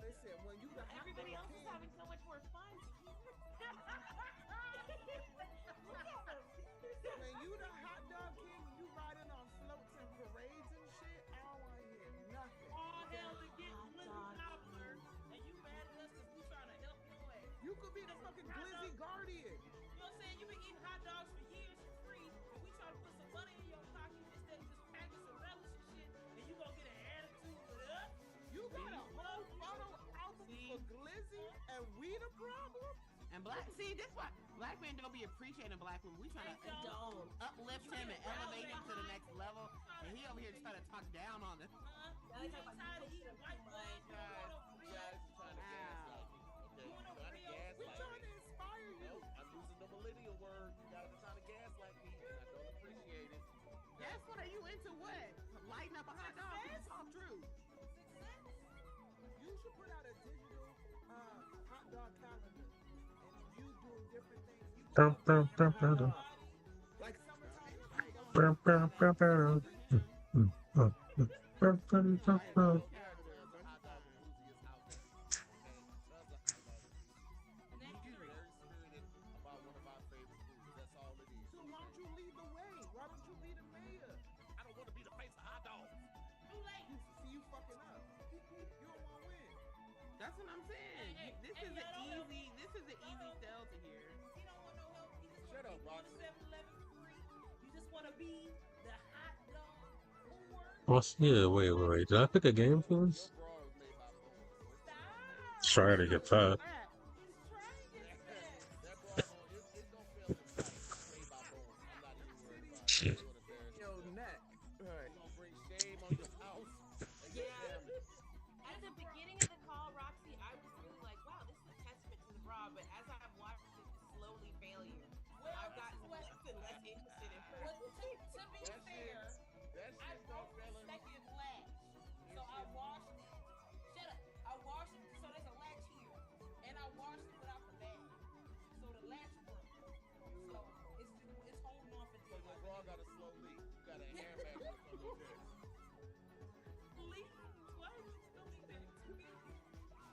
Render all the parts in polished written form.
Listen, when you the hot Everybody dog else is king, having so much more fun. when you the hot dog king and you riding on floats and parades and shit, I don't want to hear nothing. All The hell to get hot glizzy dog gobbler, king. and you mad at us because we trying to help your ass. You could be We the just fucking hot glizzy dog. guardian. You know what I'm saying? You've been eating hot dogs for years for free, and we try to put some money in your pocket instead of just packing some relish and shit, and you gonna get an attitude with us? You got See? a We whole love you. photo album for See? glizzy, and we the problem. And black, see, this why black men don't be appreciating black women. We trying They to They don't. You uplift him get and riled elevate him to the behind. next level, You trying to and he over here elevate, trying to talk down on us. huh? Now You they talk getting about you tired of pushing eating him too white boys? much. You don't want Guys, no you guys Brioche. are trying to Wow. gaslight me. Okay, You want you're no trying to Brioche We gaslight trying me. to Snickers? inspire you. Nope, I'm using the millennial word. You guys are trying to gaslight me, and I don't appreciate it. Okay. Yes, what are you into? What? Lighting up a hot dog? Success? Talk true. Success? You should put out a digital hot dog calendar, and you doing different things. You going Hot up dog different hot dogs. Body. Like Girl, summertime, ain't nobody everybody gonna gonna have a hot dog except for calendar. him. He gonna I write his am own no calendar character the as a rest hot of the dog time. enthusiast out there. Okay, just a hot dog enthusiast. You Next do. Being three. very spirited about one of my favorite foods. That's all it is. So why don't Okay. you lead the way? Why don't you be the mayor? I don't want to be the face of hot dogs. Too late. You see, you fucking up. You don't want to win. That's what I'm Hey, saying. hey, This hey, is an y'all don't help easy. me. This is an Don't easy help me. sell to hear. He don't want no help. He just want Shut to up, keep going to Roxy. 7-Eleven for free. You just want to be the hot dog whore. What's yeah? Wait. Did I pick a game for Your this? bra is made by bones, so it's okay. Trying to Stop. get Trying to get fat. fat. He's trying to get fat. That bra going it's gonna fail in flight. It's made by bones. I'm not even worried Titties about it. You're gonna in embarrass your yourself. neck. Right. You're gonna bring shame on your house and your Yeah. family. At This the bra. beginning of the call, Roxy, I was really like, wow, this is a testament to the bra. But as I've watched it slowly failure, Well, I've this gotten is what. less and less interested in her. Well, to be That shit fair, that I shit don't broke the fail in second latch, so it I shit washed it. Shut up. I washed it, so there's a latch here, and I washed it without the bag, so the latch broke. you So it's holding on for so dear your life. bra got a Anyway, slow leak. You got a hair mattress on your chest. please, why are you doing that to me?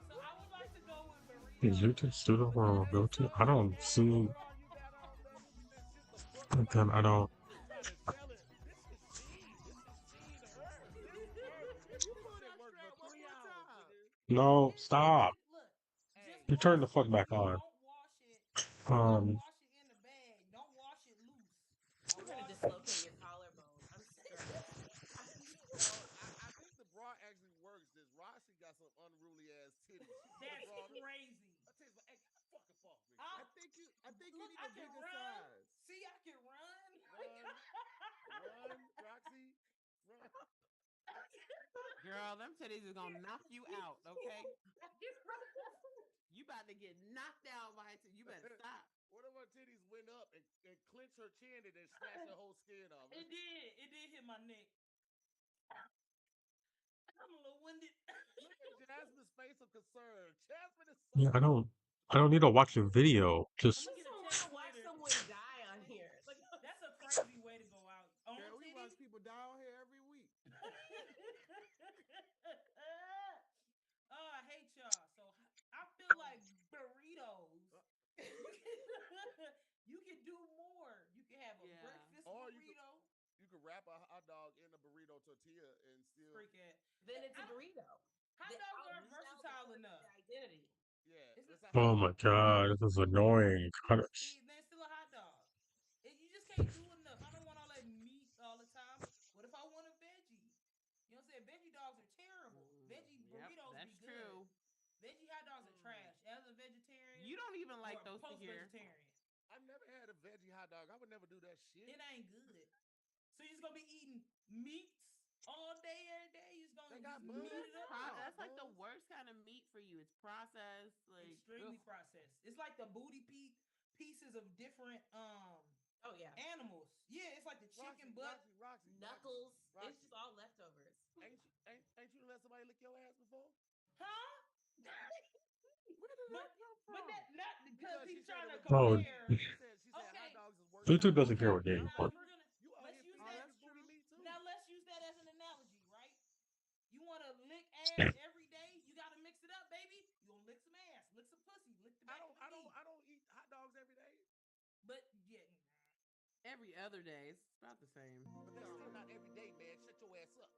So I would like to go with Is burritos YouTube still because on? it's Go to. so I much don't That's the see. bra you got on, baby, with that shit the book And then about. I don't. You trying to sell it. This is Sheen. This is Sheen her. This works. Can you This pull shit that worked for strap one 3 more hours, time? nigga. No, stop. Look, just Hey, You turn wash the it. fuck If back you on. don't wash it, you gotta Um. wash it in the bag. Don't wash it loose. I You're gonna washed it. dislocate your collarbone. I'm stressed. no, I think the bra actually works. This Roxy got some unruly ass titties. She put a That's bra on her. crazy. Her titties like, hey, get the fuck up off me. I I think you look. need I a can bigger run. size. See, I can run. Run, run, Roxy, run. Girl, them titties is gonna knock you out, okay? I can run. You about to get knocked out by it. You better stop. What if her titties went up and clench her chin and then snatch her whole skin off? It did. It did hit my neck. I'm a little winded. Look at Jasmine's face of concern. Jasmine is Yeah, so. I don't. I don't need to watch a video. I'm Just gonna Just get a don't want text to watch later. someone die on here. Like, That's a crazy way to go out on Girl, we watch titties. people die out here every week. Oh, I hate y'all. So I feel like burritos. Uh, You can, you can do more. You can have a yeah. breakfast or burrito. you could wrap a hot dog in a burrito tortilla and still. Freak it. Then it's a I, burrito. hot dogs aren't versatile enough. Their identity. Yeah, It's it's a hot oh my dog. god, this is annoying. then it's still a hot dog. You just can't do enough. I don't want all that meat all the time. What if I want a veggie? You know what I'm saying? Veggie dogs are terrible. Veggie Yep, burritos be that's good. true. Veggie hot dogs are trash. As a vegetarian You don't even or like a those to post hear. vegetarian, I never had a veggie hot dog. I would never do that shit. it ain't good. So you're just gonna be eating meats all day, every day. You're just They gonna just got meat buns. it up. They got That's like the buns. worst kind of meat for you. It's processed. Like, Extremely ugh. processed. It's like the pieces of different Oh yeah, animals. Yeah, it's like the Roxy, chicken butt. Roxy. knuckles. It's Roxy. just all leftovers. Ain't you let somebody lick your ass before? Huh? Where did but that come but from? that not because Because she he's said trying it to was Oh, booty meat. compare. She said hot Okay, dogs is YouTube versatile. doesn't care okay. what game Now you if play. we're gonna You out let's here use Oh, feeding that. niggas that's booty true. meat too. Now let's use that as an analogy, right? You want to lick ass every day? You got to mix it up, baby. every other day. It's about the same. But that's still not every day, man. Shut your ass up.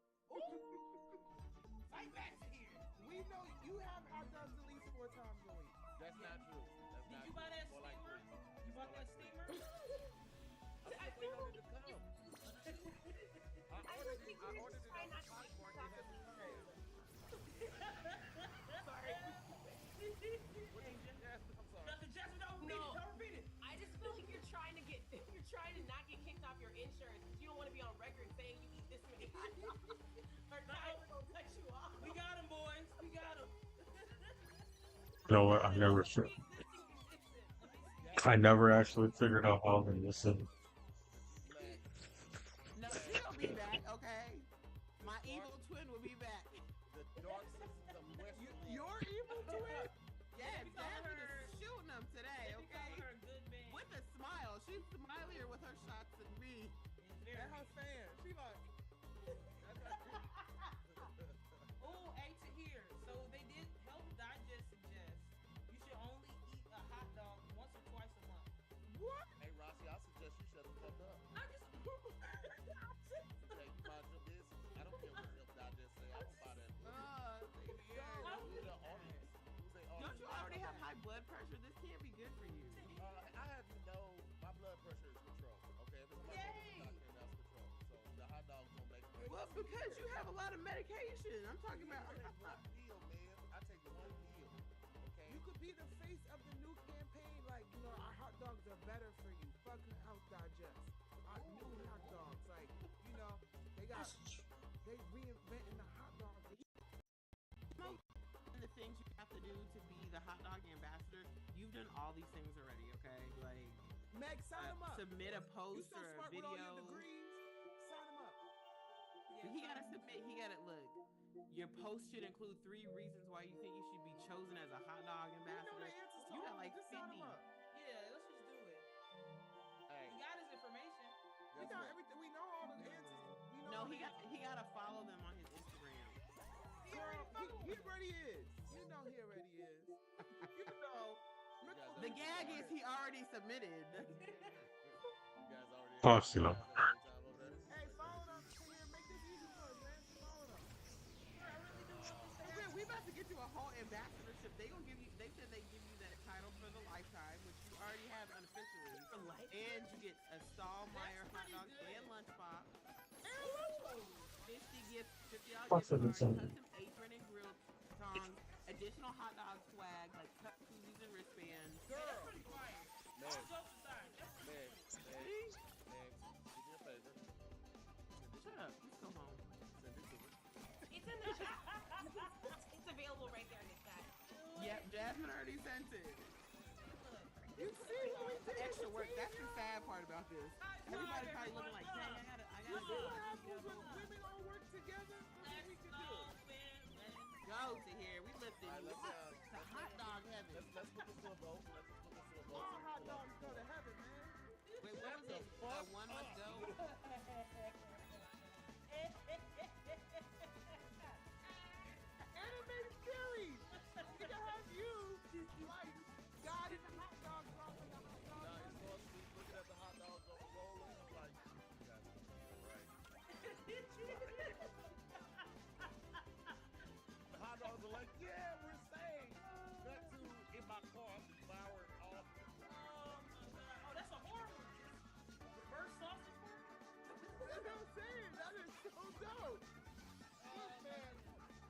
Fight back here. We know you have hot dogs at least 4 times a week. That's not true. That's Did not you buy true. that More like steamer? 3. You bought that steamer? I'm still waiting on it to come. I ordered it on Poshmark. It hasn't come yet. Sorry. Yes, I'm sorry. Dr. Jasmine, don't repeat No. it. Don't repeat it. I just feel like you're trying to not get kicked off your insurance because you don't want to be on record saying you eat this many hot dogs. Or Tyler gonna cut you off. We got him, boys. We got him. You know what? I never actually figured out how to listen. No, she'll be back, okay? My evil twin will be back. The dark sisters of Western. Your evil twin? Yes, we call Jasmine her- is shooting them today, We call okay? her a good man. With a smile. She's smilier with her shots than me. It's very And her fan. She like, Oh, hey, to hear. So they did Health Digest suggest you should only eat a hot dog once or twice a month. what? Hey, Rossi, I suggest you shut the fuck up. I just Okay, you mind your business. I don't care what Health Digest say. I don't buy that. Who's the audience? Who's the audience? Don't you already have high blood pressure? This can't be good for you. I have you know my blood pressure is controlled. Okay, if it's my Yay! doctor, that's controlled. So the hot dog's gonna make me. Well, because you have a lot of medication. I'm talking about. I take one pill, man. I take one pill. Okay. You could be the face of the new campaign. Like, you know, our hot dogs are better for you. Fuck Health Digest. Our new hot dogs. Like, you know, they reinventing the hot dog. The things you have to do to be the hot dog ambassador, you've done all these things already, okay? Like, Meg, sign them up. submit a You post so or a smart with all video. your degrees. Sign them up. He gotta submit. He gotta look. Your post should include 3 reasons why you think you should be chosen as a hot dog We know the ambassador. answers to You got all. like Just sign 50. them up. yeah, let's just do it. Hey, We got his information. We guess got what? everything. We know all the answers. We know No, all he the gotta follow them on his Instagram. Girl, he already is. You know he already is. You know. The gag is he already submitted. You guys already. Plus, you know. Hey, follow them. Here, make this easy for us, man. Follow them. I really do want this to For happen. real, we about to get you a whole ambassadorship. They gonna give you. They said they give you that title for the lifetime, which you already have unofficially. For life? And you get a Stallmeyer hot pretty dog good. and lunchbox. Ooh. 50 gift, $50 Plus, gift it's card, insane. custom apron and grill tongs, additional hot dog swag like cup koozies and wristbands. Yeah, that's pretty fire. Man. All jokes aside, that's pretty Meg, do me a favor. Shut up. Let's go home. Send it to me. It's in the chat. It's available right there in the chat. Yep, Jasmine already sent it. You see what we did? Extra work. That's the sad part about this. Everybody probably looking like, dang, I gotta You see what go. happens when women all work together? That's what we can do. Go to here. We lifting All right, you let's, up to hot dog heaven. Let's put this to a vote. Let's put this to a vote. All hot dogs go to heaven, man. Wait, what was it? One must go. Animated series. We can have you like God in the hot dog dropping the hot dog. Now it's going to be looking at the hot dogs on the rolling. I'm like, you guys are right. The hot dogs are like, yeah, we're saved. Cut to in my car, I'm devouring all. Oh that's a horror movie. Reverse sausage party? That's what I'm saying. That is so dope. Look, man,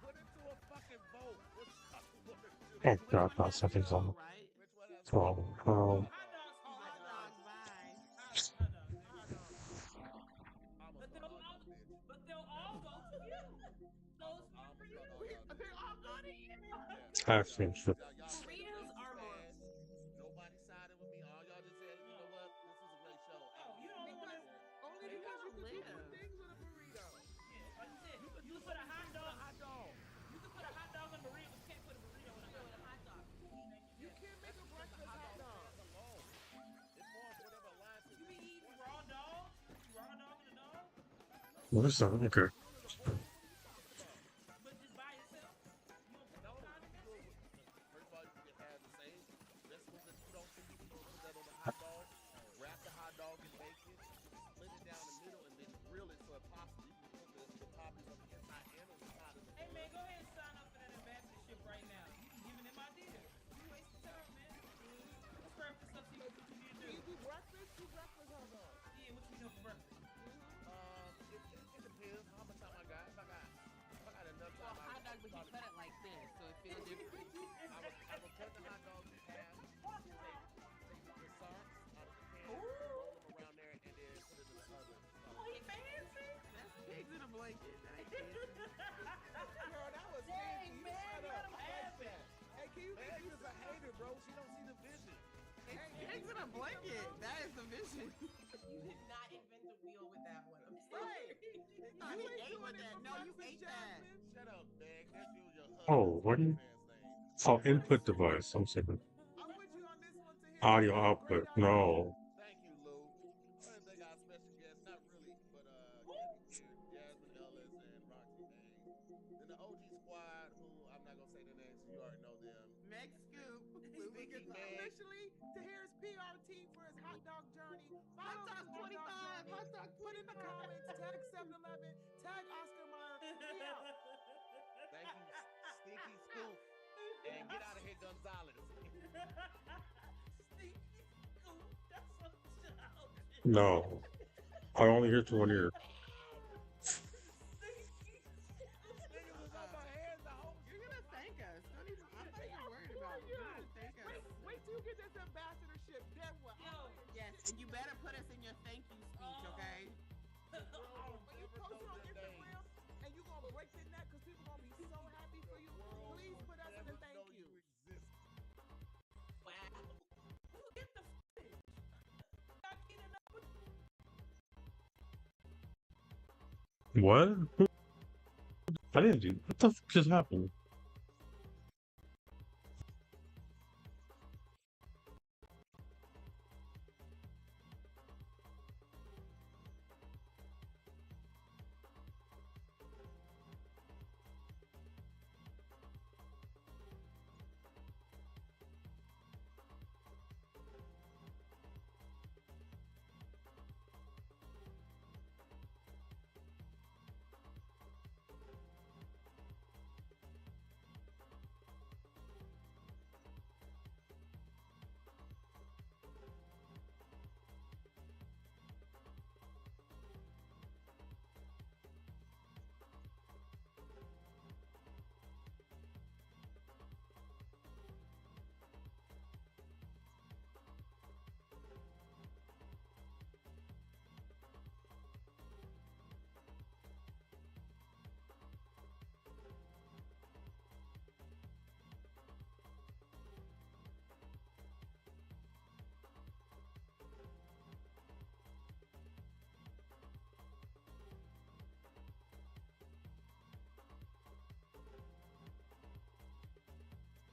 put it to a fucking vote. Which I want to do. Oh god, no, something's on. Right? Which one has Oh, Hot oh. dogs, Oh, hot dogs, bye. Hot dogs. I'm a But they'll fuck all, bitch. but they'll all go to you. So it's fun for you. They all go to you. I've seen shit. Burritos are more. Nobody sided with me. All y'all just said, you know what? This is a great show. Oh, you don't know what Only They because you gotta can do live. good things with a burrito. Yeah, like you said, you could put a hot dog. hot dog. You could put a hot dog in a burrito, but you can't put a burrito in a hot dog. You can't make a breakfast hot dog. Alone. It forms whatever alliance You be eating raw dog? Raw dog and a dog? What is that? Okay. But just by yourself? You don't put No, no you time can in do it with, first of all, you can have the same vegetables that you don't think you can put that on the hot dog. Wrap the hot dog in bacon, breakfast stuff so you can do what you Do need you to do. do breakfast? Do breakfast hot dogs? Yeah, what you do for breakfast? It depends how much time I got. If I got enough Well, time, hot dog, but you cut it like this, so it feels different. I will cut the hot dogs in half, take the sauce out of the pan, Ooh. roll them around there, and then put it in the oven. Oh, he fancy. That's pigs in a blanket. That ain't fancy. Girl, that was Dang, fancy. You man, shut let up. him I have like that. Hey, can you Man, make you're just a hater, bro. She don't see the vision. Pigs in a blanket. That is the vision. You did not invent the wheel with that one. I'm Right. sorry. thought he ate with that. No, you ate that. Shut up, man. That's you and your Oh, husband. what do you- Fans name. Oh, input device. I'm saying I'm with you on this one to hear. audio Great output. idea. No. Thank you, Lou. I didn't think our special guest, not really, but Gabby here, Jasmine Ellis and Roxy Hayes. Then the OG squad, who I'm not gonna say their names, so you already know them. Meg Scoop. Speaking Meg. Officially to hear his PR team for his hot dog journey. Hot Follow dog his 25. Hot dog Put in the comments. Tag 7-Eleven. Tag Oscar Mayer. We out. Thank you, Stinky Scoop. And get out of here, Gonzalez. Sneaky scoop. That's so childish. No. I only hear to one ear. Niggas was on my hands the whole You're gonna thank us. Don't even. I'm not even worried about it. You're gonna thank us. Wait till you get this ambassadorship. Then what? Yo. Yes, and you better put us in your thank you speech, okay? When you post it on Instagram and you gonna break the neck because people gonna be so happy for you, please put us in the thank you. Wow. Who get the footage? I can't know what. What? I didn't do. What the fuck just happened?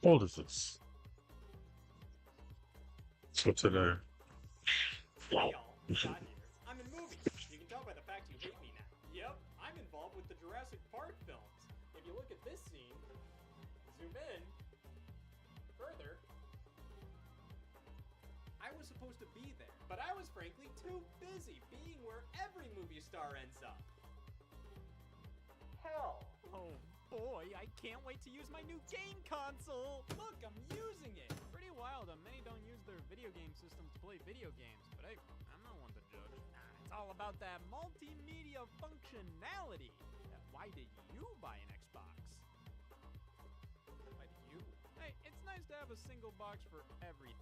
What is this? So today. Hey y'all, Scott here. I'm in movies. You can tell by the fact you hate me now. Yep, I'm involved with the Jurassic Park films. If you look at this scene, zoom in, further, I was supposed to be there, but I was frankly too busy being where every movie star ends up. Hell. Oh boy, I can't wait to use my new game console! Look, I'm using it! Pretty wild how many don't use their video game systems to play video games, but hey, I'm not one to judge. It's all about that multimedia functionality. Why did you buy an Xbox? Why did you? Hey, it's nice to have a single box for everything.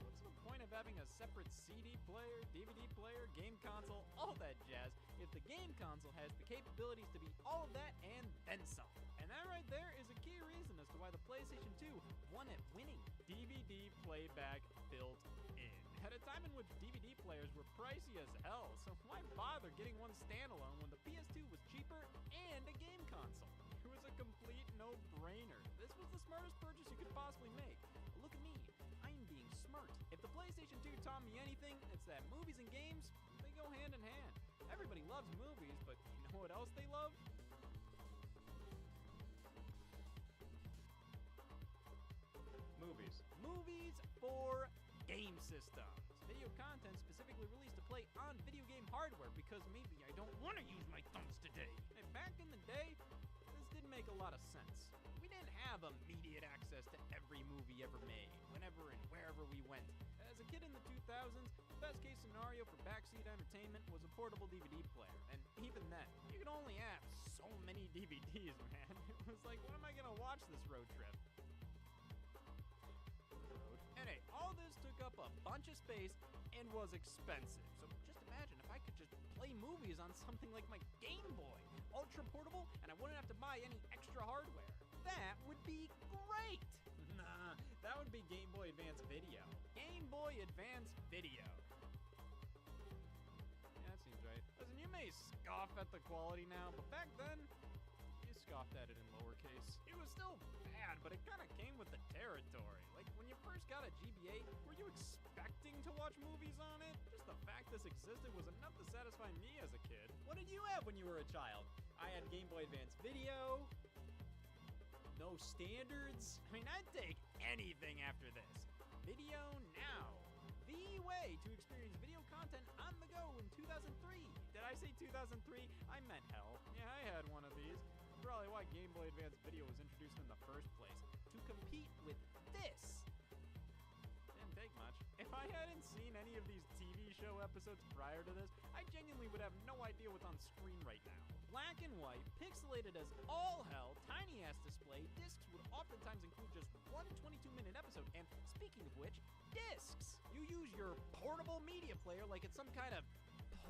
What's the point of having a separate CD player, DVD player, game console, all that jazz, if the game console has the capabilities to be all of that and then some? And that right there is a key reason as to why the PlayStation 2 won at winning DVD playback built in. At a time in which DVD players were pricey as hell, so why bother getting one standalone when the PS2 was cheaper and a game console? It was a complete no-brainer. This was the smartest purchase you could possibly make. Look at me, I'm being smart. If the PlayStation 2 taught me anything, it's that movies and games, they go hand in hand. Everybody loves movies, but you know what else they love? Movies. Movies for game systems. Video content specifically released to play on video game hardware because maybe I don't want to use my thumbs today. And back in the day, this didn't make a lot of sense. We didn't have immediate access to every movie ever made, whenever and wherever we went. As a kid in the 2000s, the best case scenario for backseat entertainment was a portable DVD player. And even then, you could only have so many DVDs, man. It was like, when am I gonna watch this road trip? And hey, all this took up a bunch of space and was expensive. So just imagine if I could just play movies on something like my Game Boy, ultra portable, and I wouldn't have to buy any extra hardware. That would be great! Nah, that would be Game Boy Advance Video. Game Boy Advance Video. Yeah, that seems right. Listen, you may scoff at the quality now, but back then, you scoffed at it in lowercase. It was still bad, but it kind of came with the territory. Like, when you first got a GBA, were you expecting to watch movies on it? Just the fact this existed was enough to satisfy me as a kid. What did you have when you were a child? I had Game Boy Advance Video. No standards. I mean, I'd take anything after this. Video now. The way to experience video content on the go in 2003. Did I say 2003? I meant hell. Yeah, I had one of these. Probably why Game Boy Advance Video was introduced in the first place. To compete with this. Didn't take much. If I hadn't seen any of these TV show episodes prior to this, I genuinely would have no idea what's on screen right now. Black and white, pixelated as all hell, tiny-ass display, discs would oftentimes include just one 22-minute episode, and speaking of which, discs! You use your portable media player like it's some kind of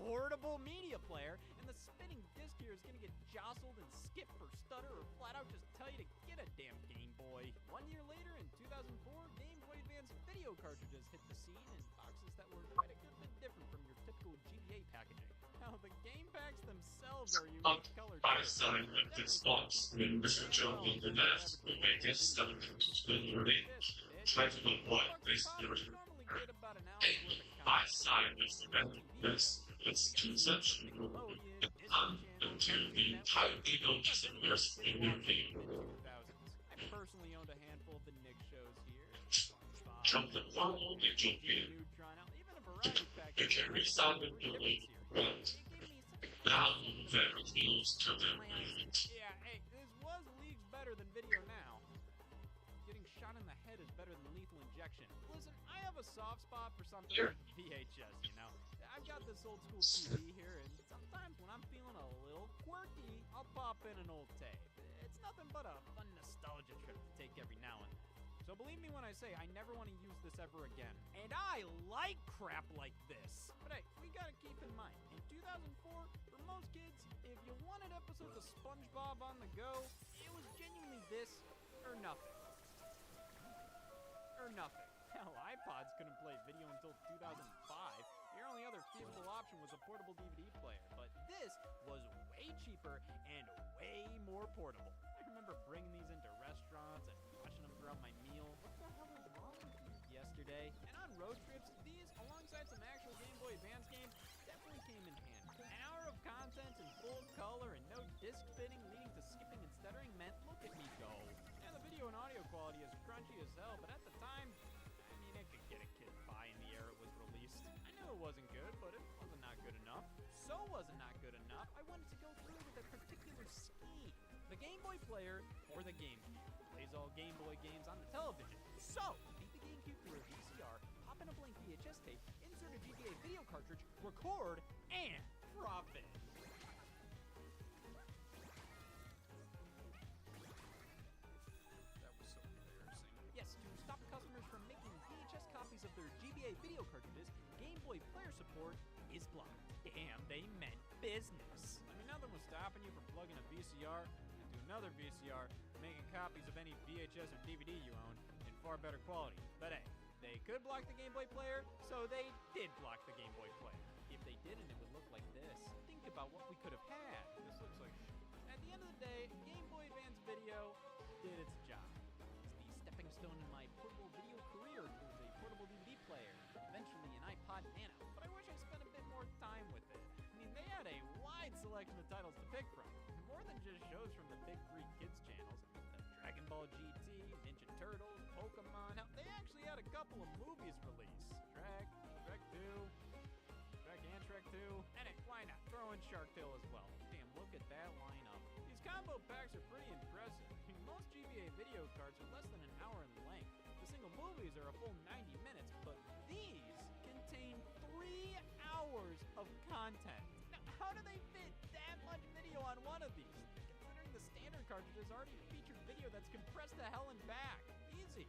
portable media player, and the spinning disc here is gonna get jostled and skip or stutter or flat out just tell you to get a damn Game Boy. 1 year later, in 2004, Game Boy Advance video cartridges hit the scene in boxes that were quite a good bit different from your typical GBA packaging. Now, the game packs themselves are unique color By sign of this box, when Mr. Joe on the left will make this stuff to spin your name. Try to avoid this irritation. By sign of the red, this conception will be done until the entire kingdom is immersed in your name. I personally owned a handful of the Nick shows here. Jump the wall, they jump in. You can resound the building. Now very close to the limit. Yeah, hey, this was leagues better than video now. Getting shot in the head is better than lethal injection. Listen, I have a soft spot for something like VHS, you know? I've got this old school TV here, and sometimes when I'm feeling a little quirky, I'll pop in an old tape. It's nothing but a fun nostalgia trip to take every now and then. So believe me when I say I never want to use this ever again. And I like crap like this. But hey, we gotta keep in mind, in 2004, for most kids, if you wanted episodes of SpongeBob on the go, it was genuinely this or nothing. Or nothing. Hell, iPods couldn't play video until 2005. Your only other feasible option was a portable DVD player. But this was way cheaper and way more portable. I remember bringing these into restaurants and watching them throughout my meal. What the hell is wrong with you? Yesterday. And on road trips, these, alongside some actual Game Boy Advance games, definitely came in handy. An hour of content in full color and no disc spinning leading to skipping and stuttering meant, look at me go. And the video and audio quality is crunchy as hell, but at the time, I mean, it could get a kid by in the year it was released. I knew it wasn't good, but it wasn't not good enough. So was it not good enough, I wanted to go through with a particular scheme. The Game Boy player or the GameCube. Plays all Game Boy games on the television. So, beat the GameCube through a VCR, pop in a blank VHS tape, insert a GBA video cartridge, record, and profit. That was so embarrassing. Yes, to stop customers from making VHS copies of their GBA video cartridges, Game Boy player support is blocked. Damn, they meant business. I mean, nothing was stopping you from plugging a VCR into another VCR, making copies of any VHS or DVD you own in far better quality. But hey, they could block the Game Boy player, so they did block the Game Boy player. If they didn't, it would look like this. Think about what we could have had. This looks like At the end of the day, Game Boy Advance Video did its job. It's the stepping stone in my portable video career towards a portable DVD player, eventually an iPod Nano, but I wish I spent a bit more time with it. I mean, they had a wide selection of titles to pick from, more than just shows from the big three kids channels. The Dragon Ball GT, Ninja Turtles, Pokemon. Now, they actually had a couple of movies released. Shrek, Shrek 2, Shrek and Shrek 2, and hey, why not? Throw in Shark Tale as well. Damn, look at that lineup. These combo packs are pretty impressive. I mean, most GBA video cards are less than an hour in length. The single movies are a full 90 minutes, but these of content. Now, how do they fit that much video on one of these? Considering the standard cartridges already feature video that's compressed to hell and back. Easy.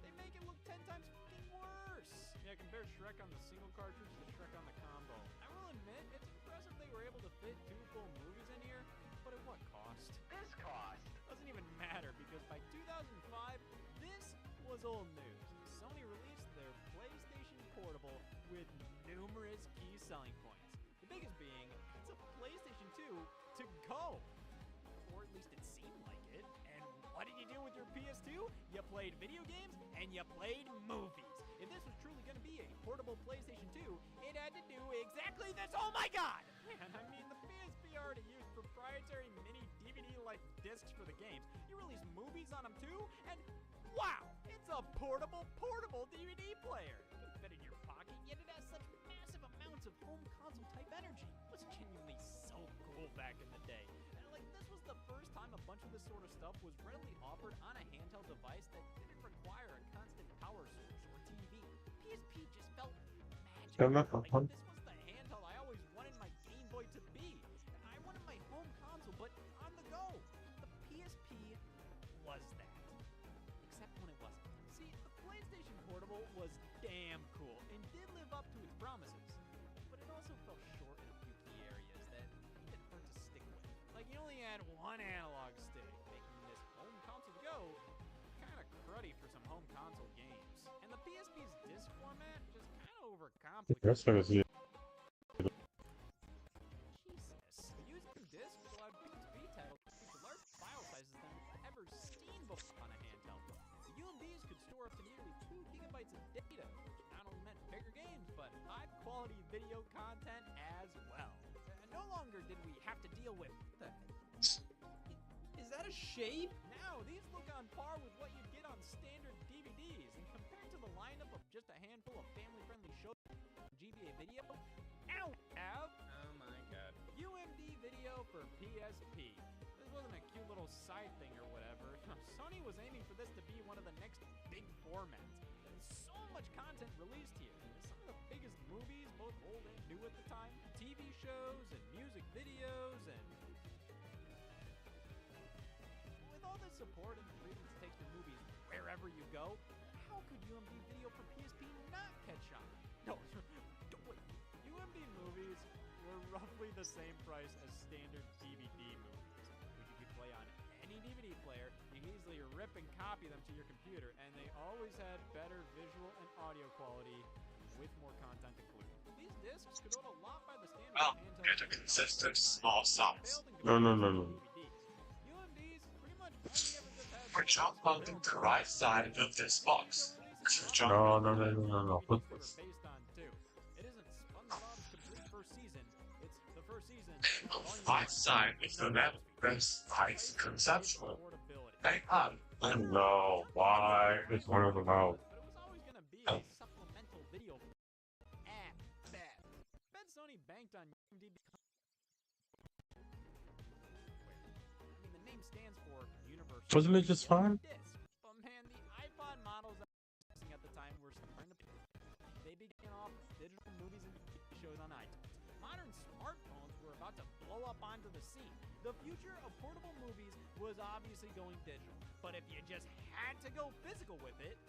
They make it look 10 times fucking worse. Yeah, compare Shrek on the single cartridge to Shrek on the combo. I will admit, it's impressive they were able to fit 2 full movies in here, but at what cost? This cost doesn't even matter because by 2005, this was old news. Sony released their PlayStation Portable with numerous key selling points. The biggest being, it's a PlayStation 2 to go. Or at least it seemed like it. And what did you do with your PS2? You played video games and you played movies. If this was truly going to be a portable PlayStation 2, it had to do exactly this. Oh my god! Man, I mean, the PSP already used proprietary mini DVD-like discs for the games. You release movies on them too, and wow! It's a portable DVD player. You can fit in your pocket, yet it has such massive amounts of home console-type energy. It was genuinely so cool back in the day. And like, this was the first time a bunch of this sort of stuff was readily offered on a handheld device that didn't require a constant power source or TV. PSP just felt magic. Like, this was the handheld I always wanted my Game Boy to be. I wanted my home console, but on the go. The PSP was that. Except when it wasn't. See, the PlayStation Portable was damn cool and did live up to its promises. But it also fell short in a few key areas that made it hard to stick with. Like, you only had one analog stick, making this home console to go kind of cruddy for some home console games. And the PSP's disc format just kind of overcomplicated. That's what I see. Jesus. Using discs allowed PSP titles to reach larger file sizes than we've ever seen before on a handheld. The UMDs could store up to nearly 2 gigabytes of data, which not only meant bigger games, but high-quality video content as well. No longer did we have to deal with the... Is that a shape? Now, these look on par with what you'd get on standard DVDs, and compared to the lineup of just a handful of family-friendly shows on GBA Video, now we have... Oh my god. UMD Video for PSP. This wasn't a cute little side thing or whatever. Sony was aiming for this to be one of the next big formats. There's so much content released here. Some of the biggest movies, both old and new at the time, TV shows and music videos, and with all this support and the freedom to take your movies wherever you go, how could UMD Video for PSP not catch on? No, don't wait. UMD movies were roughly the same price as standard DVD movies, which you could play on any DVD player. You can easily rip and copy them to your computer, and they always had better visual and audio quality with more content included. These discs could load a lot by the standard Well, handheld get a consistent small size. failed in No. DVDs. UMDs pretty much only ever just had For example, on the right side of this box. No. No. Were based on too. It isn't SpongeBob's complete first season. It's the first season. On the right side of the map, there's Heights Conceptual. Hang on. I know why it's one of them out. But it was always going to be a supplemental video at best. Bet Sony banked on UMD because the name stands for Universal. Wasn't it just fine? Disc. But man, the iPod models at the time were starting to they began off digital movies and TV shows on iTunes. Modern smartphones were about to blow up onto the scene. The future of portable movies was obviously going digital. But if you just had to go physical with it,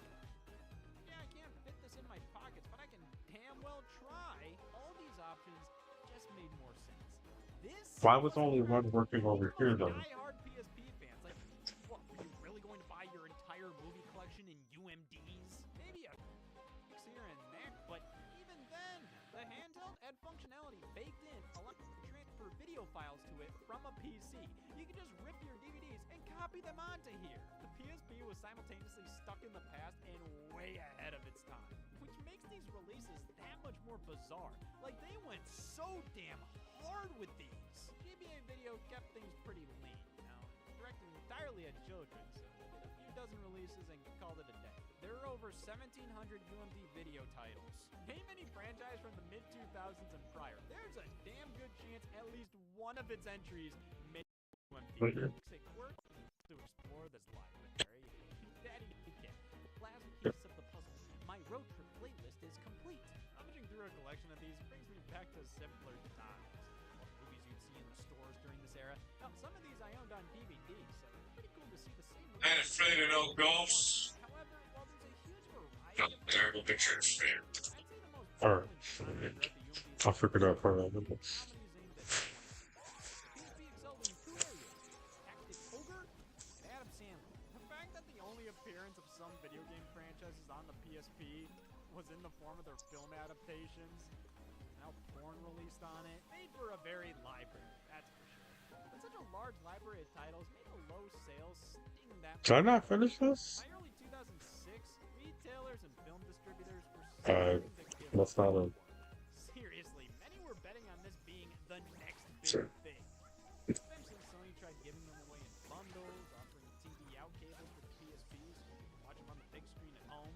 yeah, I can't fit this in my pockets, but I can damn well try. All these options just made more sense. This Why was only one working over here though? Die-hard PSP fans, like, what, were you really going to buy your entire movie collection in UMDs? Maybe a here and there, but even then, the handheld had functionality baked in, allowing you to transfer video files to it from a PC. You could just rip your DVDs and copy them onto here. The PSP was simultaneously stuck in the past and way ahead of its time, which makes these releases that much more bizarre. Like, they went so damn hard with these. GBA Video kept things pretty lean, directed entirely at children, so did a few dozen releases and called it a day. There are over 1,700 UMD Video titles. Name any franchise from the mid-2000s and prior. There's a damn good chance at least one of its entries made UMD. Makes it worth to explore this library. Daddy, the last piece of the puzzle. My road trip playlist is complete. Rummaging through a recollection of these brings me back to simpler times. All the movies you'd see in the stores during this era. Now, some of these I owned on DVD, so it's pretty cool to see the same movies. And afraid of no ghosts. However, while there's a huge variety Got of a terrible picture of fear. I'd say the most Or, prevalent genre throughout the UMD I figured out for that. comedies aimed at PSP excelled in two areas: Tactic Ogre and Adam Sandler. The fact that the only appearance of some video game franchises on the PSP was in the form of their film adaptations, now porn released on it, made for a varied library, that's for sure. But such a large library of titles made the low sales sting that Did I not much. finish this? By early 2006, retailers and film distributors were Uh, starting to give that's not up. a- Seriously, many were betting on this being the next big Sure. thing. Eventually, Sony tried giving them away in bundles, offering TV out cables for the PSPs, so you could watch them on the big screen at home.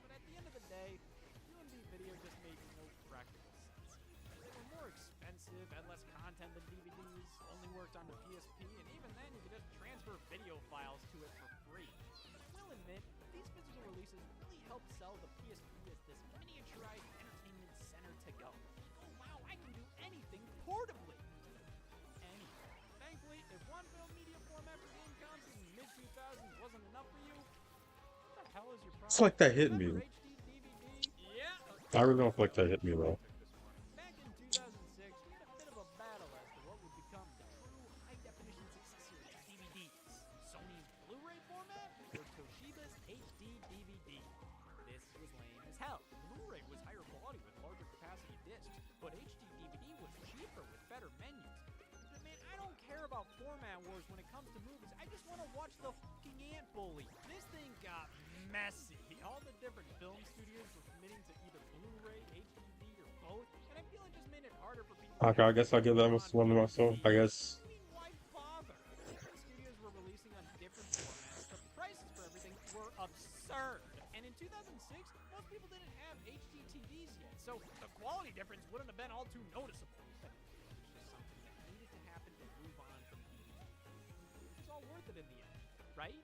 But at the end of the day, UMD Video just made no practical sense. They were more expensive, had less content than DVDs, only worked on the PSP, and even then you could just transfer video files to it for free. We'll admit, these physical releases really helped sell the PSP as this miniaturized entertainment center to go. Oh wow, I can do anything portably! Anyway, thankfully, if one film media format for game consoles in the mid-2000s wasn't enough for you, what the hell is your problem? It's like that hit me. Remember HD DVD? Yeah! I don't know if like that hit me though. Back in 2006, we had a bit of a battle as to what would become the true high-definition successor to DVDs: Sony's Blu-ray format or Toshiba's HD DVD. This was lame as hell. Blu-ray was higher quality with larger capacity discs, but HD DVD was cheaper with better menus. But man, I don't care about format wars when it comes to movies. I just want to watch the fucking Ant Bully. This thing got messy. All the different film studios were committing to either Blu-ray, HDD, or both, and I feel it just made it harder for people. Okay, I guess I'll give that one to myself. I guess. I mean, why bother? Different studios were releasing on different formats. The prices for everything were absurd. And in 2006, most people didn't have HD TVs yet, so the quality difference wouldn't have been all too noticeable. But it's just something that needed to happen to move on from DVD. It's all worth it in the end, right?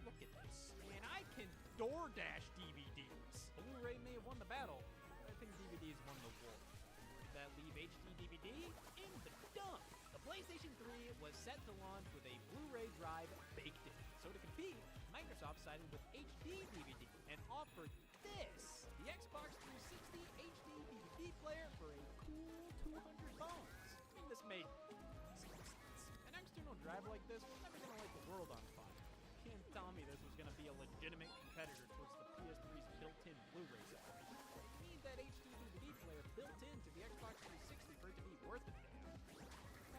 Look at this. And I can DoorDash DVDs. Blu-ray may have won the battle, but I think DVDs won the war. Where did that leave HD DVD? In the dump. The PlayStation 3 was set to launch with a Blu-ray drive baked in. So to compete, Microsoft sided with HD DVD and offered this: the Xbox 360 HD DVD player for a cool 200 bones. I mean, this made some sense. An external drive like this was never going to light the world on fire. You can't tell me this was going to be a legitimate competitor towards the PS3's built-in Blu-ray system. You need that HD DVD player built into the Xbox 360 for it to be worth it.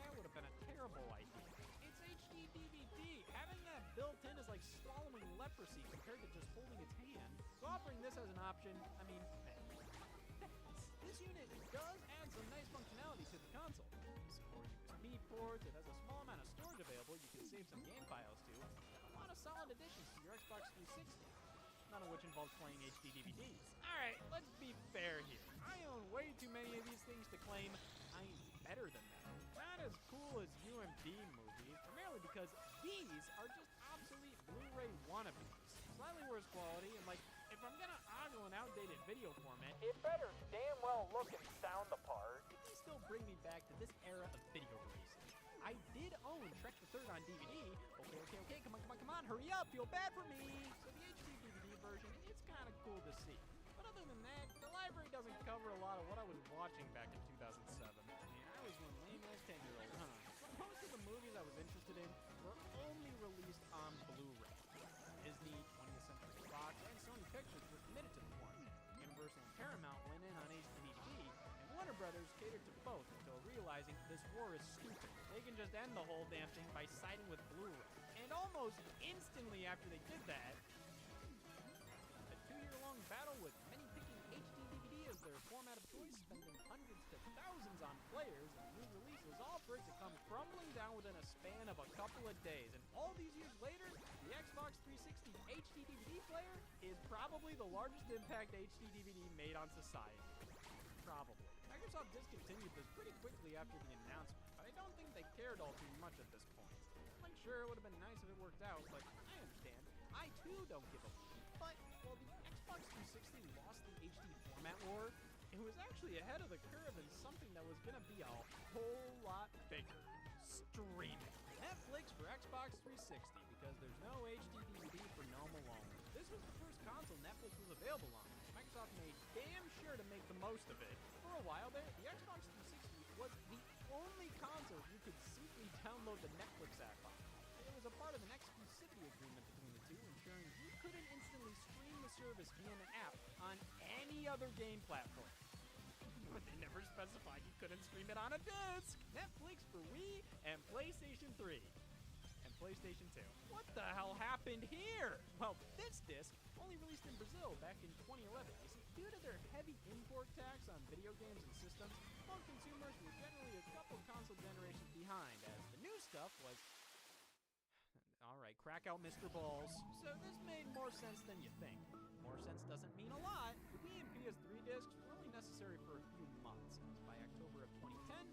That would have been a terrible idea. It's HD DVD. Having that built in is like swallowing leprosy compared to just holding its hand. So offering this as an option, I mean, this unit does add some nice functionality to the console. Supports USB ports, it has a small amount of storage available you can save some game files to, and a lot of solid additions to your Xbox 360, none of which involves playing HD DVDs. Alright, let's be fair here. I own way too many of these things to claim I'm better than them. Not as cool as UMD movies, primarily because these are just obsolete Blu-ray wannabes. Slightly worse quality, and like, if I'm gonna ogle an outdated video format, it better damn well look and sound the part. It can still bring me back to this era of video releases. I did own Trek the Third on DVD. Okay, come on, hurry up, feel bad for me. So the HD DVD version, it's kind of cool to see. But other than that, the library doesn't cover a lot of what I was watching back in 2007. Man, I was one lame-ass 10-year-old, huh? Most of the movies I was interested in were only released on Blu-ray. Disney, 20th Century Fox, and Sony Pictures were committed to the format. Universal and Paramount went in on HD, and Warner Brothers catered to both until realizing this war is stupid. They can just end the whole damn thing by siding with Blu-ray. And almost instantly after they did that, a 2-year-long battle with many picking HD DVD as their format of choice, spending hundreds to thousands on players and new releases, all for it to come crumbling down within a span of a couple of days. And all these years later, the Xbox 360 HD DVD player is probably the largest impact HD DVD made on society. Probably. Microsoft discontinued this pretty quickly after the announcement, but I don't think they cared all too much at this point. Like, sure, it would have been nice if it worked out, but I understand. I too don't give a fuck. But while the Xbox 360 lost the HD format war, it was actually ahead of the curve in something that was gonna be a whole lot bigger. Streaming. Netflix for Xbox 360 because there's no HD DVD for GNOME alone. This was the first console Netflix was available on. Microsoft made damn sure to make the most of it. For a while there, the Xbox 360 was the only console you could simply download the Netflix app on. It was a part of an exclusivity agreement between the two, ensuring you couldn't instantly stream the service via an app on any other game platform. But they never specified you couldn't stream it on a disc. Netflix for Wii and PlayStation 3. And PlayStation 2. What the hell happened here? Well, this disc only released in Brazil back in 2011. You see, due to their heavy import tax on video games and systems, most consumers were generally a couple console generations behind, as the new stuff was... Alright, crack out Mr. Balls. So this made more sense than you think. More sense doesn't mean a lot. The Wii and PS3 discs were only necessary for a few months, as by October of 2010,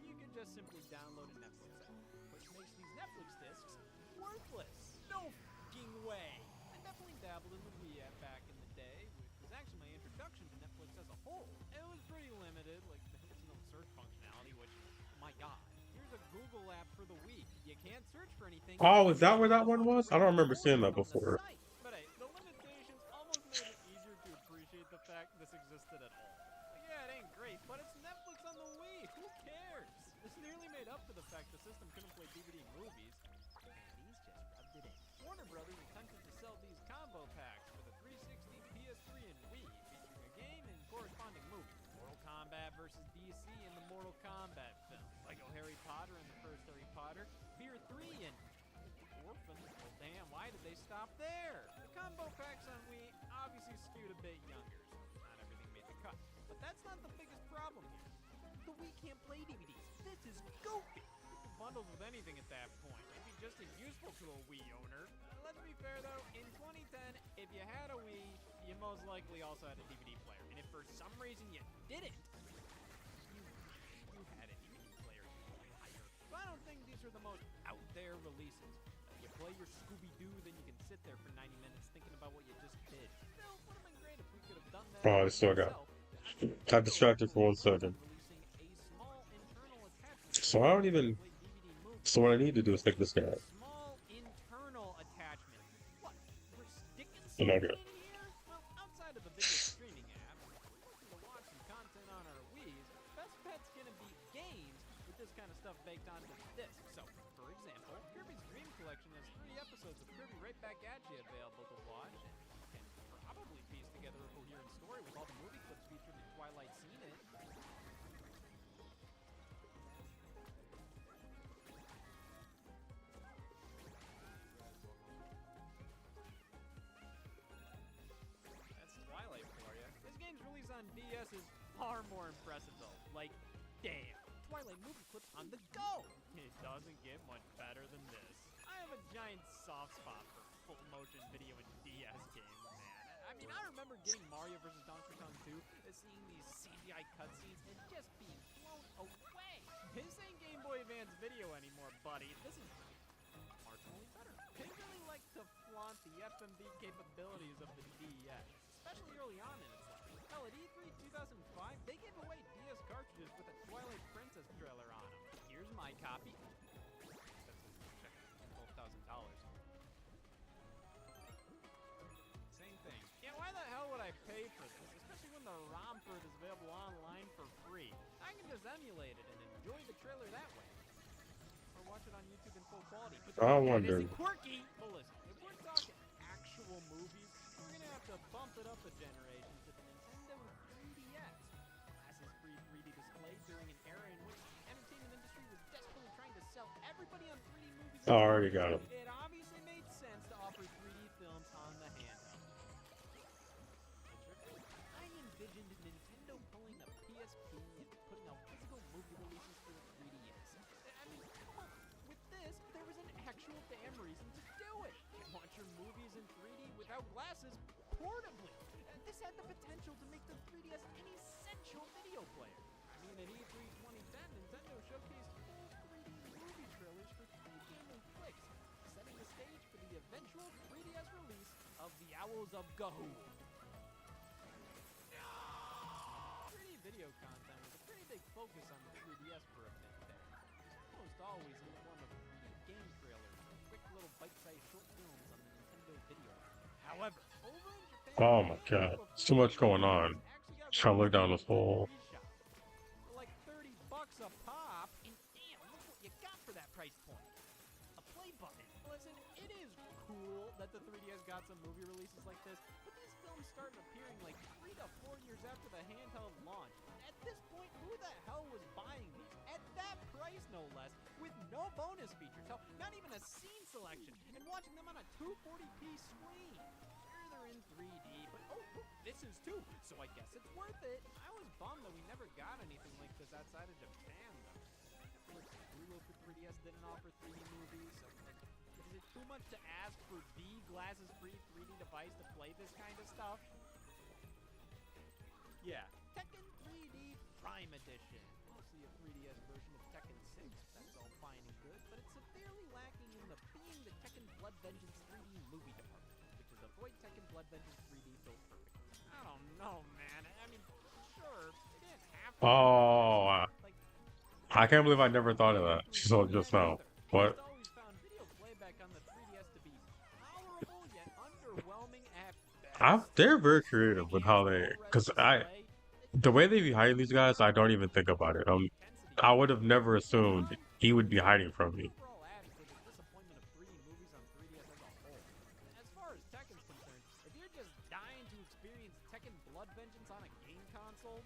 you could just simply download a Netflix app, which makes these Netflix discs worthless. No f***ing way! I definitely dabbled in the Wii app back in the day, which was actually my introduction to Netflix as a whole. It was pretty limited, like there was no search functionality, which, my god. Here's a Google app for the Wii. You can't search for anything. Oh, is that where that one was? I don't remember seeing that before. But hey, the limitations almost made it easier to appreciate the fact this existed at all. Like, yeah, it ain't great, but it's Netflix on the Wii. Who cares? This nearly made up for the fact the system couldn't play DVD movies. And these just rubbed it in. Warner Brothers attempted to sell these combo packs for the 360, PS3, and Wii, featuring a game and corresponding movie. Mortal Kombat vs. DC in the Mortal Kombat film. Lego Harry Potter in the first Harry Potter. Beer 3 and Orphan. Well, damn, why did they stop there? The combo packs on Wii obviously skewed a bit younger, so not everything made the cut. But that's not the biggest problem here. The Wii can't play DVDs. This is goofy. You can bundles with anything at that point. Maybe just as useful to a Wii owner. Let's be fair though, in 2010, if you had a Wii, you most likely also had a DVD player. And if for some reason you didn't, you had a DVD player you could hire. So I don't think these are the most out there releases. You play your Scooby-Doo, then you can sit there for 90 minutes thinking about what you just did. Still, would have been great if we could have done that. Oh, I still got distracted for 1 second. So I don't even. So what I need to do is take this guy. Small internal attachment. What? We're sticking And I something got. in here? Well, outside of the video streaming app, if we're looking to watch some content on our Wii's, best bet's gonna be games with this kind of stuff baked onto the disc. So, for example, Kirby's Dream Collection has 3 episodes of Kirby Right Back At You available to watch, and can probably piece together a coherent story with all the movie clips featured in Twilight Scene in it. That's Twilight for you. This game's release on DS is far more impressive though. Like, damn. Twilight movie clips on the go! It doesn't get much better than this. I have a giant soft spot for full motion video and DS games, man. I mean, I remember getting Mario vs. Donkey Kong 2 and seeing these CGI cutscenes and just being blown away. This ain't Game Boy Advance video anymore, buddy. This is marginally better. They really like to flaunt the FMV capabilities of the DS, especially early on in its life. Hell, at E3 2005, they gave away DS cartridges with a Twilight Princess trailer on them. Here's my copy. That's $12,000. Same thing. Yeah, why the hell would I pay for this? Especially when the ROM for it is available online for free. I can just emulate it and enjoy the trailer that way. Or watch it on YouTube in full quality. But I that wonder. isn't quirky. But listen, if we're talking actual movies, we're gonna have to bump it up a generation to the Nintendo 3DS. Glasses-free 3D display during an era in which the entertainment industry was desperately trying to sell everybody on 3D movies. Oh, I already got him. It obviously made sense to offer 3D films on the handheld. I envisioned Nintendo pulling a PSP and putting out physical movie releases for the 3DS. I mean, come on. With this, there was an actual damn reason to do it. You watch your movies in 3D without glasses portably. And this had the potential to make the 3DS an essential video player. I mean, at E3 2010, Nintendo showcased full 3D movie trailers for 3 Game & Clicks, setting the stage for the eventual 3DS release of The Owls of Gahul. 3D they focus on the 3DS for a bit there. It's almost always in the form of 3D game trailers or quick little bite-sized short films on the Nintendo video. However, over in Japan, Oh my god, there's too much going on. Trying to look down this hole. For like $30 a pop, and damn, look what you got for that price point. A play button. Listen, it is cool that the 3DS got some movie releases like this, but these films started appearing like 3 to 4 years after the handheld launch. At this point, who the hell was buying these? At that price, no less, with no bonus features. Hell, not even a scene selection, and watching them on a 240p screen. Sure, they're in 3D, but oh, look, this is too, so I guess it's worth it. I was bummed that we never got anything like this outside of Japan, though. Netflix and Hulu for 3DS didn't offer 3D movies, so like, is it too much to ask for the glasses-free 3D device to play this kind of stuff? Yeah, Tekken 3D Prime Edition. Mostly a 3DS version of Tekken 6. That's all fine and good, but it's severely lacking in the being the Tekken Blood Vengeance 3D movie department, which is a Void Tekken Blood Vengeance 3D built perfectly. I don't know, man. I mean, sure, they didn't have to. Oh, Like, I can't believe I never thought of that. So just now. What? I've always found video playback on the 3DS to be powerful yet underwhelming at best. They're very creative with how they, because the way they be hiding these guys, I don't even think about it. I would have never assumed he would be hiding from me. Overall adds to the disappointment of 3D movies on 3DS as a whole. As far as Tekken's concerned, if you're just dying to experience Tekken Blood Vengeance on a game console,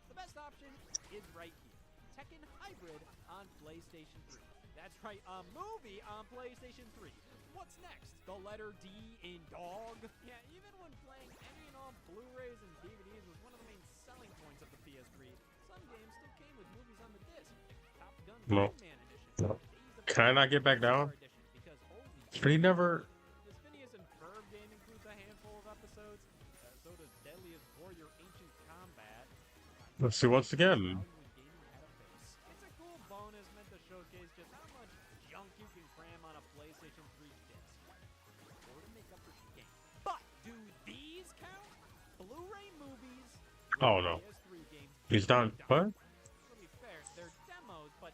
the best option is right here. Tekken Hybrid on PlayStation 3. That's right, a movie on PlayStation 3. What's next? The letter D in dog? Yeah, even when playing any and all Blu-rays and DVDs was one of the main selling points of the PS3, some games still came with movies on the disc, like Top Gun No. Mad Edition. No. Days of Can I not get back down? Edition, because holy But he never. this Phineas and Ferb game includes a handful of episodes. So does Deadliest Warrior Ancient Combat. Let's see once again. Value in gaming at a base. It's a cool bonus meant to showcase just how much junk you can cram on a PlayStation 3 disc. Or to make up for the game. But do these count? Blu-ray movies. Oh, no. PS3 games. He's done. What? To be fair, they're demos, but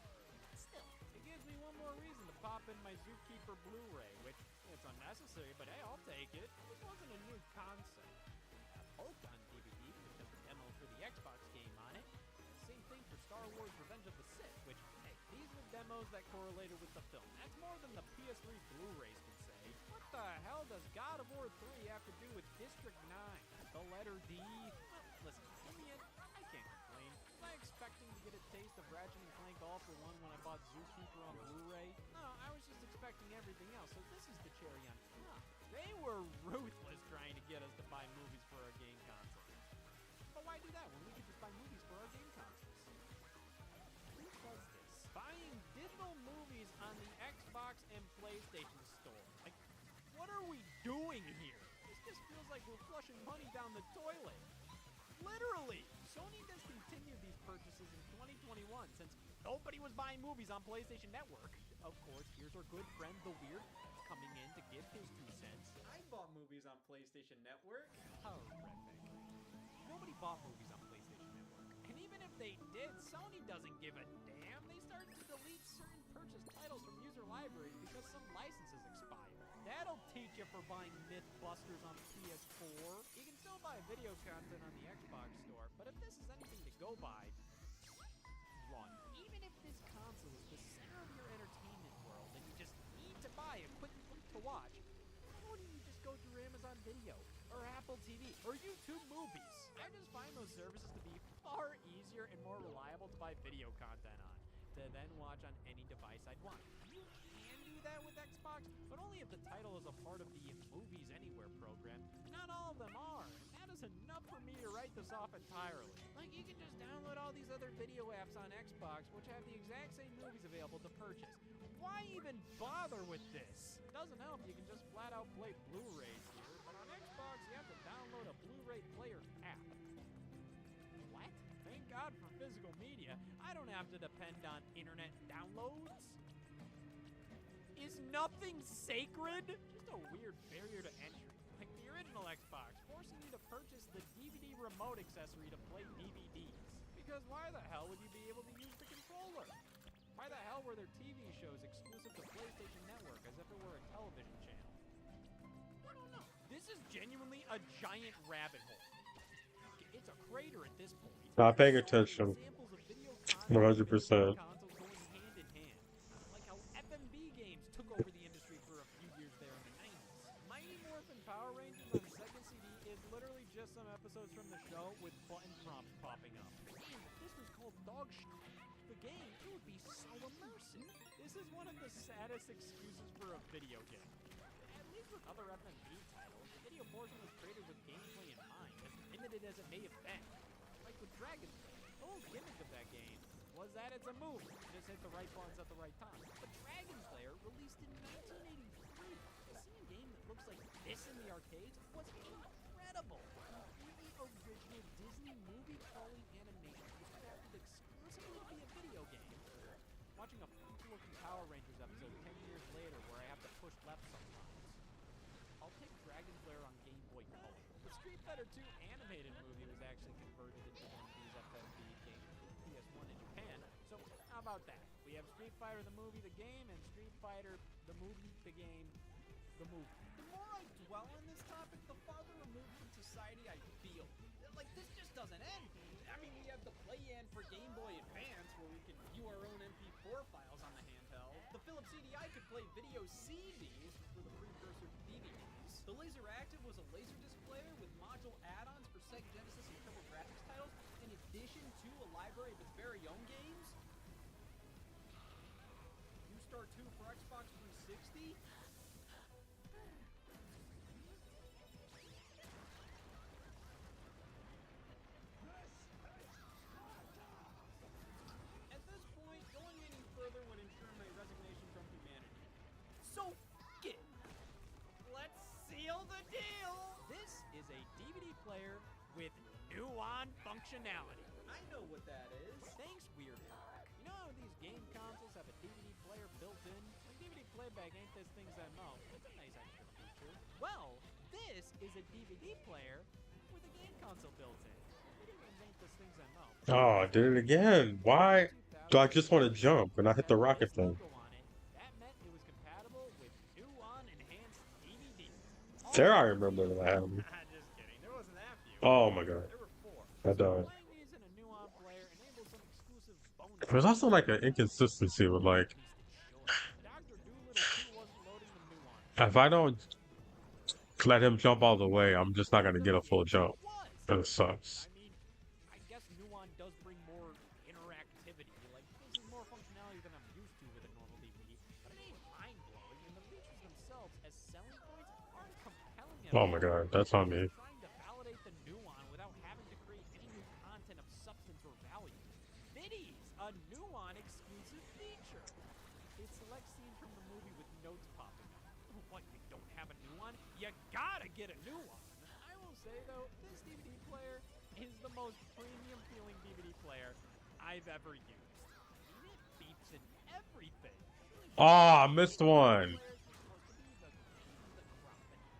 still, it gives me one more reason to pop in my Zookeeper Blu-ray, which it's unnecessary, but hey, I'll take it. This wasn't a new concept. Pokemon DVD picked up a demo for the Xbox game on it. Same thing for Star Wars Revenge of the Sith, which, hey, these were demos that correlated with the film. That's more than the PS3 Blu-rays can say. What the hell does God of War 3 have to do with District 9? The letter D? Well, listen, in the end, I can't complain. Was I expecting to get a taste of Ratchet and Clank All for One when I bought Zookeeper on Blu-ray? No, I was just expecting everything else, so this is the cherry on top. They were ruthless trying to get us to buy movies for our game consoles. But why do that when we could just buy movies for our game consoles? Who does this? Buying digital movies on the Xbox and PlayStation Store. Like, what are we doing here? This just feels like we're flushing money down the toilet. Literally! Sony discontinued these purchases in 2021 since nobody was buying movies on PlayStation Network. Of course, here's our good friend The Weird coming in to give his 2 cents. I bought movies on PlayStation Network. Horrific. Nobody bought movies on PlayStation Network. And even if they did, Sony doesn't give a damn. They started to delete certain purchased titles from user libraries because some licenses expired. That'll teach you for buying Mythbusters on PS4. You can still buy video content on the Xbox Store, but if this is anything to go by, run. Even if this console is the center of your entertainment world and you just need to buy a quick flick to watch, why wouldn't you just go through Amazon Video or Apple TV or YouTube Movies? I just find those services to be far easier and more reliable to buy video content on, to then watch on any device I'd want. You can do that with Xbox, but only if the title is a part of the Movies Anywhere program. Not all of them are, and that is enough for me to write this off entirely. Like, you can just download all these other video apps on Xbox, which have the exact same movies available to purchase. Why even bother with this? It doesn't help, you can just flat out play Blu-rays here, but on Xbox, you have to download a Blu-ray player app. What? Thank God for physical media. I don't have to depend on internet downloads. Is nothing sacred? Just a weird barrier to entry. Like, the original original Xbox, forcing you to purchase the DVD remote accessory to play DVDs. Because why the hell would you be able to use the controller? Why the hell were there TV shows exclusive to PlayStation Network as if it were a television channel? I don't know. This is genuinely a giant rabbit hole. It's a crater at this point. Not paying There's so many attention. examples of video consoles 100%. consoles going hand in hand. Like how FMV games took over the industry for a few years there in the 90s. Mighty Morphin Power Rangers on Sega CD is literally just some episodes from the show with button prompts popping up. And if this was called Dog the game, it would be so immersive. This is one of the saddest excuses for a video game. At least with other FMV titles, the video portion was created with gameplay in mind, as limited as it may have been. Like with Dragon Ball, the whole gimmick of that game was that it's a movie. Just hit the right buttons at the right time. But Dragon Slayer, released in 1983, to see a game that looks like this in the arcades was incredible. The original Disney movie-calling animation was crafted exclusively to be a video game. Watching a funky-looking Power Rangers episode 10 years later where I have to push left sometimes. I'll take Dragon Slayer on Game Boy Color. The Street Fighter 2 animated movie was actually converted into one of these FMV games for PS1 in Japan, so how about that? We have Street Fighter the movie, the game, and Street Fighter the movie, the game, the movie. The more I dwell on this topic, the farther removed from society I feel. Like, this just doesn't end. I mean, we have the play-in for Game Boy Advance, where we can view our own MP4 files on the handheld. The Philips CDI could play video CDs for the precursor to DVDs. The Laser Active was a Laserdisc player with module add-ons for Sega Genesis and TurboGrafx titles, in addition to a library of its very own games. U-Star 2 for Xbox 360. At this point, going any further would ensure my resignation from humanity. So, f*** it! Let's seal the deal! This is a DVD player with Nuon functionality. I know what that is. Thanks, Weird Hack. You know how these game consoles have a DVD player built in? The DVD playback ain't this thing's MO. It's a nice extra feature. Well, this is a DVD player with a game console built in. Video games ain't this thing's MO. Oh, I did it again. Why do I just want to jump and I hit the rocket thing? That meant it was compatible with Nuon enhanced DVD. There, I remember that happened. Just kidding. There wasn't that few. Oh my god. There were 4. I died. Playing these in a Nuon player enables some exclusive bonus. There's also like an inconsistency with like, Dr. Dolittle 2 wasn't loading the Nuon. if I don't let him jump all the way, I'm just not gonna get a full jump. That sucks. I mean, I guess Nuon does bring more interactivity. Like, this is more functionality than I'm used to with a normal DVD. But it ain't mind-blowing, and the features themselves as selling points aren't compelling at Oh all. my god, that's on me. Trying to validate the Nuon without having to create any new content of substance or value. Viddies, a Nuon exclusive feature. It selects scenes from the movie with notes popping up. What, you don't have a Nuon? You gotta get a Nuon. I will say though, this DVD player is the most premium feeling DVD player I've ever used. I mean, it beeps and everything. Oh, I missed one.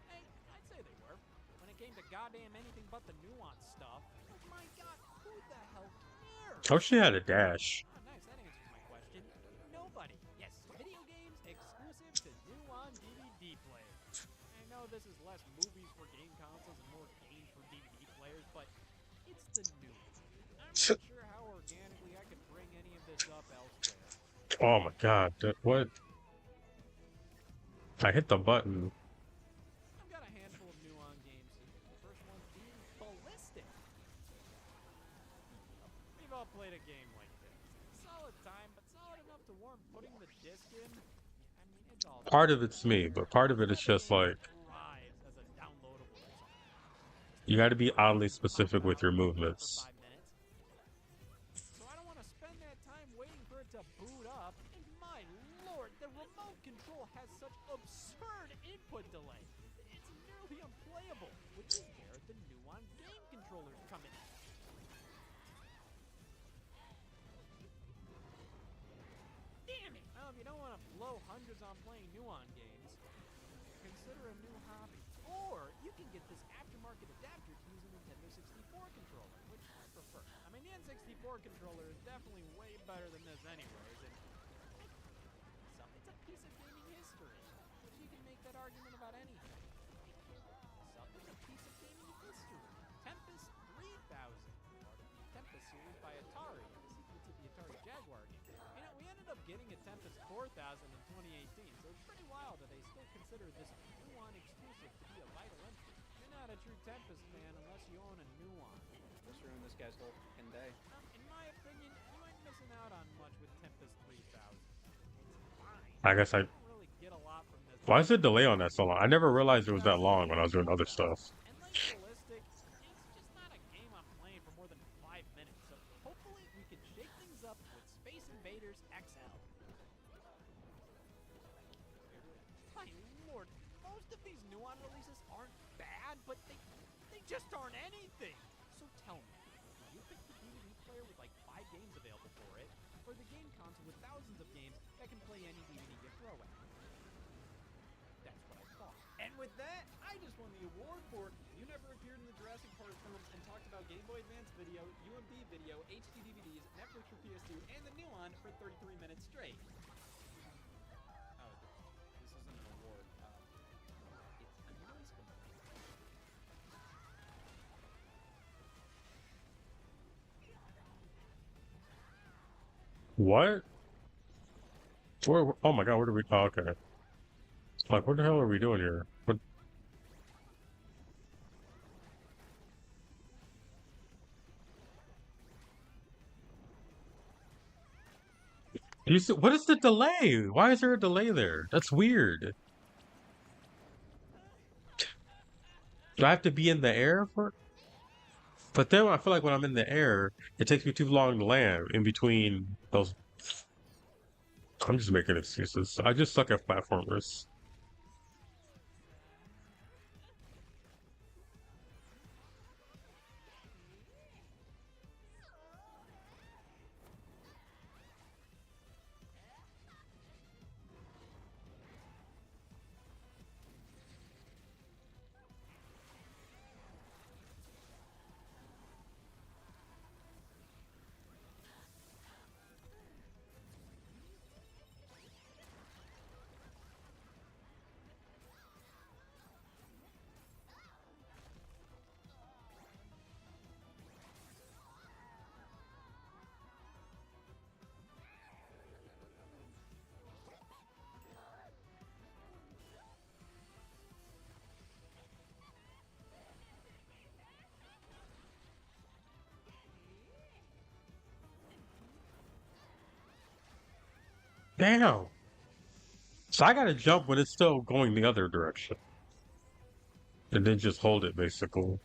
Hey, I'd say they were. When it came to goddamn anything but the Nuon stuff, oh my god, who the hell cares? Oh, she had a dash. Oh, nice, that answers my question. Nobody. Yes, video games exclusive to Nuon DVD players. I know this is less movies for game consoles and more games for DVD players, but it's the new. I'm not sure how organically I could bring any of this up elsewhere. Oh my god, what? I hit the button. I've got a handful of Nuon games. The first one being Ballistic. We've all played a game like this. Solid time, but solid enough to warrant putting the disc in. I mean, it's all Part of it's me, but part of it is just like, arrives as a downloadable or something. you gotta be oddly specific with your movements. For 5 minutes. So I don't want to spend that time waiting for it to boot up. And my lord, the remote control has such absurd input delay. It's nearly unplayable, which is where the Nuon game controllers come in. Damn it! Well, if you don't want to blow hundreds on playing Nuon games, consider a new hobby. Or you can get this aftermarket adapter to use a Nintendo 64 controller, which I prefer. I mean, the N64 controller is definitely way better than this anyways, and it's a piece of gaming history, which you can make that argument about anything. It's a piece of gaming history. Tempest 3000, part of the Tempest series by Atari, the sequel to the Atari Jaguar game. You know, we ended up getting a Tempest 4000 in 2018, so it's pretty wild that they still consider this Nuon exclusive to be a vital entry. You're not a true Tempest fan unless you own a Nuon. Just ruined this guy's whole fucking day. In my opinion, you ain't missing out on much with Tempest 3000. It's fine. I guess I. You don't really get a lot from this. Why is the delay on that so long? I never realized it was that long when I was doing other stuff. And like Ballistic, it's just not a game I'm playing for more than 5 minutes, so hopefully we can shake things up with Space Invaders XL. My lord, most of these Nuon releases aren't bad, but they just aren't anything. So tell me, do you pick the DVD player with like 5 games available for it, or the game console with thousands of games that can play any DVD you throw at it? That's what I thought. And with that, I just won the award for You Never Appeared in the Jurassic Park films and talked about Game Boy Advance video, UMD video, HD DVDs, Netflix for PS2, and the Nuon for 33 minutes straight. Oh, this isn't an award. It's a noise complaint. What? Where? Oh my god, where did we? Oh, okay. Like, what the hell are we doing here? What? Do you see? What is the delay? Why is there a delay there? That's weird. Do I have to be in the air for? But then I feel like when I'm in the air, it takes me too long to land in between those. I'm just making excuses. I just suck at platformers. Damn. So I gotta jump when it's still going the other direction. And then just hold it, basically.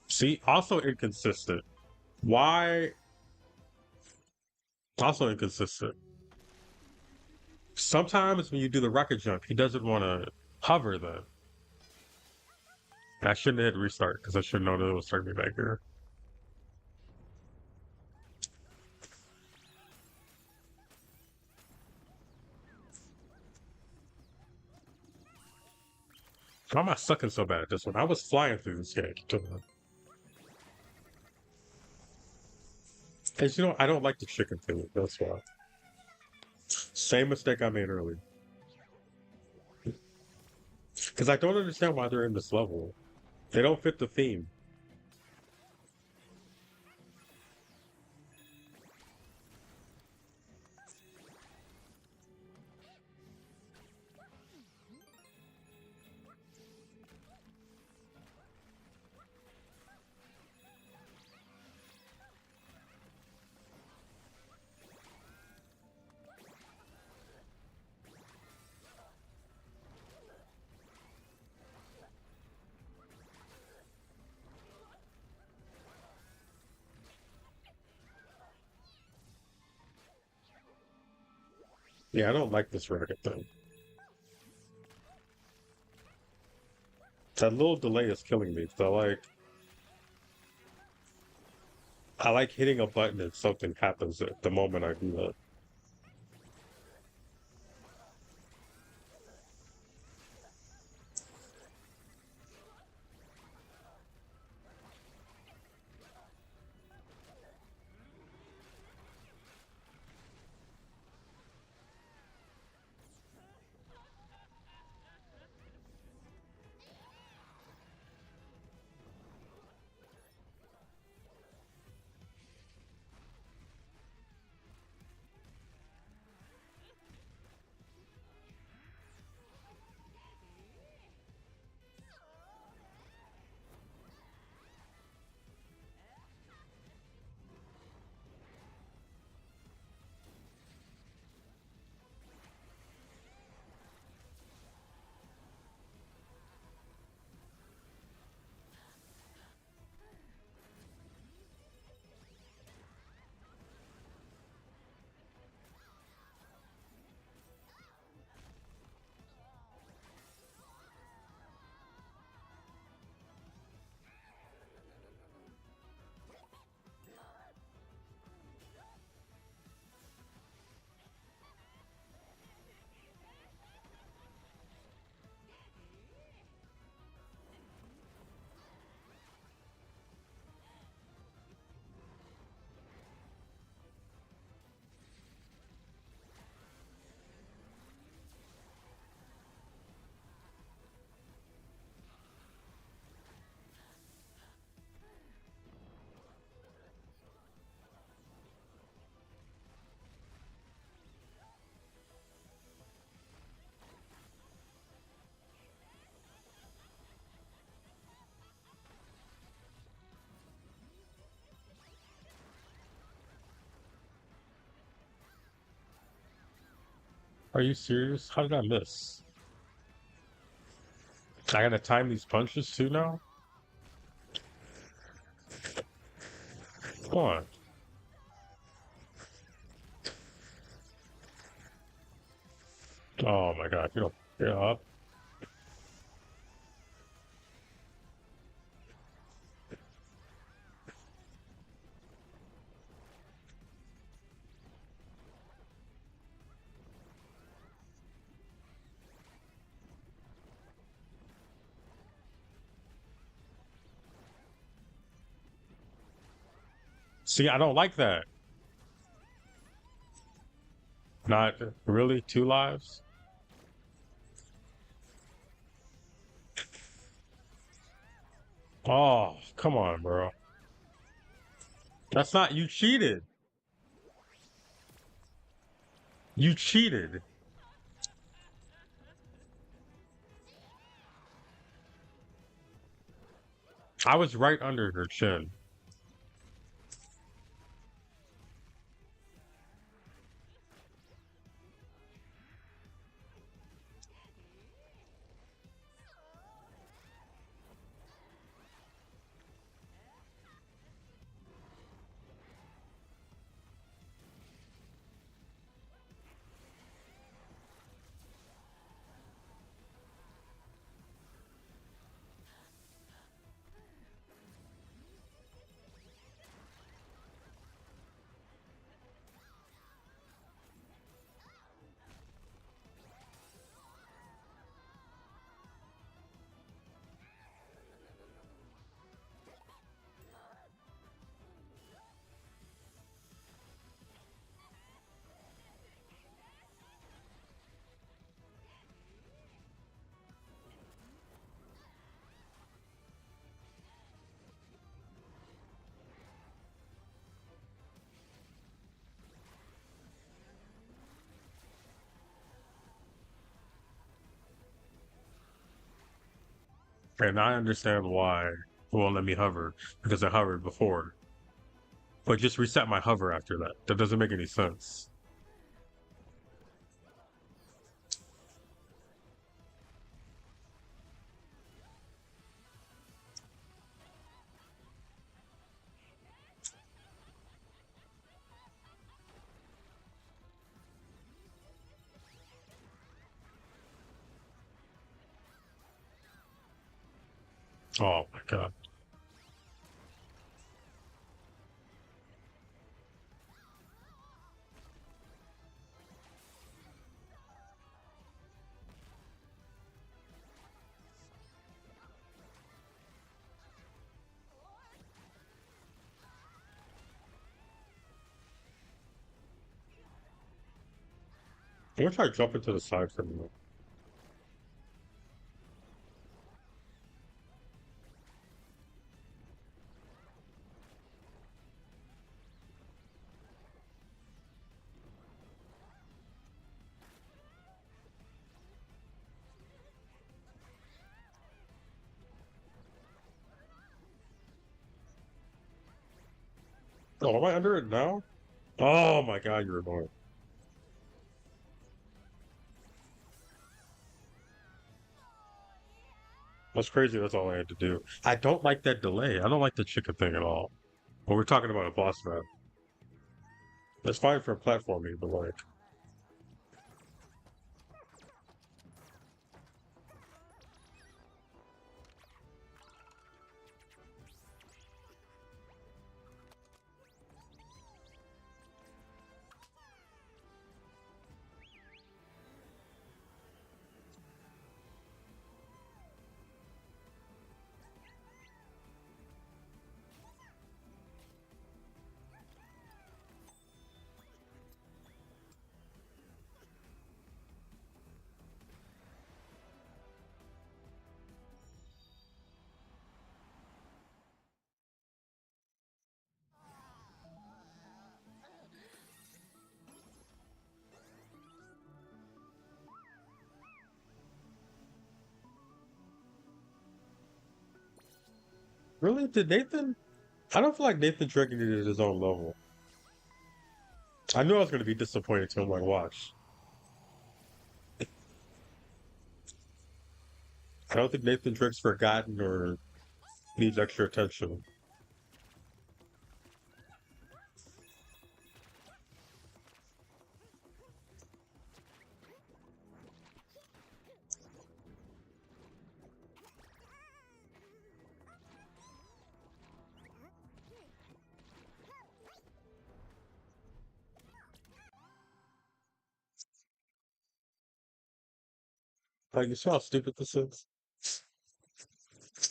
See, also inconsistent. Why? Also inconsistent. Sometimes when you do the rocket jump, he doesn't want to hover then. I shouldn't have hit restart because I should have known it would start me back here. Why am I sucking so bad at this one? I was flying through this game. Because, you know, I don't like the chicken thing. That's why. Same mistake I made earlier. Because I don't understand why they're in this level. They don't fit the theme. Yeah, I don't like this rocket thing. That little delay is killing me. So I like hitting a button and something happens at the moment I do that. Are you serious? How did I miss? I gotta time these punches too now? Come on. Oh my god, you don't get up. See, I don't like that. Not really 2 lives? Oh, come on, bro. That's not, you cheated. You cheated. I was right under her chin. And I understand why it won't let me hover, because I hovered before. But just reset my hover after that. That doesn't make any sense. Oh my god. I'm gonna try jumping to the side for a minute. Oh, am I under it now? Oh my god, you're annoying. That's crazy, that's all I had to do. I don't like that delay. I don't like the chicken thing at all. When we're talking about a boss map. That's fine for platforming, but like... Really? Did Nathan? I don't feel like Nathan Drake needed his own level. I knew I was going to be disappointed until I watched. I don't think Nathan Drake's forgotten or needs extra attention. Like, you see how stupid this is?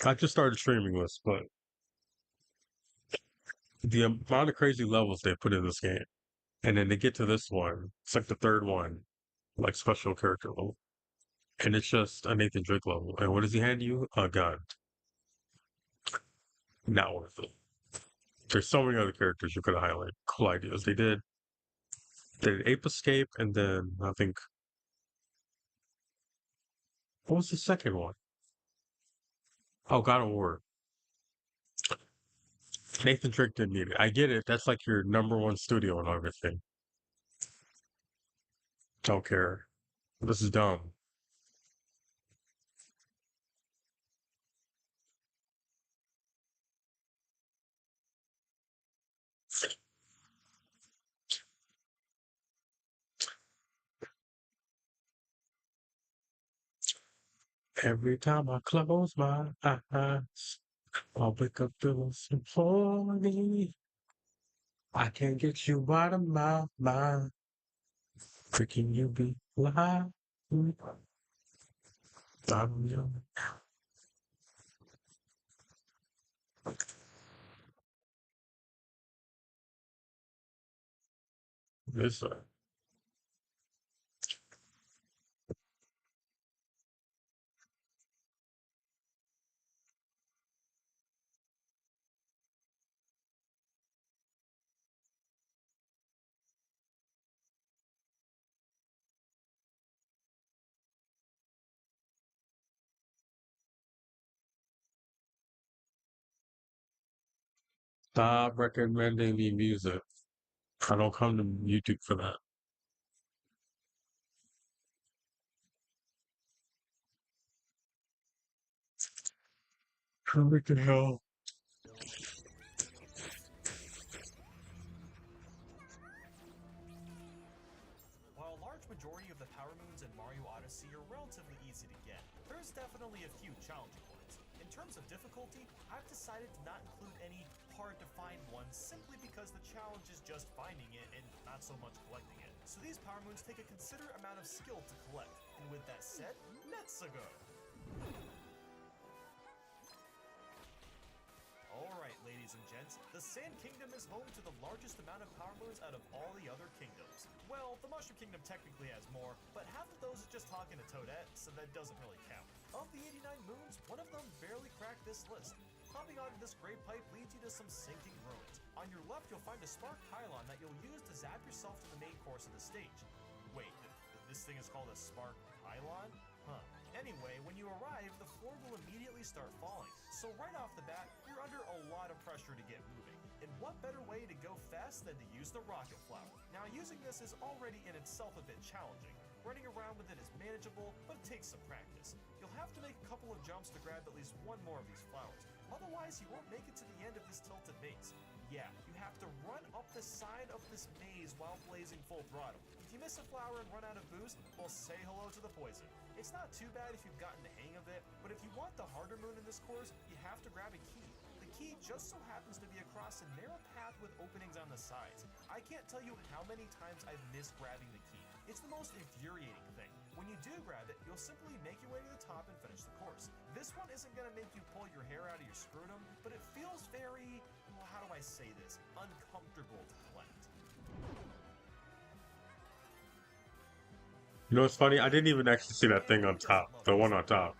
I just started streaming this, but the amount of crazy levels they put in this game, and then they get to this one, it's like the third one, like special character level, and it's just a Nathan Drake level. And what does he hand you? A gun. Not worth it. There's so many other characters you could have highlighted. Cool ideas. They did Ape Escape, and then I think what was the second one? Oh, God of War. Nathan Drake didn't need it. I get it. That's like your number one studio and everything. Don't care. This is dumb. Every time I close my eyes, I'll wake up feeling so horny. I can't get you out of my mind. Freaking you be lying. I'm young. This Stop recommending me music. I don't come to YouTube for that. What the hell? While a large majority of the Power Moons in Mario Odyssey are relatively easy to get, there's definitely a few challenging ones. In terms of difficulty, I've decided to not include any hard-to-find ones simply because the challenge is just finding it and not so much collecting it. So these Power Moons take a considerate amount of skill to collect, and with that said, let's go! Alright, ladies and gents, the Sand Kingdom is home to the largest amount of Power Moons out of all the other kingdoms. Well, the Mushroom Kingdom technically has more, but half of those is just talking to Toadette, so that doesn't really count. Of the 89 moons, one of them barely cracked this list. Hopping onto this grave pipe leads you to some sinking ruins. On your left, you'll find a spark pylon that you'll use to zap yourself to the main course of the stage. Wait, this thing is called a spark pylon? Huh. Anyway, when you arrive, the floor will immediately start falling. So right off the bat, you're under a lot of pressure to get moving. And what better way to go fast than to use the rocket flower? Now, using this is already in itself a bit challenging. Running around with it is manageable, but it takes some practice. You'll have to make a couple of jumps to grab at least one more of these flowers. Otherwise, you won't make it to the end of this tilted maze. Yeah, you have to run up the side of this maze while blazing full throttle. If you miss a flower and run out of boost, well, say hello to the poison. It's not too bad if you've gotten the hang of it, but if you want the harder moon in this course, you have to grab a key. The key just so happens to be across a narrow path with openings on the sides. I can't tell you how many times I've missed grabbing the key. It's the most infuriating thing. When you do grab it, you'll simply make your way to the top and finish the course. This one isn't going to make you pull your hair out of your scrotum, but it feels very, well, how do I say this, uncomfortable to collect. You know what's funny? I didn't even actually see that thing on top. The one on top.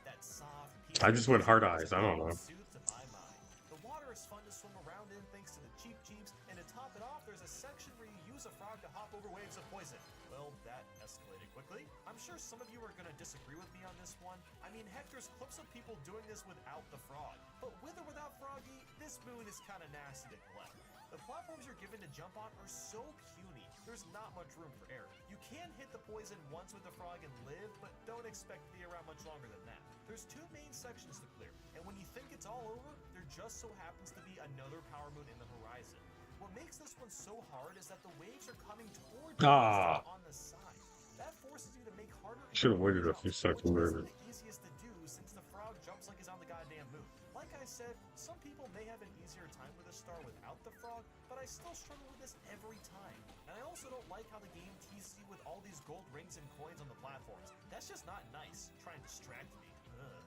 I just went hard eyes. I don't know. The water is fun to swim around in thanks to the Cheep Cheeps, and to top it off, there's a section where you use a frog to hop over waves of poison. Well, that escalated quickly. I'm sure some of you are going to disagree with me on this one. I mean, heck, there's clips of people doing this without the frog. But with or without Froggy, this moon is kind of nasty to collect. The platforms you're given to jump on are so puny, there's not much room for error. You can hit the poison once with the frog and live, but don't expect to be around much longer than that. There's two main sections to clear, and when you think it's all over, there just so happens to be another power moon in the horizon. What makes this one so hard is that the waves are coming towards you instead of on the side. That forces you to make harder. Should have waited a few seconds. Which isn't the easiest to do since the frog jumps like he's on the goddamn moon. Like I said, some people may have an easier time with this star without the frog, but I still struggle with this every time. And I also don't like how the game teases you with all these gold rings and coins on the platforms. That's just not nice. Try and distract me. Ugh.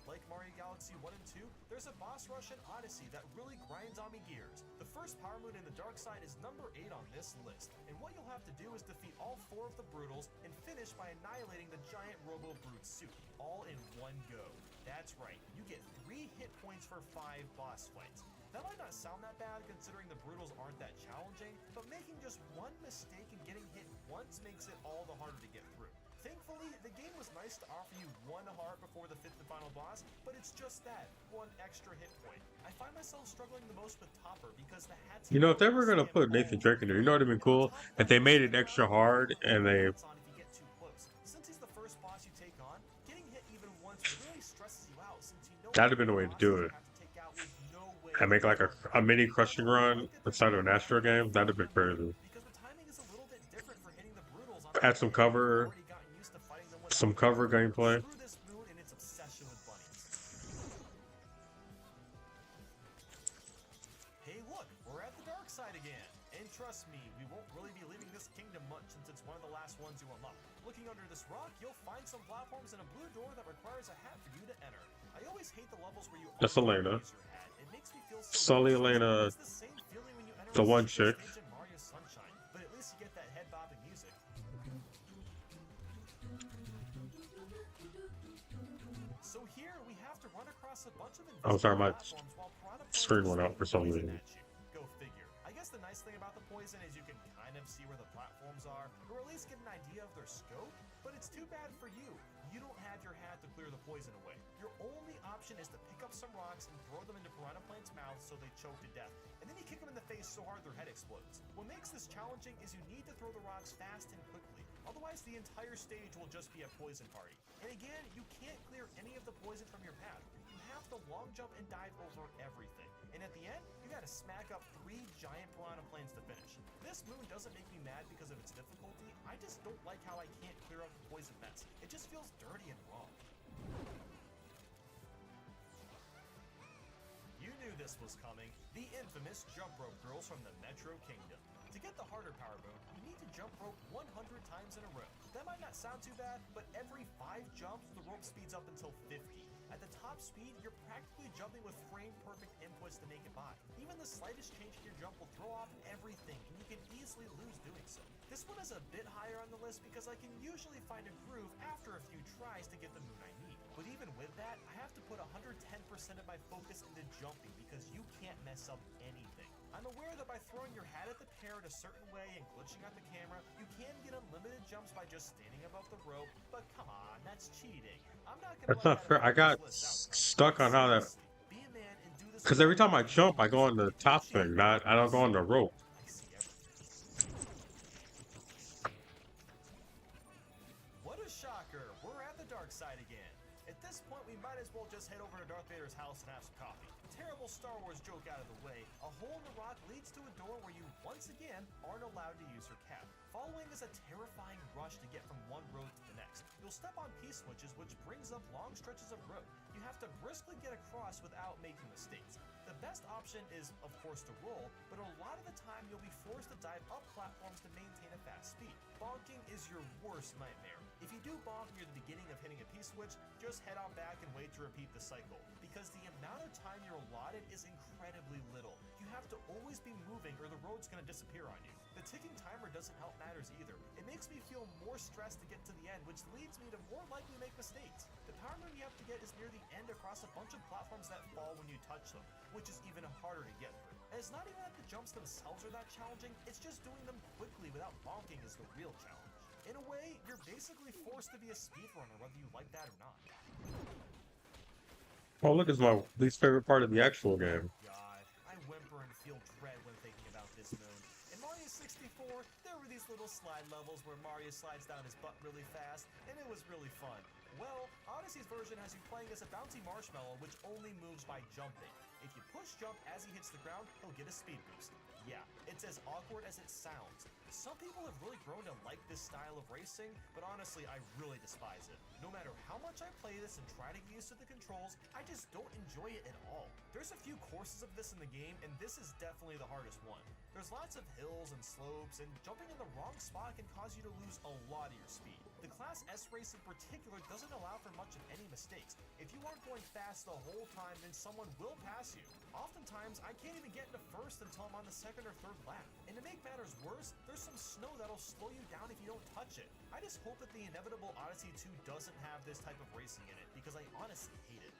Like Mario Galaxy 1 and 2, there's a boss rush in Odyssey that really grinds on me gears. The first power moon in the dark side is number 8 on this list, and what you'll have to do is defeat all 4 of the Brutals and finish by annihilating the giant Robo Brute suit, all in one go. That's right, you get 3 hit points for 5 boss fights. That might not sound that bad considering the Brutals aren't that challenging, but making just one mistake and getting hit once makes it all the harder to get through. Thankfully, the game was nice to offer you 1 heart before the 5th and final boss, but it's just that, 1 extra hit point. I find myself struggling the most with Topper because the hats... You know, if they were gonna put Nathan Drake in there, you know what would have been cool? If they made it extra hard and they... Since he's the first boss you take on, getting hit even once really stresses you out since you know... That'd have been the way to do it. And make like a mini crushing run inside of an Astro game. That'd have been crazy. Add some cover gameplay. Hey look, we're at the dark side again. And trust me, we won't really be leaving this kingdom much since it's one of the last ones you unlock. Looking under this rock, you'll find some platforms and a blue door that requires a hat for you to enter. I always hate the levels where you That's Elena. It makes me feel so Sully Elena, the one chick. Mario Sunshine, but at least you get that head-bobbing music. So here we have to run across a bunch of Oh, sorry, my platforms while Piranha screen Plant went out for some poison reason. at you. Go figure. I guess the nice thing about the poison is you can kind of see where the platforms are, or at least get an idea of their scope, but it's too bad for you. You don't have your hat to clear the poison away. Your only option is to pick up some rocks and throw them into Piranha Plant's mouth so they choke to death, and then you kick them in the face so hard their head explodes. What makes this challenging is you need to throw the rocks fast and quickly, otherwise the entire stage will just be a poison party. And again, you can't clear any of the poison from your path. You have to long jump and dive over everything. And at the end, you gotta smack up 3 giant Piranha Plants to finish. This moon doesn't make me mad because of its difficulty, I just don't like how I can't clear up the poison mess. It just feels dirty and wrong. You knew this was coming. The infamous jump rope girls from the Metro Kingdom. To get the harder power moon, you need to jump rope 100 times in a row. That might not sound too bad, but every 5 jumps, the rope speeds up until 50. At the top speed, you're practically jumping with frame-perfect inputs to make it by. Even the slightest change in your jump will throw off everything, and you can easily lose doing so. This one is a bit higher on the list because I can usually find a groove after a few tries to get the moon I need. But even with that, I have to put 110% of my focus into jumping because you can't mess up anything. I'm aware that by throwing your hat at the parrot a certain way and glitching out the camera, you can get unlimited jumps by just standing above the rope, but come on, that's cheating. I'm not gonna That's not fair. I got stuck on how that. Because every time I jump, I go on the top thing. I don't go on the rope. What a shocker! We're at the dark side again. At this point, we might as well just head over to Darth Vader's house and have some coffee. Terrible Star Wars joke out of the way, a hole in the rock leads to a door where you, once again, aren't allowed to use your cap. Following is a terrifying rush to get from one road to the next. You'll step on P-switches, which brings up long stretches of road. You have to briskly get across without making mistakes. The best option is, of course, to roll, but a lot of the time you'll be forced to dive up platforms to maintain a fast speed. Bonking is your worst nightmare. If you do bonk near the beginning of hitting a P-switch, just head on back and wait to repeat the cycle, because the amount of time you're allotted is incredibly little. You have to always be moving or the road's gonna disappear on you. The ticking timer doesn't help matters either. It makes me feel more stressed to get to the end, which leads me to more likely make mistakes. The power moon you have to get is near the end across a bunch of platforms that fall when you touch them, which is even harder to get through. And it's not even that the jumps themselves are that challenging, it's just doing them quickly without bonking is the real challenge. In a way, you're basically forced to be a speedrunner whether you like that or not. Oh, look, it's my least favorite part of the actual game. God, I whimper and feel dread when thinking about this moon. In Mario 64, there were these little slide levels where Mario slides down his butt really fast, and it was really fun. Well, Odyssey's version has you playing as a bouncy marshmallow which only moves by jumping. If you push jump as he hits the ground, he'll get a speed boost. Yeah, it's as awkward as it sounds. Some people have really grown to like this style of racing, but honestly, I really despise it. No matter how much I play this and try to get used to the controls, I just don't enjoy it at all. There's a few courses of this in the game, and this is definitely the hardest one. There's lots of hills and slopes, and jumping in the wrong spot can cause you to lose a lot of your speed. The Class S race in particular doesn't allow for much of any mistakes. If you aren't going fast the whole time, then someone will pass you. Oftentimes, I can't even get into first until I'm on the second or third lap. And to make matters worse, there's some snow that'll slow you down if you don't touch it. I just hope that the inevitable Odyssey 2 doesn't have this type of racing in it, because I honestly hate it.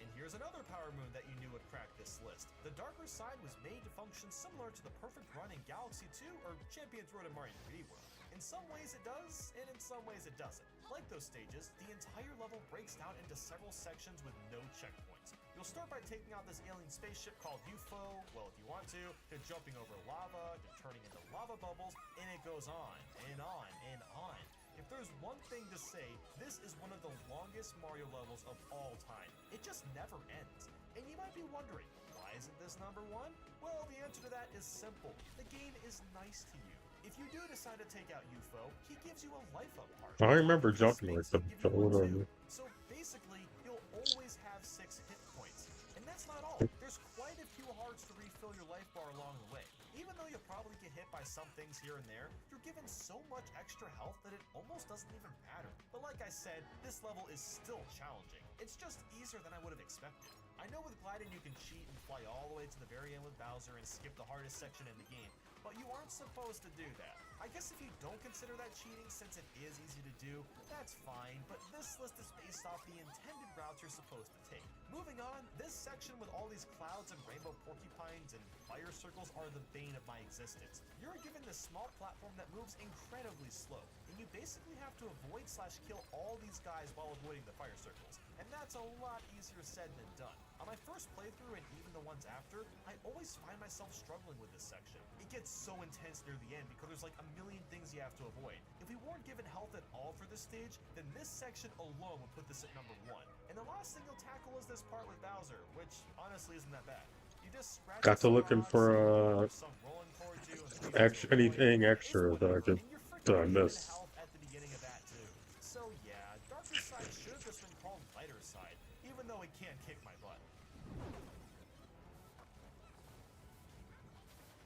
And here's another Power Moon that you knew would crack this list. The darker side was made to function similar to the perfect run in Galaxy 2 or Champions Road in Mario 3D World. In some ways it does, and in some ways it doesn't. Like those stages, the entire level breaks down into several sections with no checkpoints. You'll start by taking out this alien spaceship called UFO, well if you want to jumping over lava, to turning into lava bubbles, and it goes on and on and on. If there's one thing to say, this is one of the longest Mario levels of all time. It just never ends. And you might be wondering, why isn't this number one? Well, the answer to that is simple. The game is nice to you. If you do decide to take out UFO, he gives you a life up heart. I remember jumping like the older. So basically, you'll always have 6 hit points. And that's not all. There's quite a few hearts to refill your life bar along the way. Even though you'll probably get hit by some things here and there, you're given so much extra health that it almost doesn't even matter. But like I said, this level is still challenging. It's just easier than I would have expected. I know with gliding you can cheat and fly all the way to the very end with Bowser and skip the hardest section in the game, but you aren't supposed to do that. I guess if you don't consider that cheating since it is easy to do, that's fine, but this list is based off the intended routes you're supposed to take. Moving on, this section with all these clouds and rainbow porcupines and fire circles are the bane of my existence. You're given this small platform that moves incredibly slow, and you basically have to avoid/kill all these guys while avoiding the fire circles, and that's a lot easier said than done. On my first playthrough and even the ones after, I always find myself struggling with this section. It gets so intense near the end because there's like a million things you have to avoid. If we weren't given health at all for this stage, then this section alone would put this at number 1. And the last thing you'll tackle is this part with Bowser, which honestly isn't that bad. You just scratch Got to looking for anything extra that I could miss. At the beginning of that too. So yeah, darker side should have just been called lighter side, even though it can't kick my butt.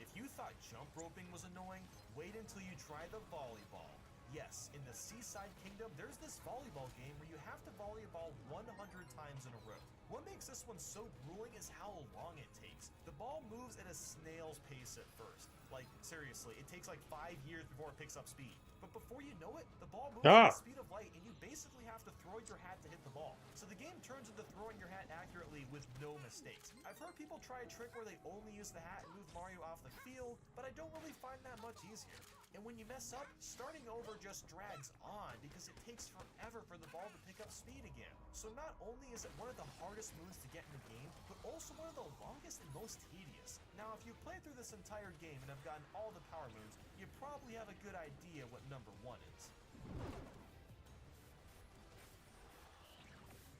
If you thought jump roping was annoying, wait until you try the volleyball. Yes, in the Seaside Kingdom, there's this volleyball game where you have to volley a ball 100 times in a row. What makes this one so grueling is how long it takes. The ball moves at a snail's pace at first. Like, seriously, it takes like 5 years before it picks up speed. But before you know it, the ball moves at the speed of light, and you basically have to throw your hat to hit the ball. So the game turns into throwing your hat accurately with no mistakes. I've heard people try a trick where they only use the hat and move Mario off the field, but I don't really find that much easier. And when you mess up, starting over just drags on because it takes forever for the ball to pick up speed again. So not only is it one of the hardest moves to get in the game, but also one of the longest and most tedious. Now, if you played through this entire game and have gotten all the power moves, you probably have a good idea what number 1 is.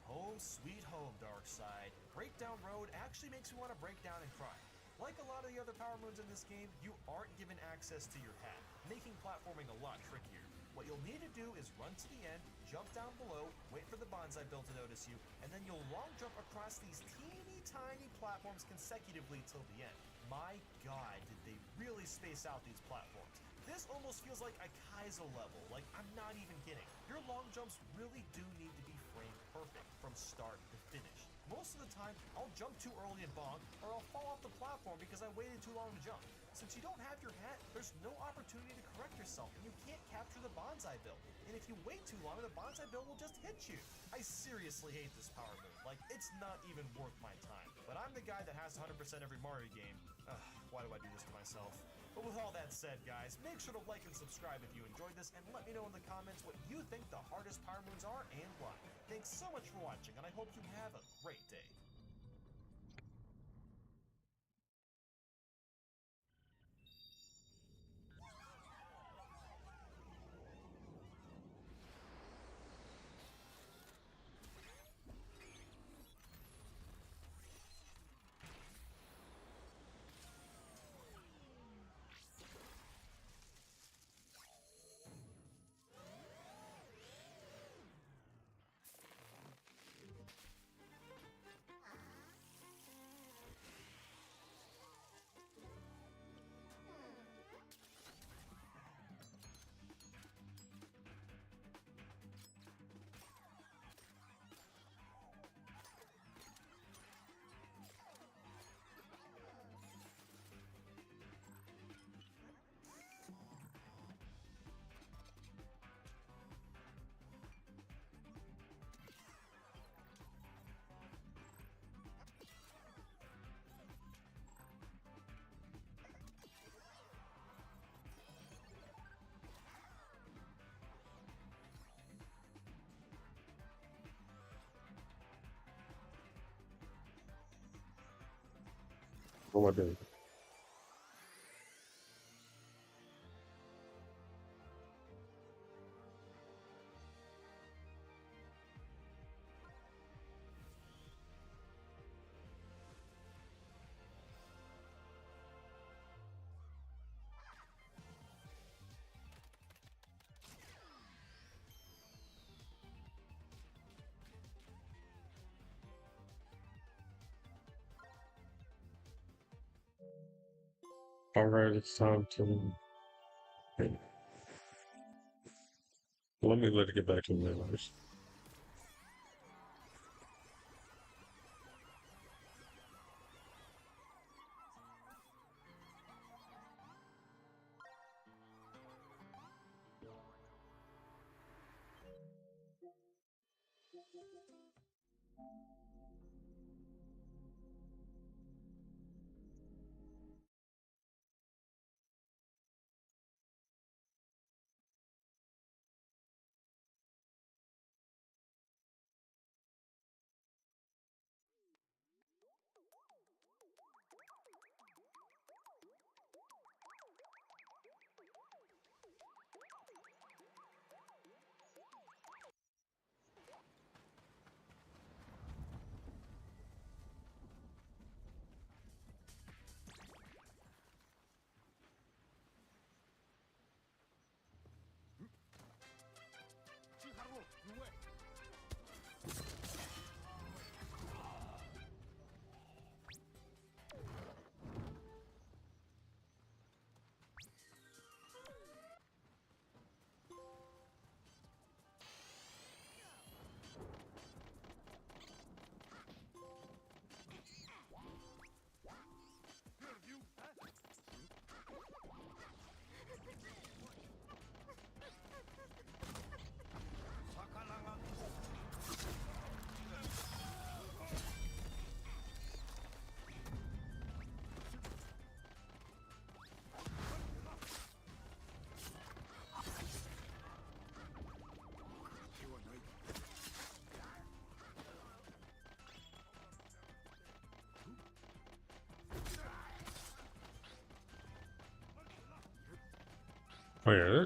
Home sweet home, Dark Side. Breakdown Road actually makes me want to break down and cry. Like a lot of the other power moons in this game, you aren't given access to your hat, making platforming a lot trickier. What you'll need to do is run to the end, jump down below, wait for the bonsai bill to notice you, and then you'll long jump across these teeny tiny platforms consecutively till the end. My god, did they really space out these platforms. This almost feels like a Kaizo level, like I'm not even kidding. Your long jumps really do need to be frame perfect from start to finish. Most of the time, I'll jump too early and bonk, or I'll fall off the platform because I waited too long to jump. Since you don't have your hat, there's no opportunity to correct yourself, and you can't capture the bonsai bill. And if you wait too long, the bonsai bill will just hit you. I seriously hate this power move. Like, it's not even worth my time. But I'm the guy that has 100% every Mario game. Why do I do this to myself? But with all that said, guys, make sure to like and subscribe if you enjoyed this, and let me know in the comments what you think the hardest Power Moons are and why. Thanks so much for watching, and I hope you have a great day. What am I doing? Alright, it's time to. Let it get back to the members. Oh yeah.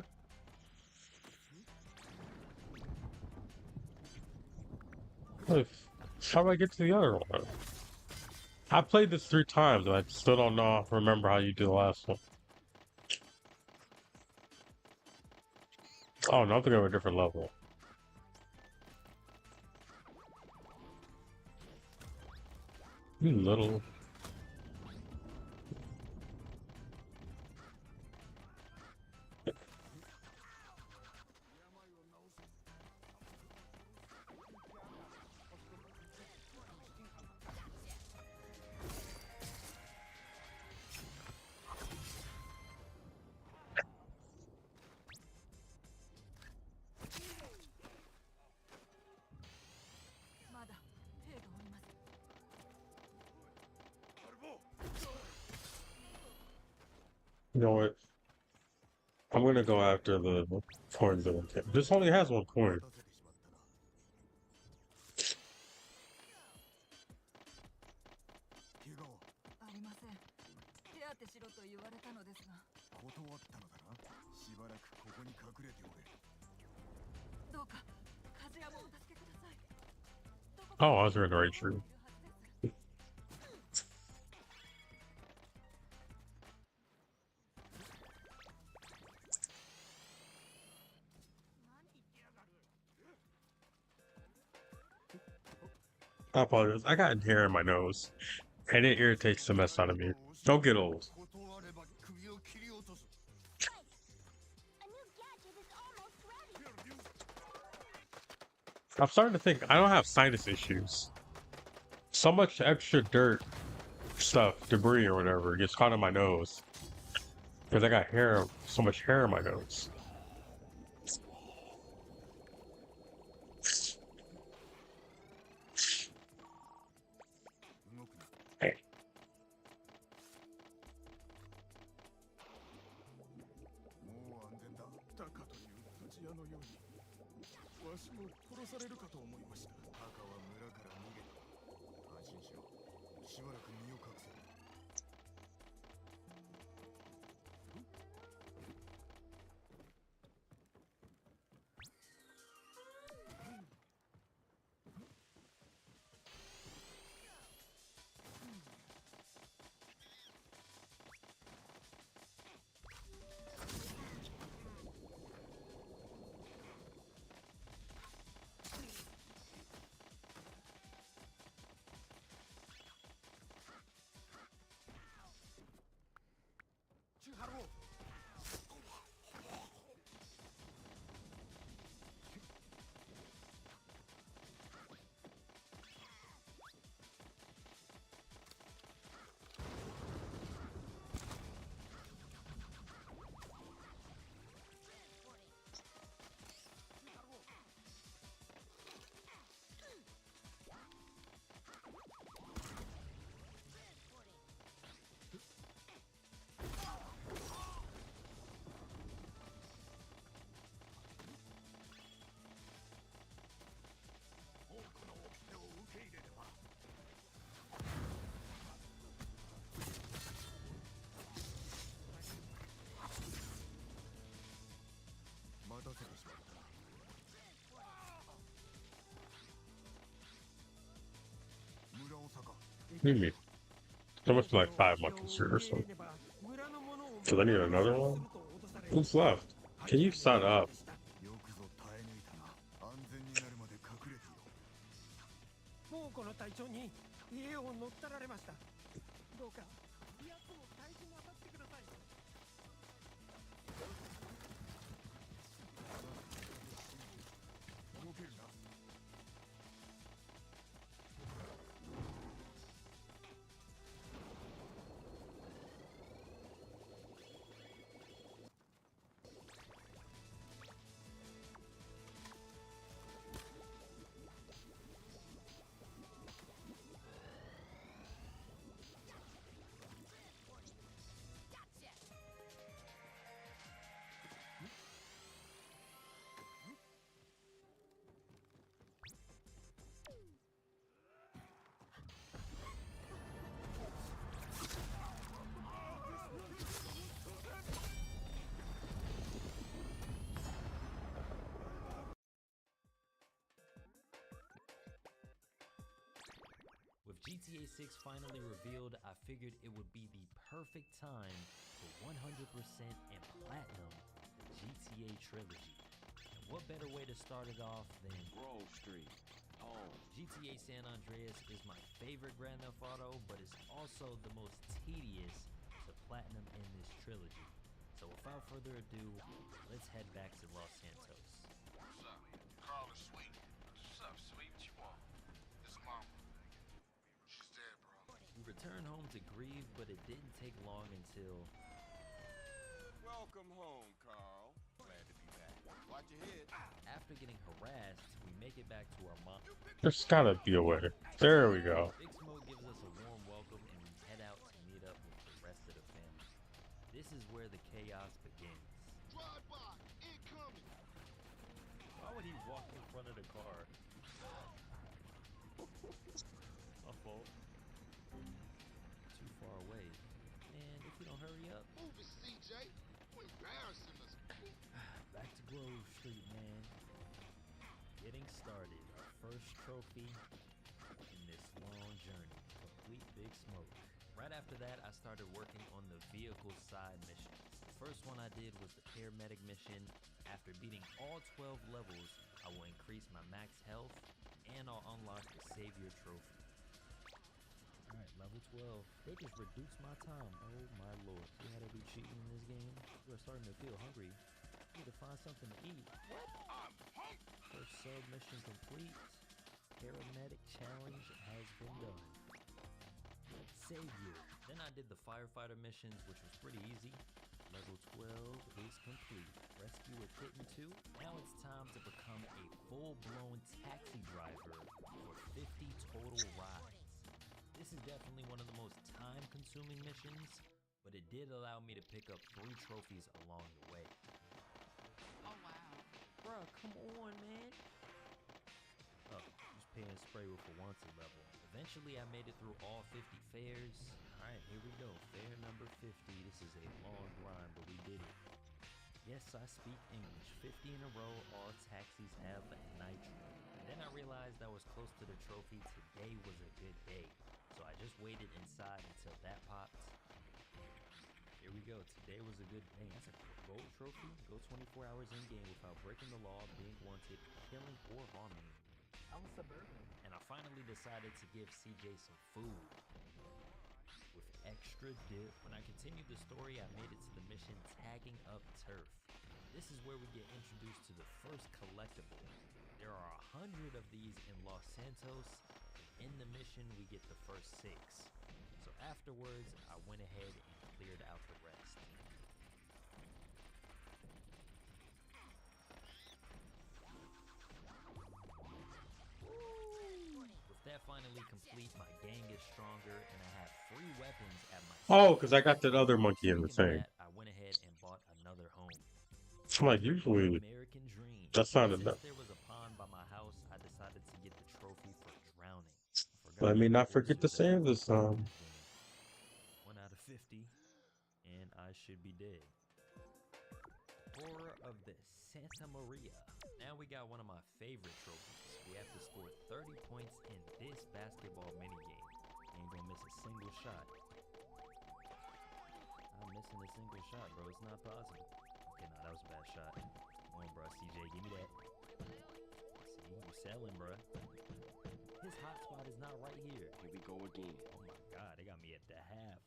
How do I get to the other one? I played this 3 times and I still don't know remember how you do the last one. Oh no, I'm thinking of a different level. You little. You know what? I'm gonna go after the coin that I can. This only has one coin. 怪我はありません。手当てしろと言われたのですが。断ったのだな。しばらくここに隠れておれ。どうか風山をお助けください。 Oh, I was in the right tree. I apologize. I got hair in my nose, and it irritates the mess out of me. Don't get old. I'm starting to think I don't have sinus issues. So much extra dirt, stuff, debris or whatever gets caught in my nose because I got hair, so much hair in my nose. Hey. わしも殺されるかと思いました。タカは村から逃げた。安心しろ。しばらく身を隠せ。Maybe. So much like 5 monkeys here or something. So I need another one? Who's left? Can you sign up? もうこの隊長に家を乗っ取られました。どうか奴を大事に当たってください。動けるな。 With GTA 6 finally revealed, I figured it would be the perfect time to 100% and platinum the GTA trilogy. And what better way to start it off than Grove Street? Oh, GTA San Andreas is my favorite Grand Theft Auto, but it's also the most tedious to platinum in this trilogy. So without further ado, let's head back to Los Santos. What's up? Carl is sweet. What's up, sweet? What you want? This long. She's dead, bro. We returned home to grieve, but it didn't take long until... Welcome home, Carl. Glad to be back. Watch your head. After getting harassed, we make it back to our mom. There's gotta be a way. There we go. Big Smoke gives us a warm welcome and we head out to meet up with the rest of the family. This is where the getting started. Our first trophy in this long journey. Complete Big Smoke. Right after that, I started working on the vehicle side missions. The first one I did was the paramedic mission. After beating all 12 levels, I will increase my max health and I'll unlock the Savior trophy. Alright, level 12. They just reduced my time. Oh my lord. See how they be cheating in this game? We're starting to feel hungry. Need to find something to eat. What? I'm hungry. First sub mission complete. Paramedic challenge has been done. Savior. Then I did the firefighter missions, which was pretty easy. Level 12 is complete. Rescue a kitten too. Now it's time to become a full-blown taxi driver for 50 total rides. This is definitely one of the most time-consuming missions, but it did allow me to pick up 3 trophies along the way. Oh wow. Bruh, come on, man. Oh, just paying spray with a wanted level. Eventually, I made it through all 50 fairs. Alright, here we go. Fair number 50. This is a long grind, but we did it. Yes, I speak English. 50 in a row, all taxis have nitro. Then I realized I was close to the trophy. Today was a good day. So I just waited inside until that popped. Here we go. Today was a good day. That's a gold trophy. Go 24 hours in-game without breaking the law, being wanted, killing, or harming. I'm a suburban. And I finally decided to give CJ some food. With extra dip. When I continued the story, I made it to the mission Tagging Up Turf. This is where we get introduced to the first collectible. There are 100 of these in Los Santos. In the mission, we get the first 6. So afterwards, I went ahead and cleared out the rest. With that finally complete, my gang is stronger, and I have 3 weapons at my side. Oh, because I got that other monkey in the thing. I went ahead and bought another home. I'm like, usually American Dream. that's not Since enough. there was a pond by my house, I decided to get the trophy for drowning. Let me not forget to save this song. 1 out of 50, and I should be dead. Horror of the Santa Maria. Now we got one of my favorite trophies. We have to score 30 points in this basketball minigame. Ain't gonna miss a single shot. I'm missing a single shot, bro. It's not possible. Okay, no, that was a bad shot. Come on, bro. CJ, give me that. See, you're selling, bro. His hotspot is not right here. Here we go again. Oh my god, they got me at the half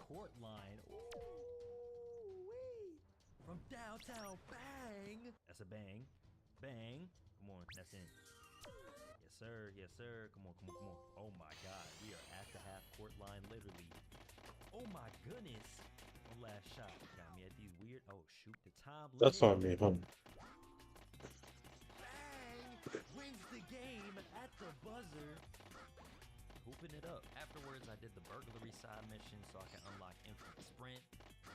court line. Ooh-wee. From downtown, bang! That's a bang. Bang. Come on, that's in. Yes, sir. Yes, sir. Come on, come on, come on. Oh my god, we are at the half court line, literally. Oh my goodness. One last shot. Got me at these weird. Oh, shoot the time. That's on me, huh? Wins the game at the buzzer. Hooping it up. Afterwards, I did the burglary side mission so I can unlock infinite sprint.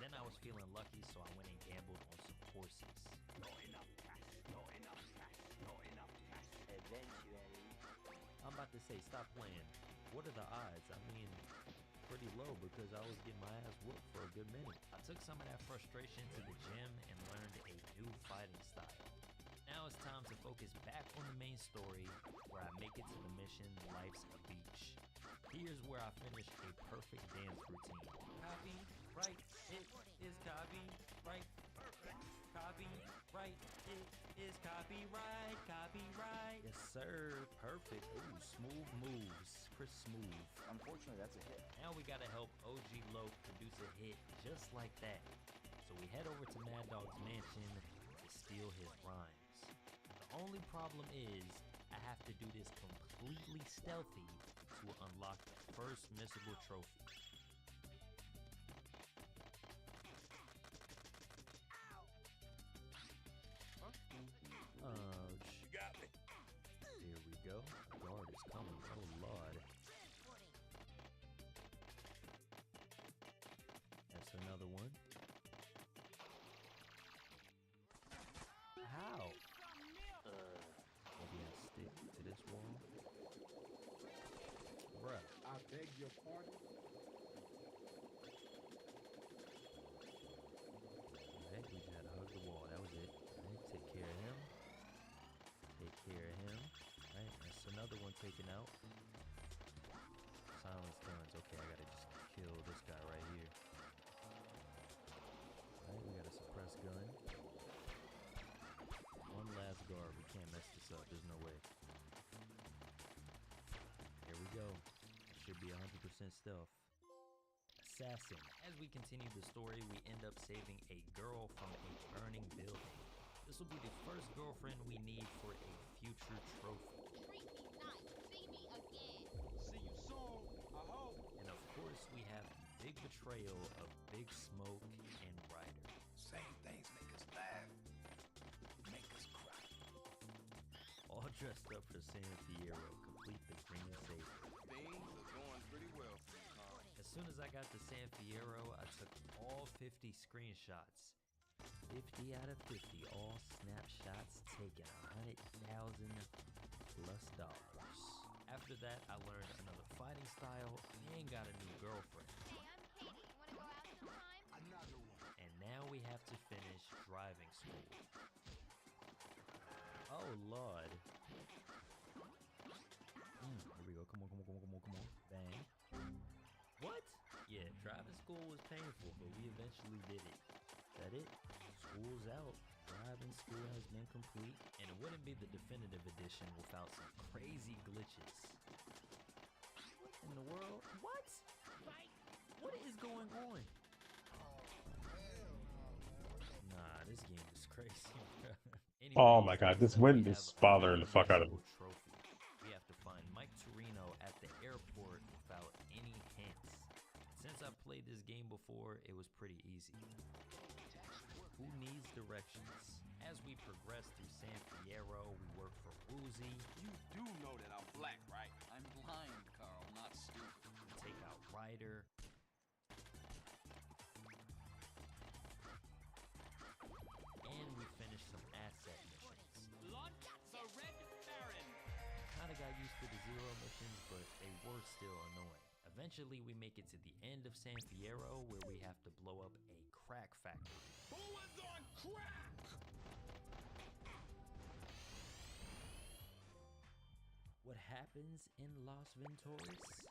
Then I was feeling lucky, so I went and gambled on some horses. No enough cash. No enough cash. No enough cash. Eventually. I'm about to say, stop playing. What are the odds? I mean, pretty low because I was getting my ass whooped for a good minute. I took some of that frustration to the gym and learned a new fighting style. Now it's time to focus back on the main story, where I make it to the mission, Life's a Beach. Here's where I finish a perfect dance routine. Copy, right, it is copyright. Copyright, it is copyright, copyright. Yes, sir, perfect. Ooh, smooth moves, Chris Smooth. Unfortunately, that's a hit. Now we gotta help OG Loc produce a hit just like that. So we head over to Mad Dog's mansion to steal his rhymes. The only problem is, I have to do this completely stealthy to unlock the first missable trophy. You got me. Here we go. The guard is coming. Oh lord. That's another one. How? Maybe I stick to this wall. Bruh. I beg your pardon. Alright, we just had to hug the wall. That was it. Alright, take care of him. Take care of him. taken out. Silence guns. Okay, I gotta just kill this guy right here. Alright, we got a suppressed gun. One last guard. We can't mess this up. There's no way. Here we go. Should be 100% stealth. Assassin. As we continue the story, we end up saving a girl from a burning building. This will be the first girlfriend we need for a future trophy. Treat me nice. See me again. See you soon, I hope. And of course, we have the big betrayal of Big Smoke and Ryder. Same things make us laugh, make us cry. All dressed up for San Fierro, complete the Green Saber. Things are going pretty well for you, Carl. As soon as I got to San Fierro, I took all 50 screenshots. 50 out of 50, all snapshots taken, $100,000 plus. After that, I learned another fighting style and got a new girlfriend. Hey, I'm Katie. You wanna go out sometime? Another one. And now we have to finish driving school. Oh Lord. Here we go. Come on. Bang. What? Yeah, driving school was painful, but we eventually did it. Is that it? School's out. Driving school has been complete, and it wouldn't be the definitive edition without some crazy glitches. What in the world? What? What is going on? Nah, this game is crazy. Anyway, Oh my god, this wind is bothering the fuck out of me. trophy. We have to find Mike Torino at the airport without any hints. Since I've played this game before, it was pretty easy. Who needs directions? As we progress through San Fierro, we work for Uzi. You do know that I'm black, right? I'm blind, Carl, not stupid. We take out Ryder. And we finish some asset missions. Launch the Red Baron. Kinda got used to the zero missions, but they were still annoying. Eventually, we make it to the end of San Fierro, where we have to blow up a crack factory. Who was on crack? What happens in Los Venturas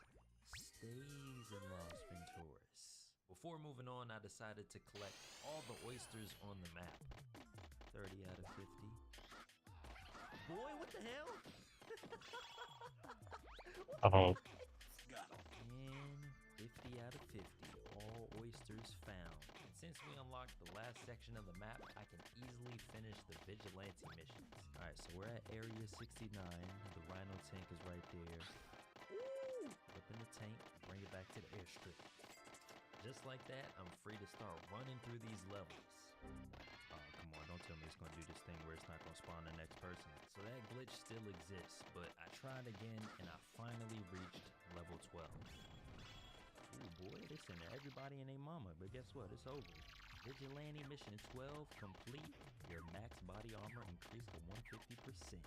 stays in Los Venturas. Before moving on, I decided to collect all the oysters on the map. 30 out of 50. Boy, what the hell? Oh. And 50 out of 50. All oysters found. And since we unlocked the last section of the map, I can easily finish the vigilante missions. Alright, so we're at Area 69. The Rhino tank is right there. Woo! Open the tank, bring it back to the airstrip. Just like that, I'm free to start running through these levels. Oh, come on, don't tell me it's gonna do this thing where it's not gonna spawn the next person. So that glitch still exists, but I tried again and I finally reached level 12. Ooh boy, they sent everybody and their mama, but guess what? It's over. Vigilante mission 12 complete. Your max body armor increased to 150%.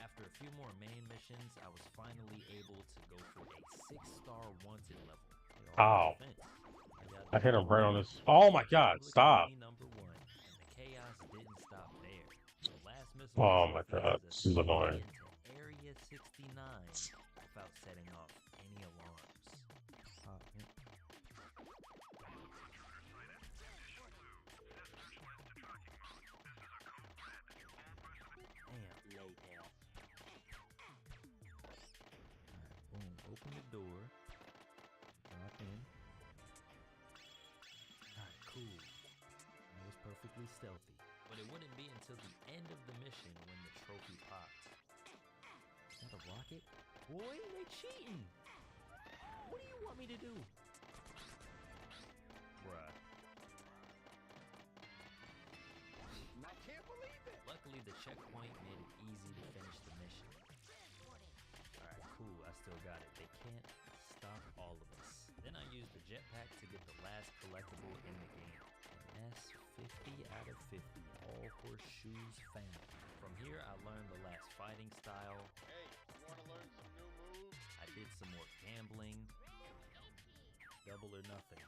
After a few more main missions, I was finally able to go for a 6-star wanted level. Ow. I hit him right on this. Oh my god, stop. Number 1, and the chaos didn't stop there. The last missile Oh my god, this is annoying. into Area 69 without setting off any alarms. Boom, open the door. Drop in. Alright, cool. That was perfectly stealthy. But it wouldn't be until the end of the mission when the trophy popped. Is that a rocket? Boy, they cheating! What do you want me to do? Bruh. I can't believe it. Luckily, the checkpoint made it easy to finish the mission. Alright, cool, I still got it. They can't stop all of us. Then I used the jetpack to get the last collectible in the game. And that's 50 out of 50. All horseshoes found. From here, I learned the last fighting style. Hey, you want to learn some new moves? I did some more gambling. Double or nothing.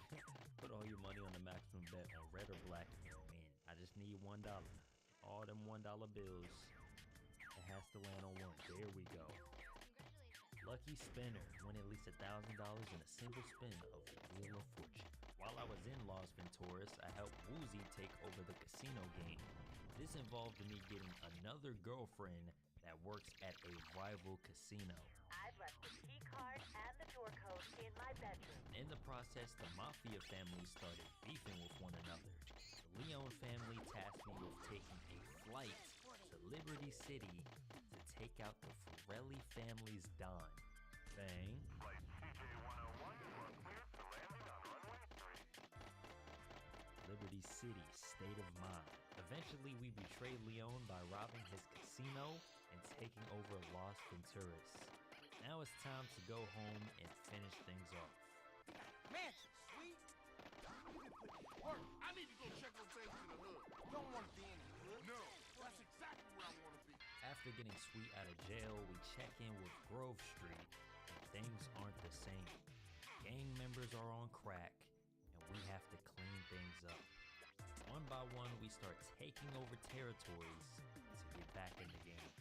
Put all your money on the maximum bet on red or black and win. I just need $1. All them $1 bills. It has to land on one. There we go. Lucky spinner win at least $1,000 in a single spin of the Wheel of Fortune. While I was in Las Venturas, I helped Woozy take over the casino game. This involved me getting another girlfriend that works at a rival casino. I've left the key card and the door code in my bedroom. In the process, the Mafia family started beefing with one another. The Leon family tasked me with taking a flight to Liberty City to take out the Forelli family's Don. Bang. Liberty City, state of mind. Eventually, we betrayed Leon by robbing his casino and taking over Las Venturas. Now it's time to go home and finish things off. Mansion, sweet. Work. I need to go check on things in the hood. You don't want to be in the hood? No. That's exactly where I want to be. After getting Sweet out of jail, we check in with Grove Street, and things aren't the same. Gang members are on crack, and we have to clean things up. One by one, we start taking over territories to get back in the game.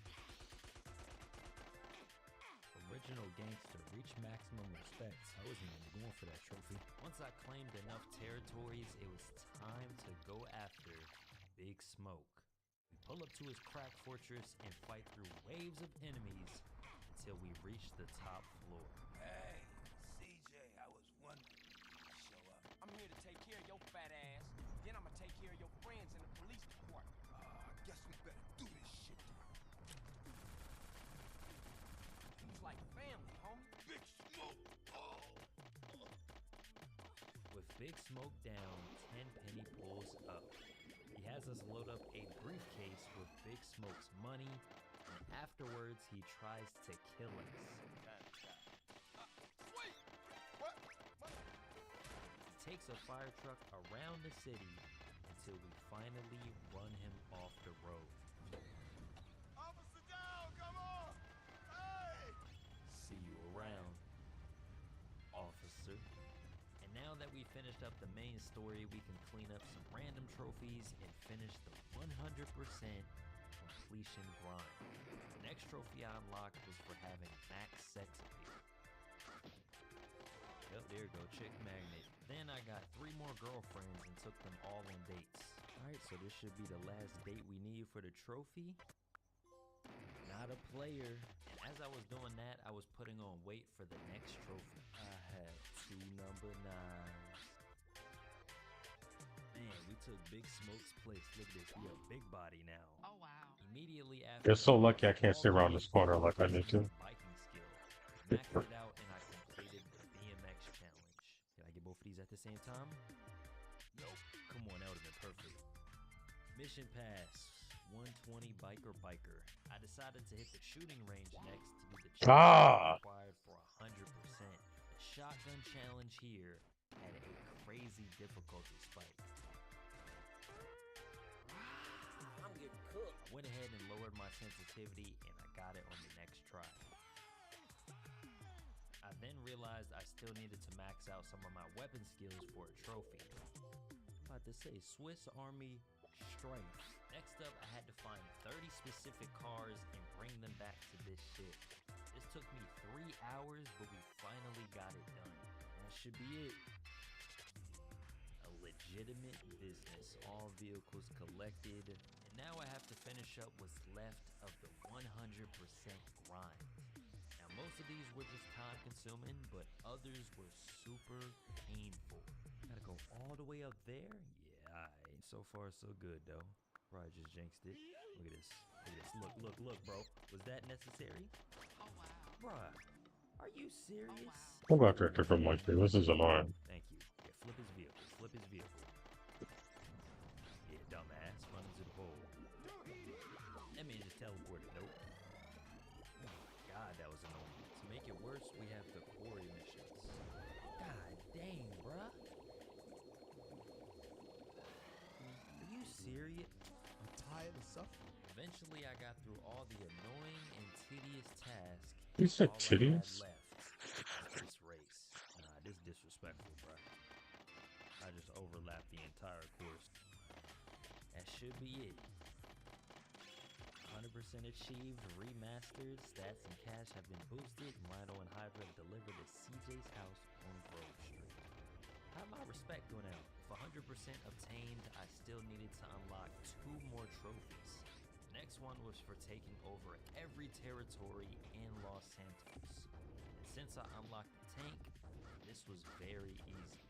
Original gangster, reach maximum respect. I wasn't even going for that trophy. Once I claimed enough territories, it was time to go after Big Smoke. We pull up to his crack fortress and fight through waves of enemies until we reach the top floor. Hey, CJ, I was wondering when you'd show up. I'm here to take care of your fat ass. Then I'm gonna take care of your friends in the police department. I guess we better do this shit. Who's like family, homie? Big Smoke! With Big Smoke down, Tenpenny pulls up. He has us load up a briefcase with Big Smoke's money, and afterwards he tries to kill us. Wait! What? He takes a fire truck around the city until we finally run him off the road. Officer down, come on! Hey! See you around, officer. And now that we finished up the main story, we can clean up some random trophies and finish the 100% completion grind. The next trophy I unlocked was for having max sex appeal. Yep, there you go, chick magnet. Then I got 3 more girlfriends and took them all on dates. Alright, so this should be the last date we need for the trophy. Not a player. And as I was doing that, I was putting on weight for the next trophy. I had 2 number 9s. Man, we took Big Smoke's place. Look at this, we a big body now. Oh wow. Immediately after, You're so lucky I can't stay around this corner like I need to. biking skill. Maxed it out and I completed the BMX challenge. Can I get both of these at the same time? Nope. Come on, that would have been perfect. Mission pass. 120 biker. I decided to hit the shooting range next to do the challenge required for 100%. The shotgun challenge here had a crazy difficulty spike. I'm getting cooked. I went ahead and lowered my sensitivity and I got it on the next try. I then realized I still needed to max out some of my weapon skills for a trophy. I'm about to say Swiss Army strength. Next up, I had to find 30 specific cars and bring them back to this shit. This took me 3 hours, but we finally got it done. That should be it. A legitimate business. All vehicles collected. And now I have to finish up what's left of the 100% grind. Now, most of these were just time consuming, but others were super painful. Gotta go all the way up there? Yeah, alright. So far, so good, though. Probably just jinxed it. Look at this. Look at this. Look, bro. Was that necessary? Oh wow. Bruh, are you serious? I'm about to enter from like this. This is annoying. Thank you. Yeah, flip his vehicle. Flip his vehicle. Yeah, dumbass. Run into the pole. That man just teleported. Nope. Oh my god, that was annoying. To make it worse, we have the quarry missions. God dang, bruh. Are you serious? I'm tired of suffering. Eventually, I got through all the annoying and tedious tasks. You said All I had tedious? left was this race. Nah, this disrespectful, bro. I just overlapped the entire course. That should be it. 100% achieved, remastered, stats and cash have been boosted, and Rhino and Hydra have delivered at CJ's house on Grove Street. How my respect went out. If 100% obtained, I still needed to unlock 2 more trophies. The next one was for taking over every territory in Los Santos. And since I unlocked the tank, this was very easy.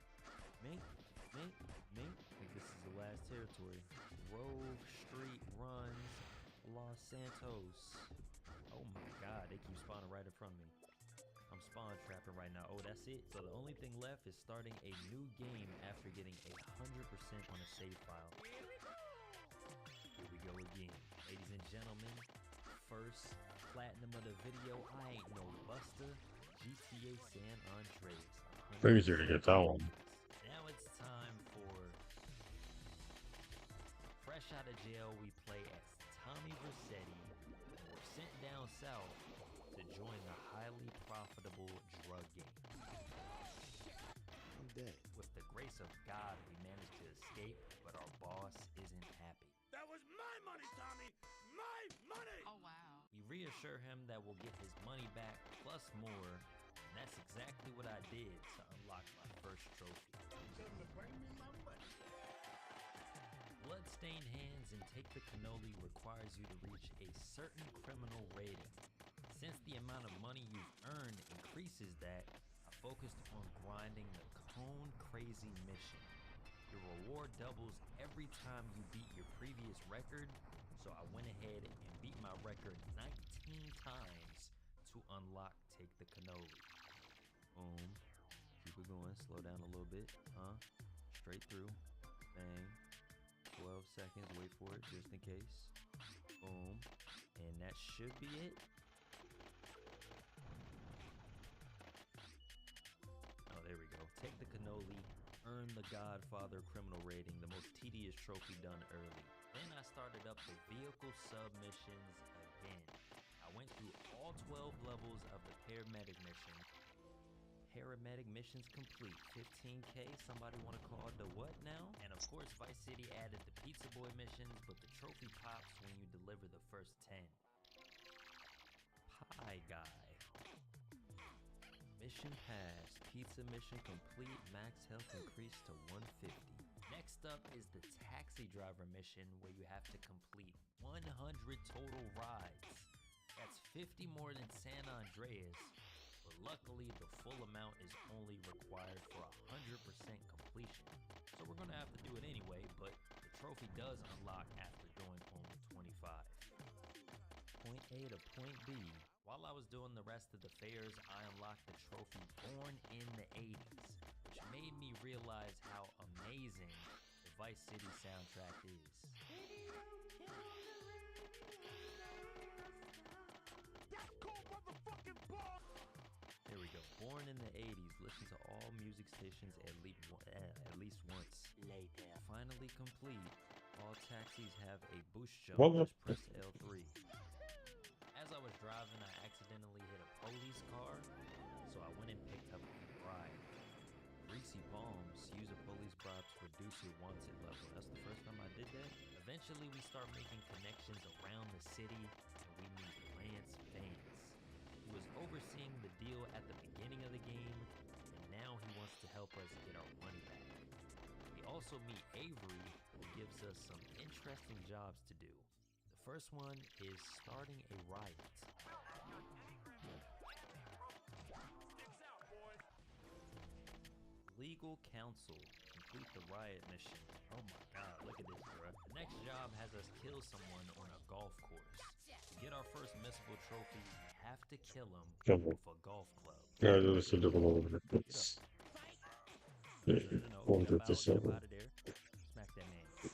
Mink. I think this is the last territory. Grove Street runs Los Santos. Oh my god, they keep spawning right in front of me. I'm spawn trapping right now. Oh, that's it? So the only thing left is starting a new game after getting 100% on a save file. Here we go again. Ladies and gentlemen, first platinum of the video. I ain't no buster. GTA San Andreas. Pretty easy to get that one. Now it's time for fresh out of jail. We play as Tommy Vercetti. We're sent down south to join the highly profitable drug game. I'm dead. With the grace of God, we managed to escape, but our boss isn't happy. That was my money, Tommy! My money! Oh, wow. We reassure him that we'll get his money back plus more, and that's exactly what I did to unlock my first trophy. Bloodstained Hands and Take the Cannoli requires you to reach a certain criminal rating. Since the amount of money you've earned increases that, I focused on grinding the Cone Crazy mission. Your reward doubles every time you beat your previous record, so I went ahead and beat my record 19 times to unlock Take the Cannoli. Boom. Keep it going, slow down a little bit. Straight through. Bang. 12 seconds, wait for it just in case. Boom. And that should be it. Oh, there we go. Take the Cannoli, earn the Godfather criminal rating, the most tedious trophy done early. Then I started up the vehicle submissions again. I went through all 12 levels of the paramedic mission. Paramedic missions complete. 15K, somebody want to call the what now? And of course, Vice City added the Pizza Boy missions, but the trophy pops when you deliver the first 10. Pie Guy. Mission passed. Pizza mission complete. Max health increased to 150. Next up is the taxi driver mission, where you have to complete 100 total rides. That's 50 more than San Andreas. Luckily, the full amount is only required for 100% completion. So we're gonna have to do it anyway, but the trophy does unlock after doing only 25. Point A to point B. While I was doing the rest of the fairs, I unlocked the trophy Born in the 80s, which made me realize how amazing the Vice City soundtrack is. That's cool, motherfucking boss! There we go. Born in the 80s. Listen to all music stations at least once. Later. Finally complete. All taxis have a boost jump. Just press L3. As I was driving, I accidentally hit a police car, so I went and picked up a ride. Greasy Palms. Use a police bribe to reduce your wanted level. That's the first time I did that. Eventually, we start making connections around the city, and we meet Lance Vance. He was overseeing the deal at the beginning of the game, and now he wants to help us get our money back. We also meet Avery, who gives us some interesting jobs to do. The first one is starting a riot. Legal counsel. Complete the riot mission. Oh my god, look at this, bruh. The next job has us kill someone on a golf course. To get our first missable trophy, we have to kill him with a golf club. Yeah, that's a different one. Get up out of there. Smack that man. Ooh,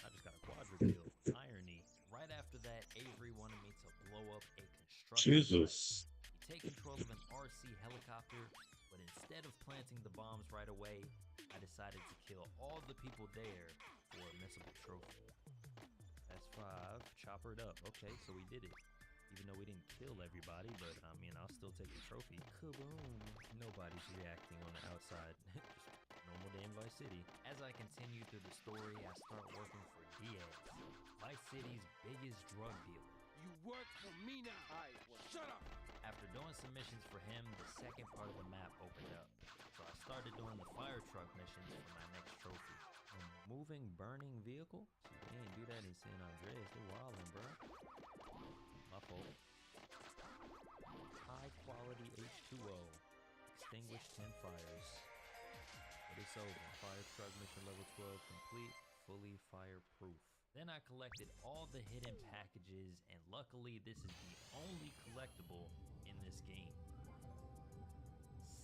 I just got a quadra kill. Irony. Right after that, Avery wanted me to blow up a construction Jesus. site. We take control of an RC helicopter, but instead of planting the bombs right away, I decided to kill all the people there for a missable trophy. That's 5. Chopper it up. Okay, so we did it. Even though we didn't kill everybody, but I mean, I'll still take the trophy. Kaboom! Nobody's reacting on the outside. Just normal day in Vice City. As I continue through the story, I start working for Diaz, Vice City's biggest drug dealer. You work for me now. Alright, well, shut up. After doing some missions for him, the second part of the map opened up. So I started doing the fire truck missions for my next trophy. A moving, burning vehicle? Shit, they ain't do that in San Andreas. They wildin', bro. My fault. High quality H2O. Extinguish 10 fires. But it's over. Fire truck mission level 12 complete. Fully fireproof. Then I collected all the hidden packages, and luckily this is the only collectible in this game.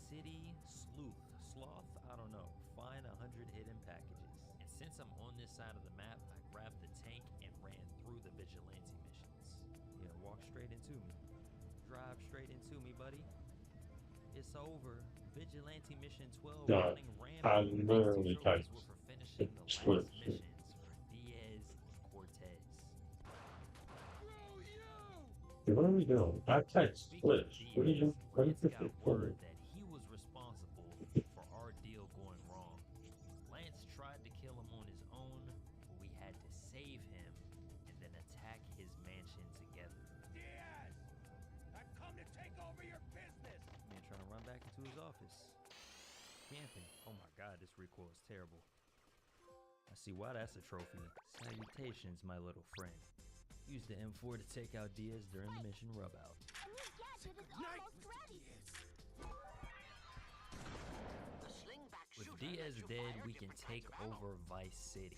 City Sleuth. Sloth? I don't know. Find 100 hidden packages. And since I'm on this side of the map, I grabbed the tank and ran through the vigilante missions. Yeah, walk straight into me. Drive straight into me, buddy. It's over. Vigilante mission 12 God, running I random. literally typed Were for finishing the last split. missions for Diaz and Cortez. What are we doing? I typed split. What are you doing? What is this? Word that he was responsible for our deal going wrong. Lance tried to kill him on his own, but we had to save him and then attack his mansion together. Diaz! I've come to take over your business! Man trying to run back into his office. Camping. Oh my god, this recoil is terrible. I see why that's a trophy. Salutations, my little friend. Use the M4 to take out Diaz during the mission rub out. A new gadget is almost ready. With Diaz dead, we can take over Vice City.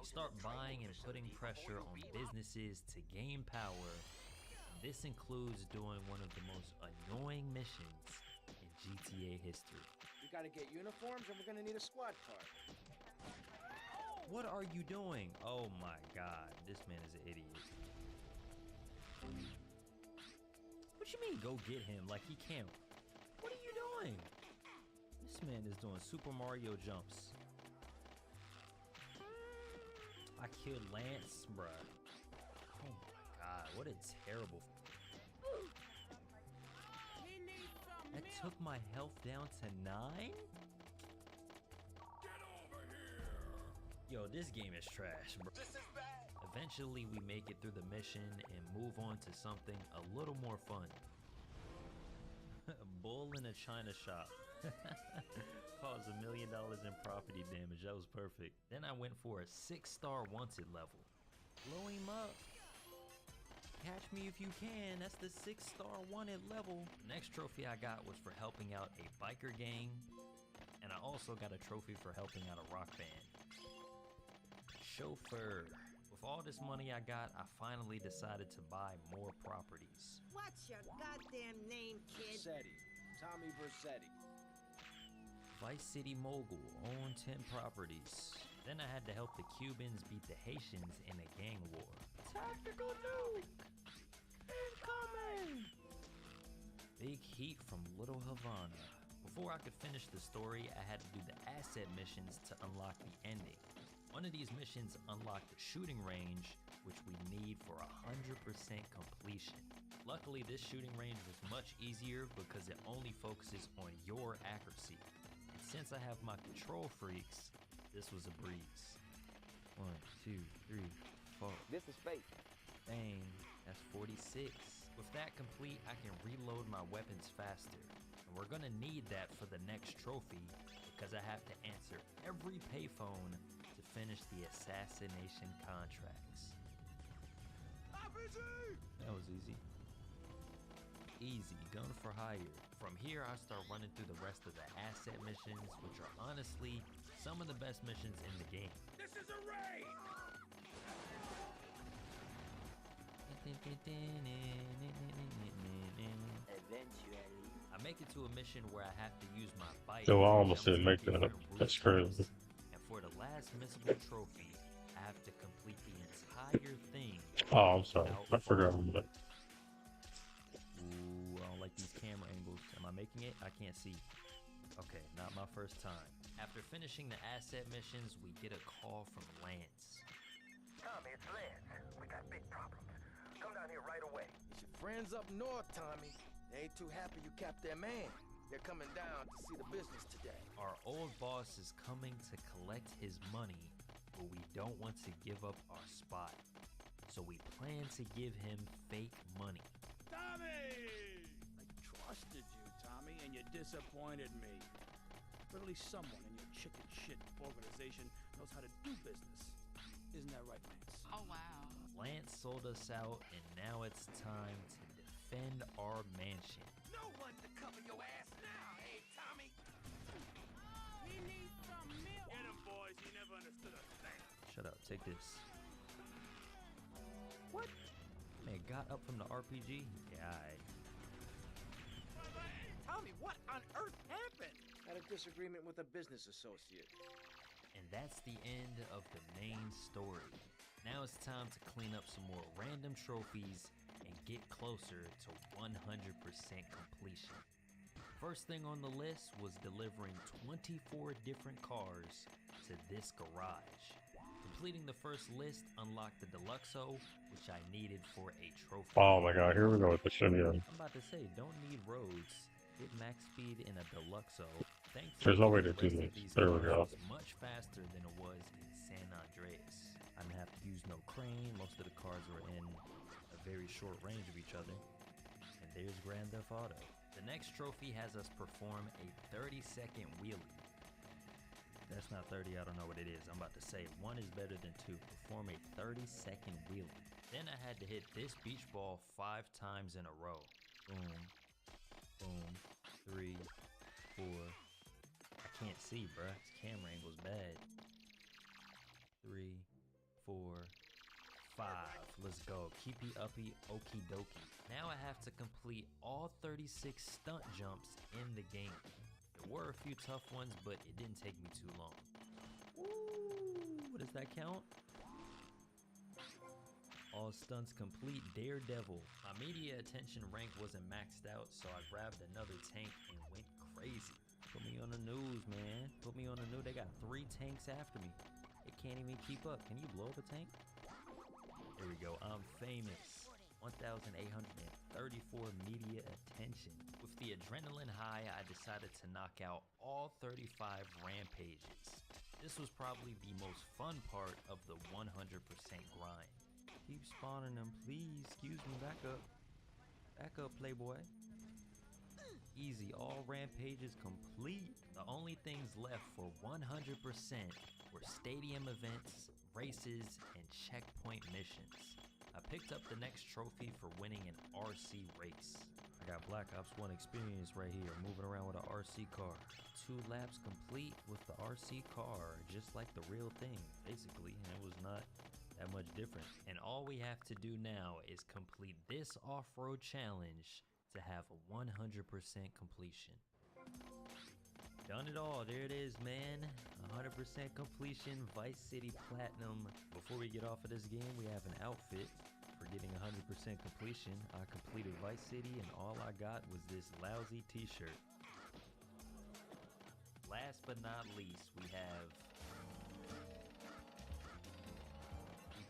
Start buying and putting pressure on businesses to gain power. This includes doing one of the most annoying missions in GTA history. We gotta get uniforms and we're gonna need a squad car. What are you doing? Oh my god, this man is an idiot. What you mean go get him like he can't? What are you doing? This man is doing Super Mario jumps. I killed Lance, bruh. Oh my god, what a terrible... That took my health down to 9? Yo, this game is trash, bro. This is bad. Eventually, we make it through the mission and move on to something a little more fun. Bull in a china shop. Caused $1 million in property damage. That was perfect. Then I went for a 6-star wanted level. Blow him up. Catch me if you can. That's the 6-star wanted level. Next trophy I got was for helping out a biker gang. And I also got a trophy for helping out a rock band. Chauffeur. With all this money I got, I finally decided to buy more properties. What's your goddamn name, kid? Versetti. Tommy Versetti. Vice City Mogul owned 10 properties. Then I had to help the Cubans beat the Haitians in a gang war. Tactical nuke! Incoming! Big heat from Little Havana. Before I could finish the story, I had to do the asset missions to unlock the ending. One of these missions unlocked the shooting range, which we need for 100% completion. Luckily, this shooting range was much easier because it only focuses on your accuracy. And since I have my control freaks, this was a breeze. 1, 2, 3, 4. This is fake. Bang, that's 46. With that complete, I can reload my weapons faster. And we're gonna need that for the next trophy because I have to answer every payphone to finish the assassination contracts. RPG! That was easy. Easy, gun for hire. From here, I start running through the rest of the asset missions, which are honestly some of the best missions in the game. This is a raid! Eventually. I make it to a mission where I have to use my bike. So I to almost jump didn't to make that. different That's rooftops. crazy. And for the last missable trophy, I have to complete the entire thing. Oh, I'm sorry. I forgot falling. about that. Ooh, I don't like these camera angles. Am I making it? I can't see. Okay, not my first time. After finishing the asset missions, we get a call from Lance. Tommy, it's Lance. We got big problems. Come down here right away. It's your friends up north, Tommy. They ain't too happy you capped their man. They're coming down to see the business today. Our old boss is coming to collect his money, but we don't want to give up our spot. so we plan to give him fake money. Tommy! I trusted you, Tommy, and you disappointed me. But at least someone in your chicken shit organization knows how to do business. Isn't that right, Lance? Oh, wow. Lance sold us out, and now it's time to defend our mansion. No one to cover your ass now, hey, Tommy? He needs some milk. Get him, boys. He never understood a thing. Shut up, take this. What? Man, got up from the RPG? Yeah, Tommy, what on earth happened? Had a disagreement with a business associate. And that's the end of the main story. Now it's time to clean up some more random trophies and get closer to 100% completion. First thing on the list was delivering 24 different cars to this garage. Completing the first list unlocked the Deluxo, which I needed for a trophy. Oh my god, here we go with the Shimeon. I'm about to say, don't need roads. Hit max speed in a Deluxo. Thankfully, There's no way to the do rest of this. these There we cars go. was much faster than it was in San Andreas. I didn't have to use no crane. Most of the cars were in a very short range of each other. And there's Grand Theft Auto. The next trophy has us perform a 30-second wheelie. That's not 30, I don't know what it is. I'm about to say one is better than two. Perform a 30-second wheelie. Then I had to hit this beach ball 5 times in a row. Boom, boom, 3, 4. I can't see, bruh. This camera angle's bad. 3, 4, 5. Let's go. Keepy uppy, okie dokie. Now I have to complete all 36 stunt jumps in the game. There were a few tough ones, but it didn't take me too long. Ooh, what does that count? All stunts complete. Daredevil. My media attention rank wasn't maxed out, so I grabbed another tank and went crazy. Put me on the news, man. Put me on the news. They got 3 tanks after me. They can't even keep up. Can you blow up a tank? There we go. I'm famous. 1,834 media attention. With the adrenaline high, I decided to knock out all 35 rampages. This was probably the most fun part of the 100% grind. Keep spawning them, please. Excuse me, back up. Back up, playboy. Easy, all rampages complete. The only things left for 100% were stadium events, races, and checkpoint missions. I picked up the next trophy for winning an RC race. I got Black Ops 1 experience right here, moving around with an RC car. 2 laps complete with the RC car, just like the real thing, basically, and it was not that much different. And all we have to do now is complete this off-road challenge to have a 100% completion. Done it all, there it is, man. 100% completion, Vice City Platinum. Before we get off of this game, we have an outfit for getting 100% completion. I completed Vice City and all I got was this lousy t-shirt. Last but not least, we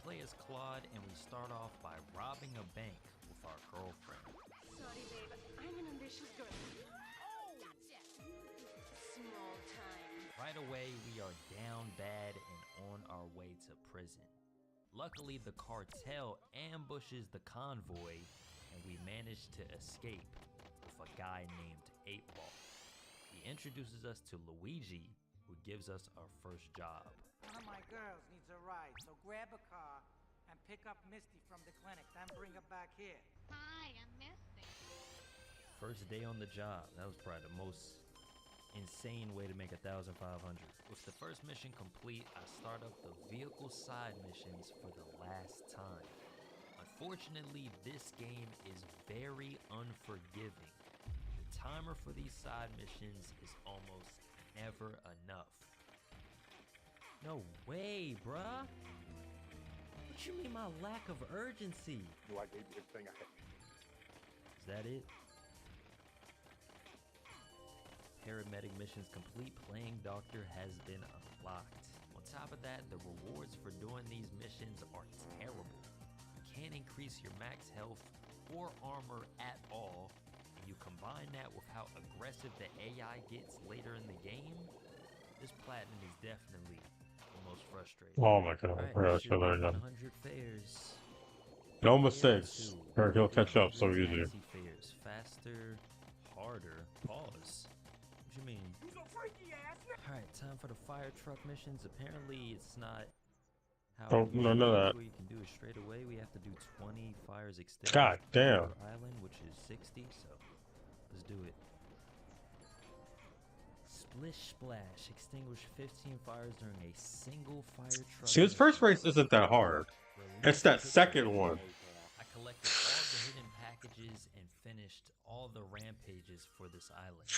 play as Claude and we start off by robbing a bank with our girlfriend. Sorry, babe. I'm an ambitious girl. Oh! Gotcha! Small time. Right away, we are down bad and on our way to prison. Luckily, the cartel ambushes the convoy and we manage to escape with a guy named 8-Ball. He introduces us to Luigi, who gives us our first job. One of my girls needs a ride, so grab a car and pick up Misty from the clinic, then bring her back here. Hi, I'm Misty. First day on the job. That was probably the most insane way to make 1,500. With the first mission complete, I start up the vehicle side missions for the last time. Unfortunately, this game is very unforgiving. The timer for these side missions is almost never enough. No way, bruh. What you mean my lack of urgency? No, I gave you everything I had. Is that it? Paramedic missions complete. Playing doctor has been unlocked. On top of that, the rewards for doing these missions are terrible. You can't increase your max health or armor at all. And you combine that with how aggressive the AI gets later in the game, this platinum is definitely the most frustrating. Oh my god, Alright, I should be learned that. 100 fares. No mistakes, or he'll catch up so easy. Taxi fares faster, harder. Pause. What you mean? Alright, time for the fire truck missions. Apparently it's not how Oh, no, none of that. where you can do it straight away. We have to do 20 fires extinguished God damn. per island, which is 60, so let's do it. Splish Splash. Extinguish 15 fires during a single fire truck. See, this first race isn't that hard. It's that second one. I collected all the hidden packages and finished all the rampages for this island.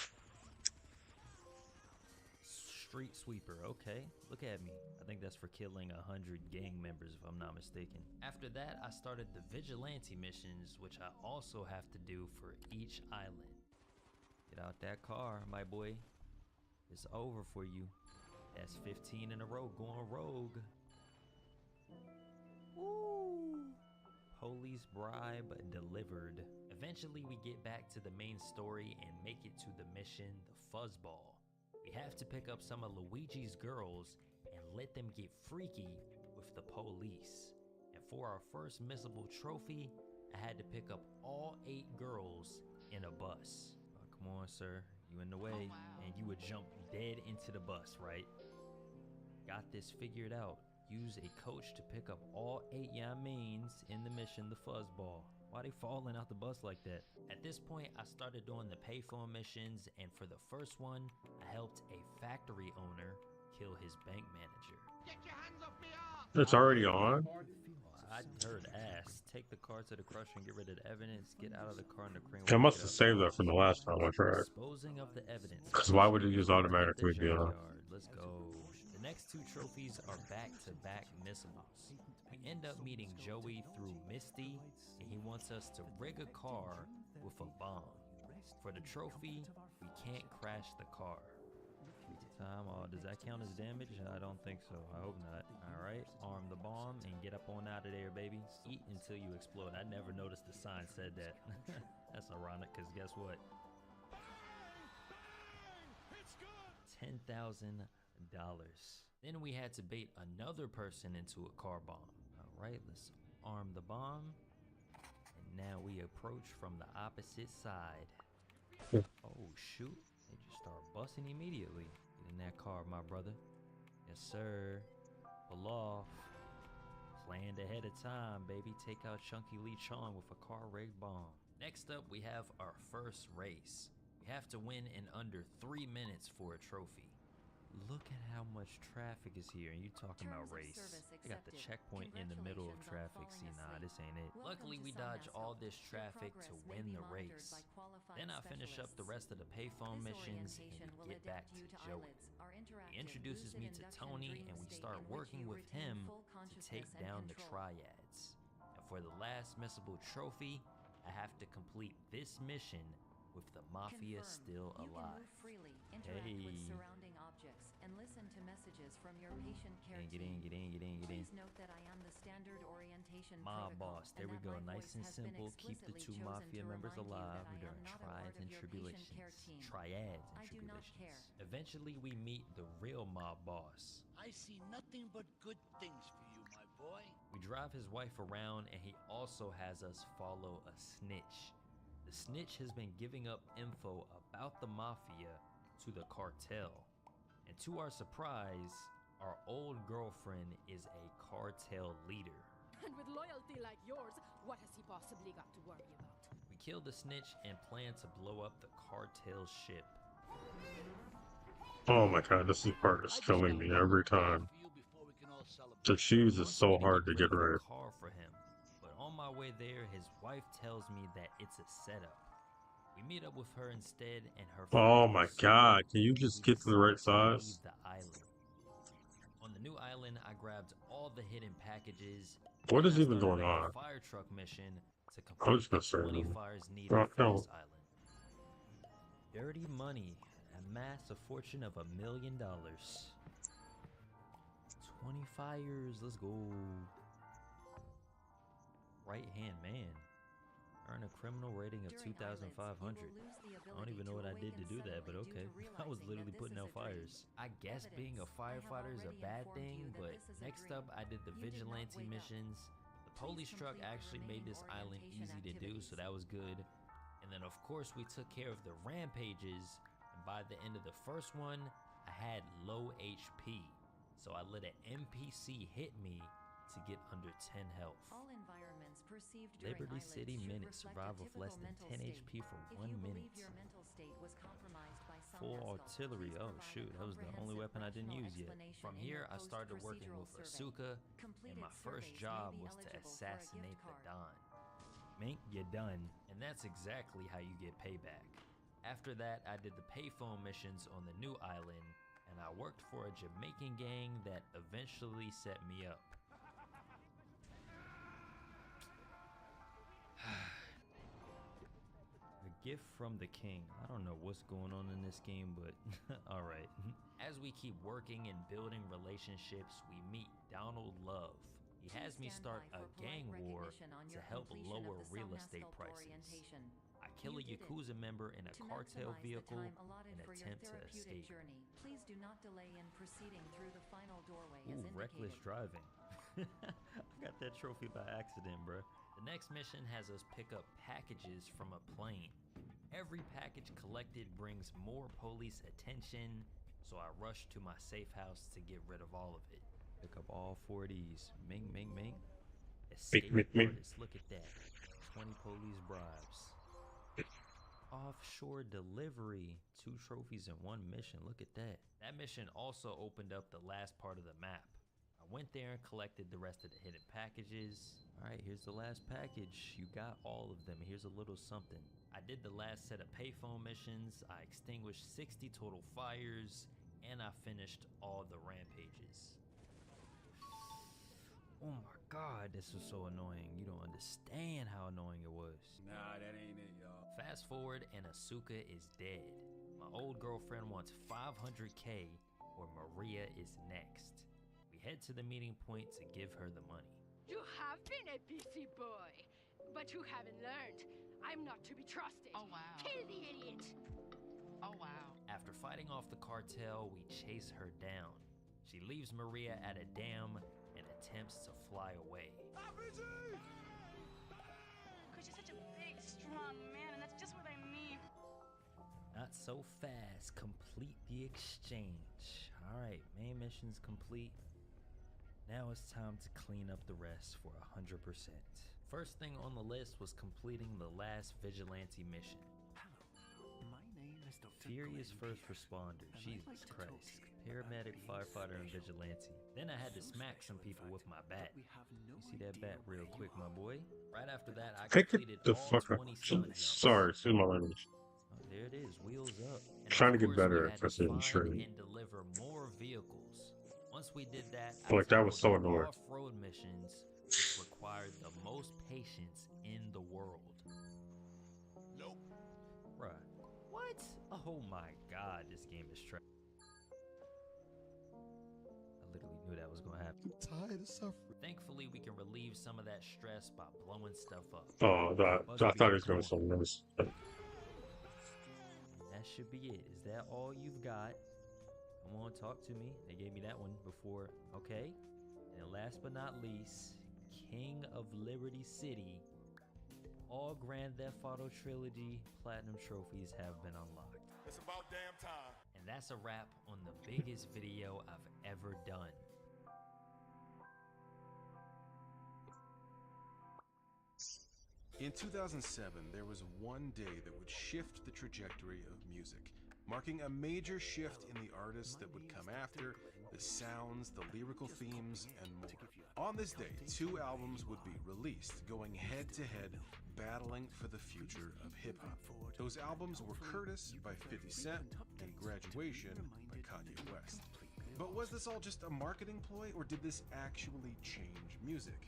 Street Sweeper, okay. Look at me. I think that's for killing 100 gang members if I'm not mistaken. After that, I started the vigilante missions, which I also have to do for each island. Get out that car, my boy. It's over for you. That's 15 in a row going rogue. Woo! Police bribe delivered. Eventually, we get back to the main story and make it to the mission, the Fuzzball. We have to pick up some of Luigi's girls and let them get freaky with the police. And for our first missable trophy, I had to pick up all 8 girls in a bus. Oh, come on, sir. You in the way. And you would jump dead into the bus, right? Got this figured out. Use a coach to pick up all 8 Yamins in the mission, the Fuzzball. Why they falling out the bus like that? At this point, I started doing the payphone missions, and for the first one, I helped a factory owner kill his bank manager. Get your hands off me ass! It's already on? I heard ass. Take the car to the crusher and get rid of the evidence. Get out of the car in the crane. I must have saved that from the last time I tried. Disposing of the evidence. Because why would it use automatically? Let's go. The next 2 trophies are back-to-back missables. We end up meeting Joey through Misty, and he wants us to rig a car with a bomb. For the trophy, we can't crash the car. Does that count as damage? I don't think so. I hope not. Alright, arm the bomb and get up on out of there, baby. Eat until you explode. I never noticed the sign said that. That's ironic, because guess what? $10,000. Then we had to bait another person into a car bomb. Alright, let's arm the bomb. And now we approach from the opposite side. Oh, shoot. They just start busting immediately. Get in that car, my brother. Yes, sir. Pull off. Planned ahead of time, baby. Take out Chunky Lee Chong with a car-rigged bomb. Next up, we have our first race. We have to win in under 3 minutes for a trophy. Look at how much traffic is here, and you talking about race. They got the checkpoint in the middle of traffic. See, nah, this ain't it. Luckily, we dodge all this traffic to win the race. Then I finish up the rest of the payphone missions, and we get back to Joey. He introduces me to Tony, and we start working with him to take down the triads. And for the last missable trophy, I have to complete this mission with the Mafia still alive. Hey. And listen to messages from your patient care Get in. Please note that I am the standard orientation Mob protocol, boss, there and we that go. my Nice voice and has been simple. Keep the explicitly 2 chosen Mafia to members remind you alive that I during am not a triads part and of your patient care tribulations. team. Triads and I do not tribulations. care. Eventually, we meet the real mob boss. I see nothing but good things for you, my boy. We drive his wife around, and he also has us follow a snitch. The snitch has been giving up info about the Mafia to the cartel. And to our surprise, our old girlfriend is a cartel leader. And with loyalty like yours, what has he possibly got to worry about? We kill the snitch and plan to blow up the cartel ship. Oh my god, this part is killing me every time. The cheese is so hard to get right. Car for him. But on my way there, his wife tells me that it's a setup. We meet up with her instead, and her Oh my god, can you just get to the right size? the island. On the new island, I grabbed all the hidden packages. What is and I even started going a on? Fire truck mission to I'm just complete gonna the say 20 no. fires needed No, for no. this island. Dirty money. Amass a fortune of $1 million. 20 fires. Let's go. Right hand man. Earn a criminal rating of 2,500. I don't even know what I did to do that, but okay. I was literally putting out fires. I guess being a firefighter is a bad thing, but next up I did the vigilante missions, the Police truck actually made this island easy to do, so that was good. And then of course we took care of the rampages, and by the end of the first one, I had low HP. So I let an NPC hit me to get under 10 health. All environments perceived during Liberty Islands City should minute, reflect survive a with less than typical 10 mental HP state. for If 1 you minute. believe your mental state was compromised by some Full hassle, artillery, please oh provide shoot, a that was the only comprehensive weapon I didn't rational use yet. explanation From in here, your I started working post-procedural with survey. Asuka, and Completed my first surveys job may be was to eligible for a assassinate gift the card. Don. Mink, you're done. And that's exactly how you get payback. After that, I did the payphone missions on the new island, and I worked for a Jamaican gang that eventually set me up. A gift from the king. I don't know what's going on in this game, but alright. As we keep working and building relationships, we meet Donald Love. He has me start a gang war to help lower real estate prices. I kill a Yakuza member in a cartel vehicle and attempt to escape. Please do not delay in proceeding through the final doorway as Ooh, reckless indicated. driving. I got that trophy by accident, bruh. The next mission has us pick up packages from a plane. Every package collected brings more police attention, so I rush to my safe house to get rid of all of it. Pick up all 4 of these. Ming, ming, ming. Escape artists, look at that. 20 police bribes. Offshore delivery. 2 trophies in 1 mission, look at that. That mission also opened up the last part of the map. I went there and collected the rest of the hidden packages. Alright, here's the last package. You got all of them. Here's a little something. I did the last set of payphone missions. I extinguished 60 total fires, and I finished all the rampages. Oh my god, this was so annoying. You don't understand how annoying it was. Nah, that ain't it, y'all. Fast forward, and Asuka is dead. My old girlfriend wants 500k, or Maria is next. We head to the meeting point to give her the money. You have been a busy boy, but you haven't learned. I'm not to be trusted. Oh, wow. Kill the idiot. Oh, wow. After fighting off the cartel, we chase her down. She leaves Maria at a dam and attempts to fly away. Because you're such a big, strong man, and that's just what I need. Not so fast. Complete the exchange. Alright, main mission's complete. Now it's time to clean up the rest for 100%. First thing on the list was completing the last vigilante mission. My name is Dr. Furious first responder, Jesus Christ. Paramedic, firefighter, and vigilante. Then I had to smack some people with my bat. You see that bat real quick, my boy? Right after that, I Pick completed it the all fuck up. 20 sun jumps. Sorry, excuse my language. Oh, there it is, wheels up. And Trying to of get course, better we at had to precision find training. and deliver more vehicles. Once we did that, Like, that was so tackled the annoying. off-road missions, which required the most patience in the world. Nope. Bruh. What? Oh my god, this game is trash. I literally knew that was gonna happen. I'm tired of suffering. Thankfully, we can relieve some of that stress by blowing stuff up. Oh, I thought he was going something else. That should be it. Is that all you've got? Come on, talk to me. They gave me that one before. Okay. And last but not least, King of Liberty City. All Grand Theft Auto Trilogy Platinum trophies have been unlocked. It's about damn time. And that's a wrap on the biggest video I've ever done. In 2007, there was one day that would shift the trajectory of music, marking a major shift in the artists that would come after, the sounds, the lyrical themes, and more. On this day, 2 albums would be released, going head-to-head, battling for the future of hip-hop. Those albums were Curtis by 50 Cent and Graduation by Kanye West. But was this all just a marketing ploy, or did this actually change music?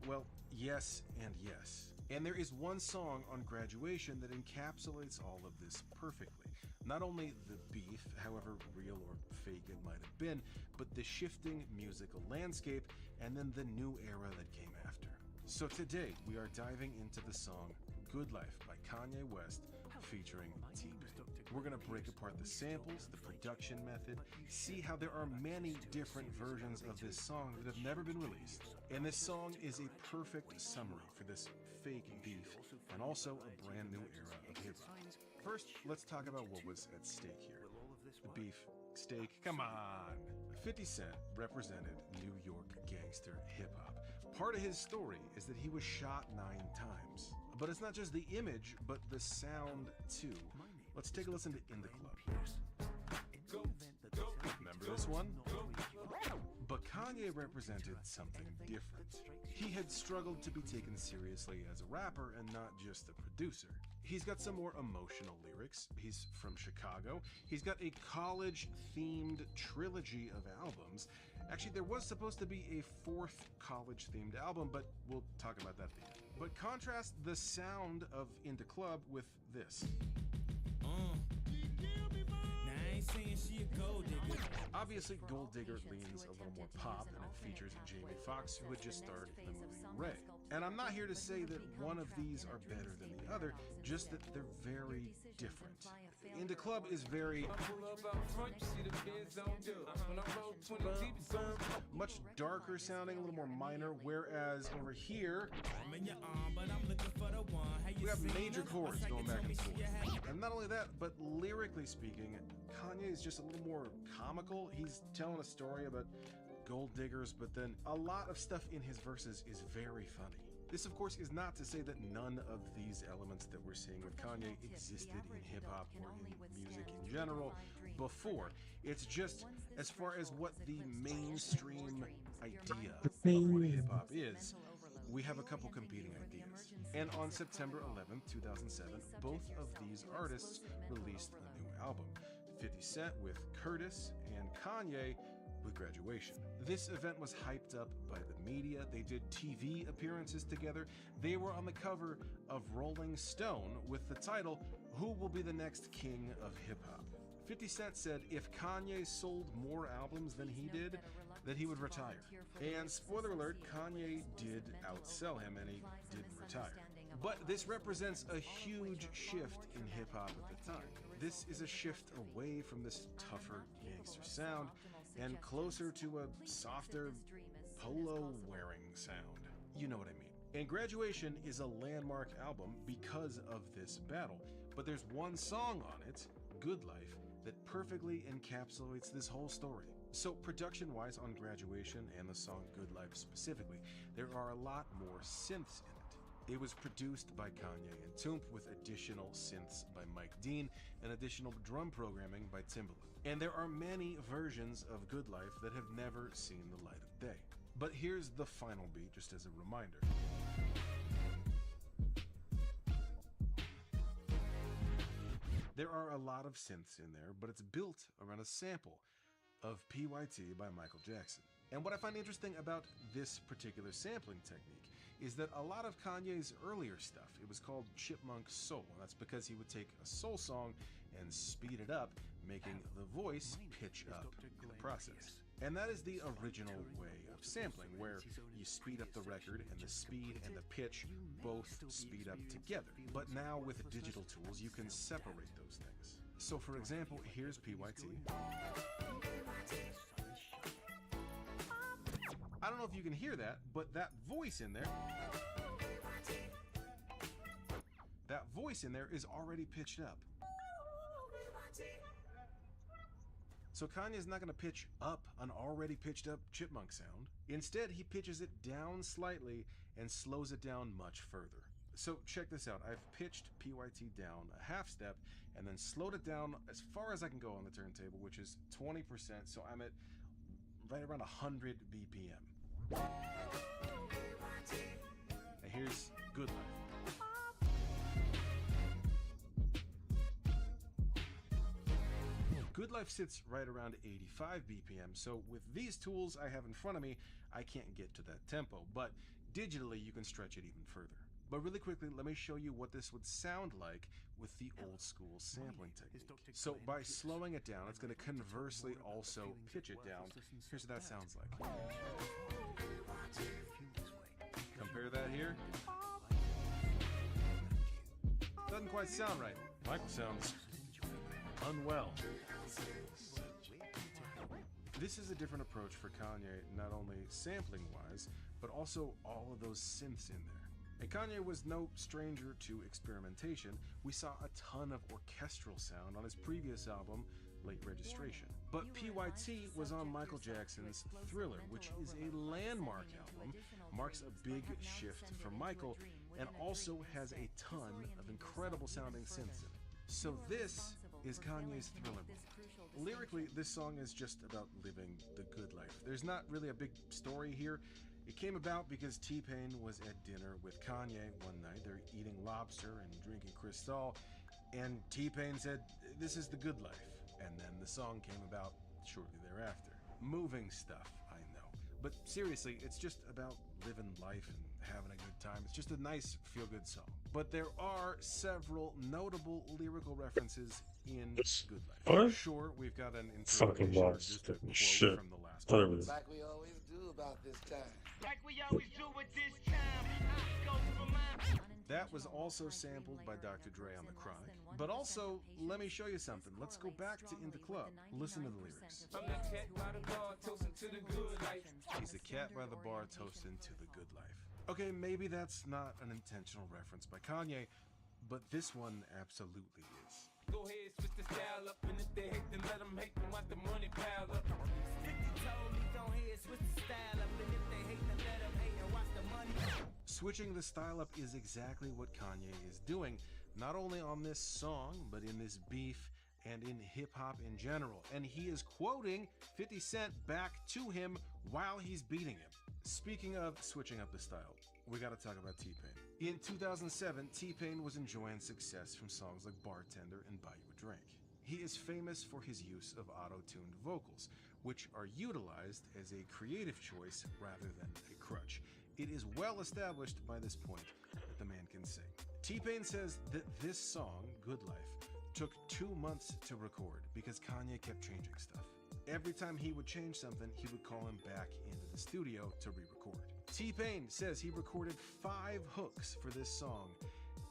Well, yes and yes. And there is one song on Graduation that encapsulates all of this perfectly. Not only the beef, however real or fake it might have been, but the shifting musical landscape and then the new era that came after. So today, we are diving into the song Good Life by Kanye West featuring T-Pain. We're gonna break apart the samples, the production method, see how there are many different versions of this song that have never been released. And this song is a perfect summary for this fake beef and also a brand new era of hip-hop. First, let's talk about what was at stake here. The beef, steak, come on! 50 Cent represented New York gangster hip-hop. Part of his story is that he was shot 9 times. But it's not just the image, but the sound too. Let's take a listen to In the Club. Remember this one? But Kanye represented something different. He had struggled to be taken seriously as a rapper and not just a producer. He's got some more emotional lyrics. He's from Chicago. He's got a college-themed trilogy of albums. Actually, there was supposed to be a 4th college-themed album, but we'll talk about that at the end. But contrast the sound of In the Club with this. Obviously, Gold Digger leans a little more pop, and it features Jamie Foxx, who had just starred in the movie Ray. And I'm not here to say that one of these are better than the other, just that they're very different. In the Club is very much darker sounding, a little more minor, whereas over here we have major chords going back and forth. And not only that, but lyrically speaking, Kanye is just a little more comical. He's telling a story about gold diggers, but then a lot of stuff in his verses is very funny. This, of course, is not to say that none of these elements that we're seeing with Kanye existed in hip-hop or in music in general before. It's just, as far as what the mainstream idea of what hip-hop is, we have a couple competing ideas. And on September 11th, 2007, both of these artists released a new album. 50 Cent with Curtis and Kanye with Graduation. This event was hyped up by the media. They did TV appearances together. They were on the cover of Rolling Stone with the title, "Who Will Be the Next King of Hip Hop?" 50 Cent said if Kanye sold more albums than he did, that he would retire. And spoiler alert, Kanye did outsell him and he did retire. But this represents a huge shift in hip-hop at the time. This is a shift away from this tougher gangster sound and closer to a softer polo-wearing sound. You know what I mean. And Graduation is a landmark album because of this battle. But there's one song on it, Good Life, that perfectly encapsulates this whole story. So production-wise on Graduation and the song Good Life specifically, there are a lot more synths in it. It was produced by Kanye and Toomp with additional synths by Mike Dean and additional drum programming by Timbaland. And there are many versions of Good Life that have never seen the light of day. But here's the final beat just as a reminder. There are a lot of synths in there, but it's built around a sample of PYT by Michael Jackson. And what I find interesting about this particular sampling technique is that a lot of Kanye's earlier stuff, it was called Chipmunk Soul, and that's because he would take a soul song and speed it up, making the voice pitch up in the process. And that is the original way of sampling, where you speed up the record and the speed and the pitch both speed up together. But now with digital tools, you can separate those things. So for example, here's PYT. I don't know if you can hear that, but that voice in there, is already pitched up. So Kanye's not going to pitch up an already pitched up chipmunk sound. Instead, he pitches it down slightly and slows it down much further. So check this out. I've pitched PYT down a half step and then slowed it down as far as I can go on the turntable, which is 20%. So I'm at right around 100 BPM. And here's Good Life. Good Life sits right around 85 BPM, so with these tools I have in front of me, I can't get to that tempo, but digitally you can stretch it even further. But really quickly, let me show you what this would sound like with the old school sampling technique. So by slowing it down, it's going to conversely also pitch it down. Here's what that sounds like. Compare that here. Doesn't quite sound right. Michael sounds unwell. This is a different approach for Kanye, not only sampling-wise, but also all of those synths in there. And Kanye was no stranger to experimentation. We saw a ton of orchestral sound on his previous album, Late Registration. But PYT was on Michael Jackson's Thriller, which is a landmark album, marks a big shift for Michael, and also has a ton of incredible sounding synths in it. So this is Kanye's Thriller moment. Lyrically, this song is just about living the good life. There's not really a big story here. It came about because T-Pain was at dinner with Kanye one night. They're eating lobster and drinking Cristal, and T-Pain said, "This is the good life." And then the song came about shortly thereafter. Moving stuff, I know. But seriously, it's just about living life and having a good time. It's just a nice, feel-good song. But there are several notable lyrical references in Good Life. What? Sure, we've got an Fucking interpretation or lost just a quote shit. from the last Thought it one. was- Like we always do about this time. Like we always do at this time. I go for mine. That was also sampled by Dr. Dre on The Chronic. But also, let me show you something. Let's go back to In the Club. Listen to the lyrics. I'm the cat by the bar, toasting to the good life. He's a cat by the bar toasting to the good life. Okay, maybe that's not an intentional reference by Kanye, but this one absolutely is. Go ahead, switch the style up, and if they hate, then let them hate, then watch the money pile up. 50 told me, go ahead, switch the style up, and if they hate, then let them hate, and watch the money. Switching the style up is exactly what Kanye is doing, not only on this song, but in this beef and in hip-hop in general. And he is quoting 50 Cent back to him while he's beating him. Speaking of switching up the style, we gotta talk about T-Pain. In 2007, T-Pain was enjoying success from songs like Bartender and Buy You a Drink. He is famous for his use of auto-tuned vocals, which are utilized as a creative choice rather than a crutch. It is well established by this point that the man can sing. T-Pain says that this song, Good Life, took 2 months to record because Kanye kept changing stuff. Every time he would change something, he would call him back into the studio to re-record. T-Pain says he recorded 5 hooks for this song,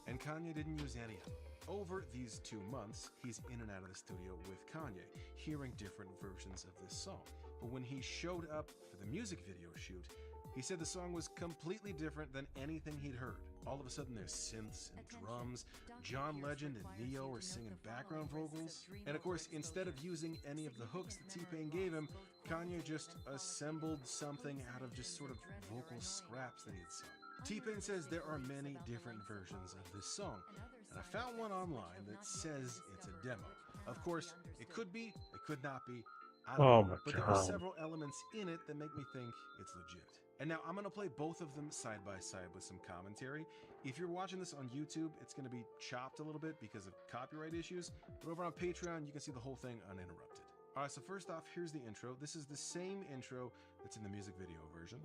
and Kanye didn't use any of them. Over these 2 months, he's in and out of the studio with Kanye, hearing different versions of this song. But when he showed up for the music video shoot, he said the song was completely different than anything he'd heard. All of a sudden there's synths and drums, John Legend and Neo are singing background vocals, and of course, instead of using any of the hooks that T-Pain gave him, Kanye just assembled something out of just sort of vocal scraps that he had sung. T-Pain says there are many different versions of this song, and I found one online that says it's a demo. Of course, it could be, it could not be, I don't Oh know, my but there are God. several elements in it that make me think it's legit. And now I'm going to play both of them side by side with some commentary. If you're watching this on YouTube, it's going to be chopped a little bit because of copyright issues, but over on Patreon, you can see the whole thing uninterrupted. All right, so first off, here's the intro. This is the same intro that's in the music video version.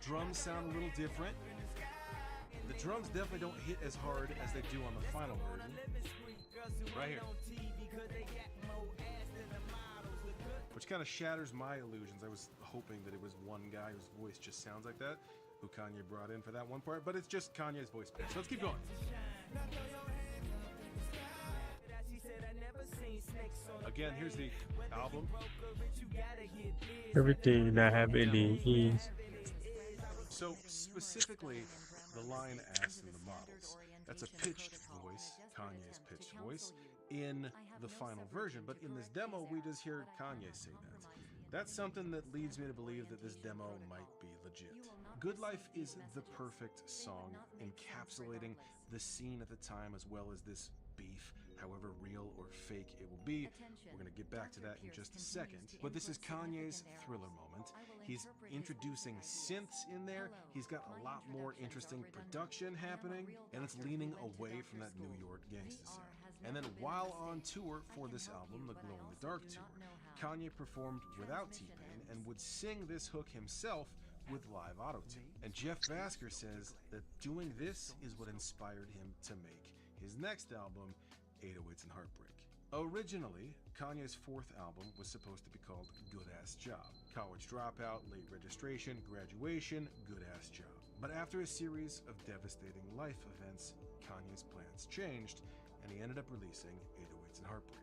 Drums sound a little different. The drums definitely don't hit as hard as they do on the final version. Right here. Which kind of shatters my illusions. I was hoping that it was one guy whose voice just sounds like that, who Kanye brought in for that one part, but it's just Kanye's voice pitch. So let's keep going. Again, here's the album. Everything that have any ease. So specifically, the line asked in the models, that's a pitched voice, Kanye's pitched voice, in the final version. But in this demo, we just hear Kanye say that. That's something that leads me to believe that this demo might be legit. Good Life is the perfect song, encapsulating the scene at the time as well as this beef, however real or fake it will be. We're going to get back to that in just a second. But this is Kanye's Thriller moment. He's introducing synths in there. He's got a lot more interesting production happening, and it's leaning away from that New York gangsta sound. And then while on tour for this album, the Glow in the Dark tour, Kanye performed without T-Pain and would sing this hook himself with live auto-tune. And Jeff Basker says that doing this is what inspired him to make his next album, 808s and Heartbreak. Originally, Kanye's 4th album was supposed to be called Good Ass Job. College Dropout, Late Registration, Graduation, Good Ass Job. But after a series of devastating life events, Kanye's plans changed, and he ended up releasing 808s and Heartbreak.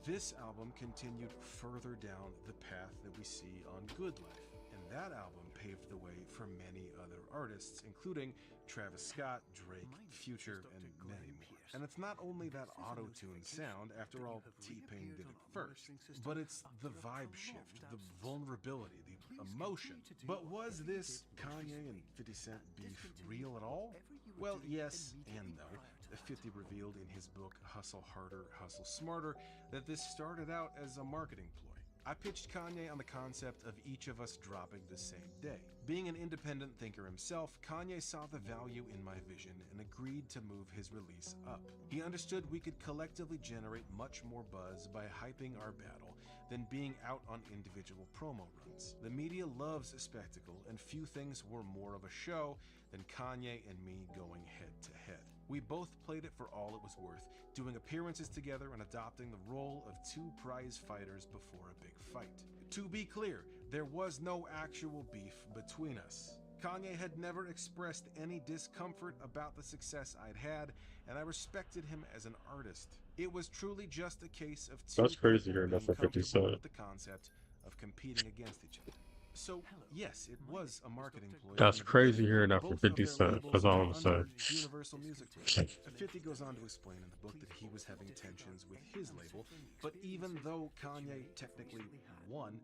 This album continued further down the path that we see on Good Life, and that album paved the way for many other artists, including Travis Scott, Drake, Future, and many more. And it's not only that auto-tune sound, after all, T-Pain did it first, but it's the vibe shift, the vulnerability, the emotion. But was this Kanye and 50 Cent beef real at all? Well, yes and no. 50 revealed in his book Hustle Harder, Hustle Smarter that this started out as a marketing ploy. I pitched Kanye on the concept of each of us dropping the same day. Being an independent thinker himself, Kanye saw the value in my vision and agreed to move his release up. He understood we could collectively generate much more buzz by hyping our battle than being out on individual promo runs. The media loves a spectacle, and few things were more of a show than Kanye and me going head to head. We both played it for all it was worth, doing appearances together and adopting the role of two prize fighters before a big fight. To be clear, there was no actual beef between us. Kanye had never expressed any discomfort about the success I'd had, and I respected him as an artist. It was truly just a case of two That's crazy people hearing that being from 50 comfortable Cent. with the concept of competing against each other. So, yes, it was a marketing ploy. That's crazy hearing that from Both 50 of their Cent. labels That's all were I'm saying. under Universal Music Group. 50 goes on to explain in the book that he was having tensions with his label, but even though Kanye technically won,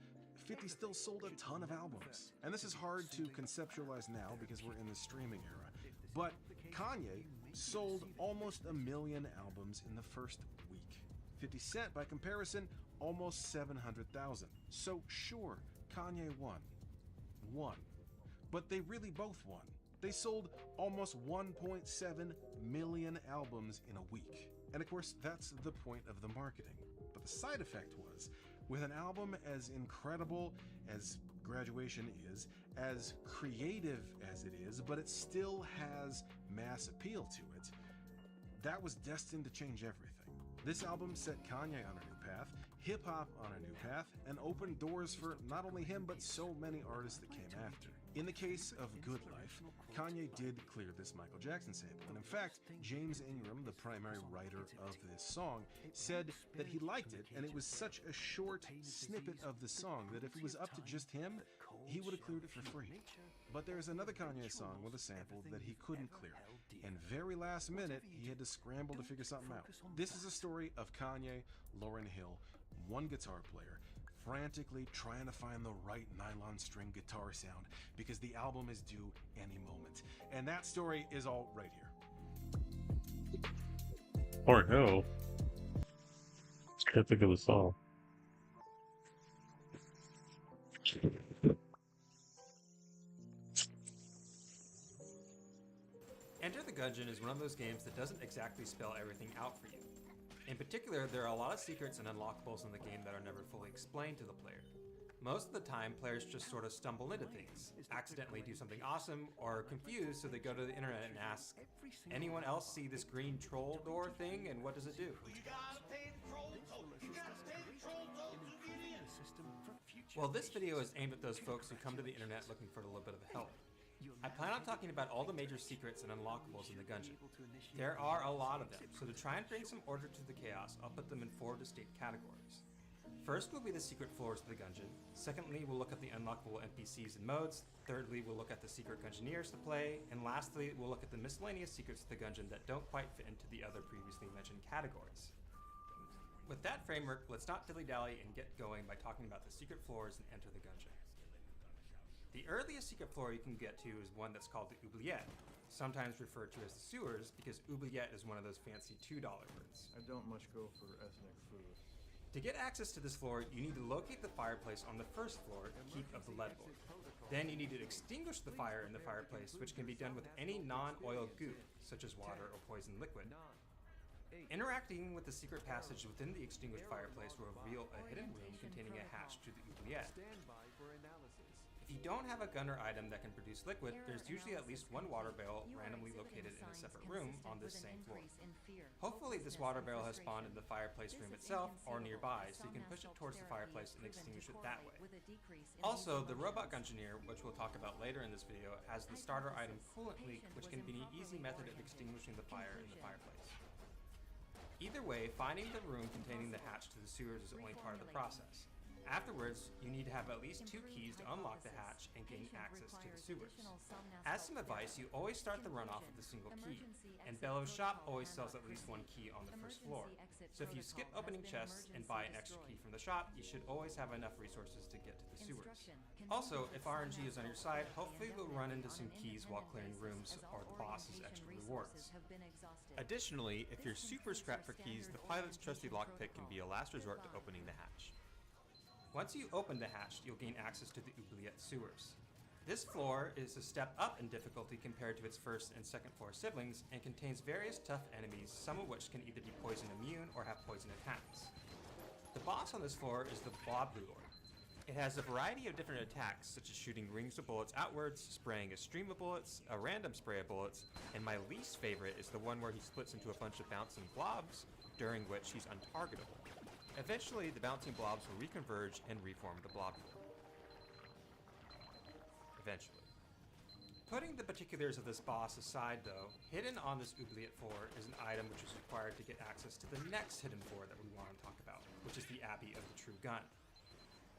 50 still sold a ton of albums. And this is hard to conceptualize now because we're in the streaming era, but Kanye sold almost 1 million albums in the first week. 50 Cent, by comparison, almost 700,000. So sure, Kanye won. But they really both won. They sold almost 1.7 million albums in a week. And of course, that's the point of the marketing. But the side effect was, with an album as incredible as Graduation is, as creative as it is, but it still has mass appeal to it, that was destined to change everything. This album set Kanye on a new path, hip-hop on a new path, and opened doors for not only him, but so many artists that came after. In the case of Good Life, Kanye did clear this Michael Jackson sample, and in fact, James Ingram, the primary writer of this song, said that he liked it, and it was such a short snippet of the song that if it was up to just him, he would have cleared it for free. But there's another Kanye song with a sample that he couldn't clear, and very last minute, he had to scramble to figure something out. This is a story of Kanye, Lauryn Hill, one guitar player, frantically trying to find the right nylon string guitar sound because the album is due any moment. And that story is all right here. Or no. Can't think of the song. Enter the Gungeon is one of those games that doesn't exactly spell everything out for you. In particular, there are a lot of secrets and unlockables in the game that are never fully explained to the player. Most of the time, players just sort of stumble into things, accidentally do something awesome, or are confused, so they go to the internet and ask, anyone else see this green troll door thing, and what does it do? Well, this video is aimed at those folks who come to the internet looking for a little bit of help. I plan on talking about all the major secrets and unlockables in the Gungeon. There are a lot of them, so to try and bring some order to the chaos, I'll put them in 4 distinct categories. First will be the secret floors of the Gungeon. Secondly, we'll look at the unlockable NPCs and modes. Thirdly, we'll look at the secret Gungeoneers to play. And lastly, we'll look at the miscellaneous secrets of the Gungeon that don't quite fit into the other previously mentioned categories. With that framework, let's not dilly-dally and get going by talking about the secret floors and enter the Gungeon. The earliest secret floor you can get to is one that's called the oubliette, sometimes referred to as the sewers because oubliette is one of those fancy $2 words. I don't much go for ethnic food. To get access to this floor, you need to locate the fireplace on the first floor, Keep of the Leadboard. Then you need to extinguish the fire in the fireplace, which can be done with any non-oil goop, such as water or poison liquid. Interacting with the secret passage within the extinguished fireplace will reveal a hidden room containing a hatch to the oubliette. If you don't have a gunner item that can produce liquid, there's usually at least one water barrel randomly located in a separate room on this same floor. Hopefully Hopefully this water barrel has spawned in the fireplace room itself or nearby, so you can push it towards the fireplace and extinguish it that way. Also, the Robot Gungeoneer, which we'll talk about later in this video, has the starter item Coolant Leak, which can be an easy method of extinguishing the fire in the fireplace. Either way, finding the room containing the hatch to the sewers is only part of the process. Afterwards, you need to have at least 2 keys to unlock the hatch and gain access to the sewers. As some advice, you always start the run off with a single key, and Bellows' shop always sells at least 1 key on the first floor. So if you skip opening chests and buy an extra key from the shop, you should always have enough resources to get to the sewers. Also, if RNG is on your side, hopefully you'll run into some keys while clearing rooms or the boss's extra rewards. Additionally, if you're super strapped for keys, the pilot's trusty lockpick can be a last resort to opening the hatch. Once you open the hatch, you'll gain access to the Oubliette sewers. This floor is a step up in difficulty compared to its first and second floor siblings and contains various tough enemies, some of which can either be poison immune or have poison attacks. The boss on this floor is the Blob Lord. It has a variety of different attacks, such as shooting rings of bullets outwards, spraying a stream of bullets, a random spray of bullets, and my least favorite is the one where he splits into a bunch of bouncing blobs, during which he's untargetable. Eventually, the bouncing blobs will reconverge and reform the blob. Eventually. Putting the particulars of this boss aside though, hidden on this Oubliette floor is an item which is required to get access to the next hidden floor that we want to talk about, which is the Abbey of the True Gun.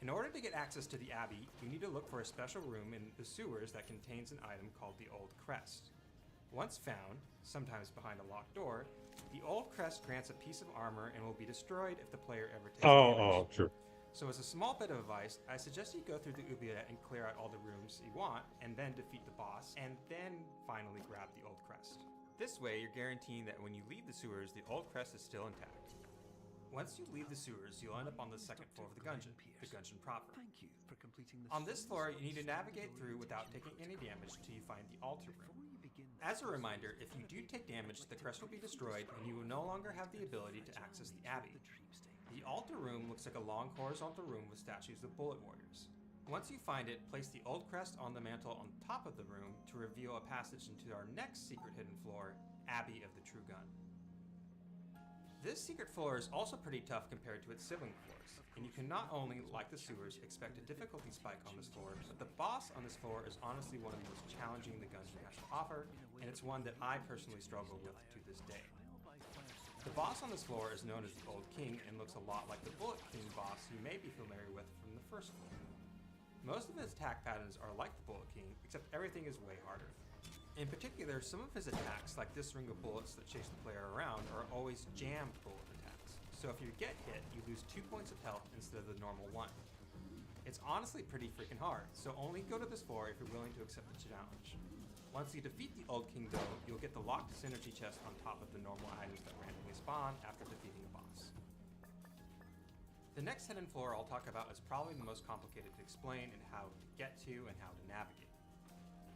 In order to get access to the Abbey, you need to look for a special room in the sewers that contains an item called the Old Crest. Once found, sometimes behind a locked door, the Old Crest grants a piece of armor and will be destroyed if the player ever takes damage. Sure. So as a small bit of advice, I suggest you go through the Oubliette and clear out all the rooms you want, and then defeat the boss, and then finally grab the Old Crest. This way, you're guaranteeing that when you leave the sewers, the Old Crest is still intact. Once you leave the sewers, you'll end up on the second floor of the dungeon proper. Thank you for completing this. On this floor, you need to navigate through without taking any damage till you find the altar room. As a reminder, if you do take damage, the crest will be destroyed and you will no longer have the ability to access the Abbey. The altar room looks like a long horizontal room with statues of bullet warriors. Once you find it, place the Old Crest on the mantle on top of the room to reveal a passage into our next secret hidden floor, Abbey of the True Gun. This secret floor is also pretty tough compared to its sibling floors, and you can not only, like the sewers, expect a difficulty spike on this floor, but the boss on this floor is honestly one of the most challenging the Gungeon has to offer, and it's one that I personally struggle with to this day. The boss on this floor is known as the Old King and looks a lot like the Bullet King boss you may be familiar with from the first floor. Most of his attack patterns are like the Bullet King, except everything is way harder. In particular, some of his attacks, like this ring of bullets that chase the player around, are always jammed bullet attacks. So if you get hit, you lose 2 points of health instead of the normal 1. It's honestly pretty freaking hard, so only go to this floor if you're willing to accept the challenge. Once you defeat the Old King though, you'll get the locked synergy chest on top of the normal items that randomly spawn after defeating a boss. The next hidden floor I'll talk about is probably the most complicated to explain and how to get to and how to navigate.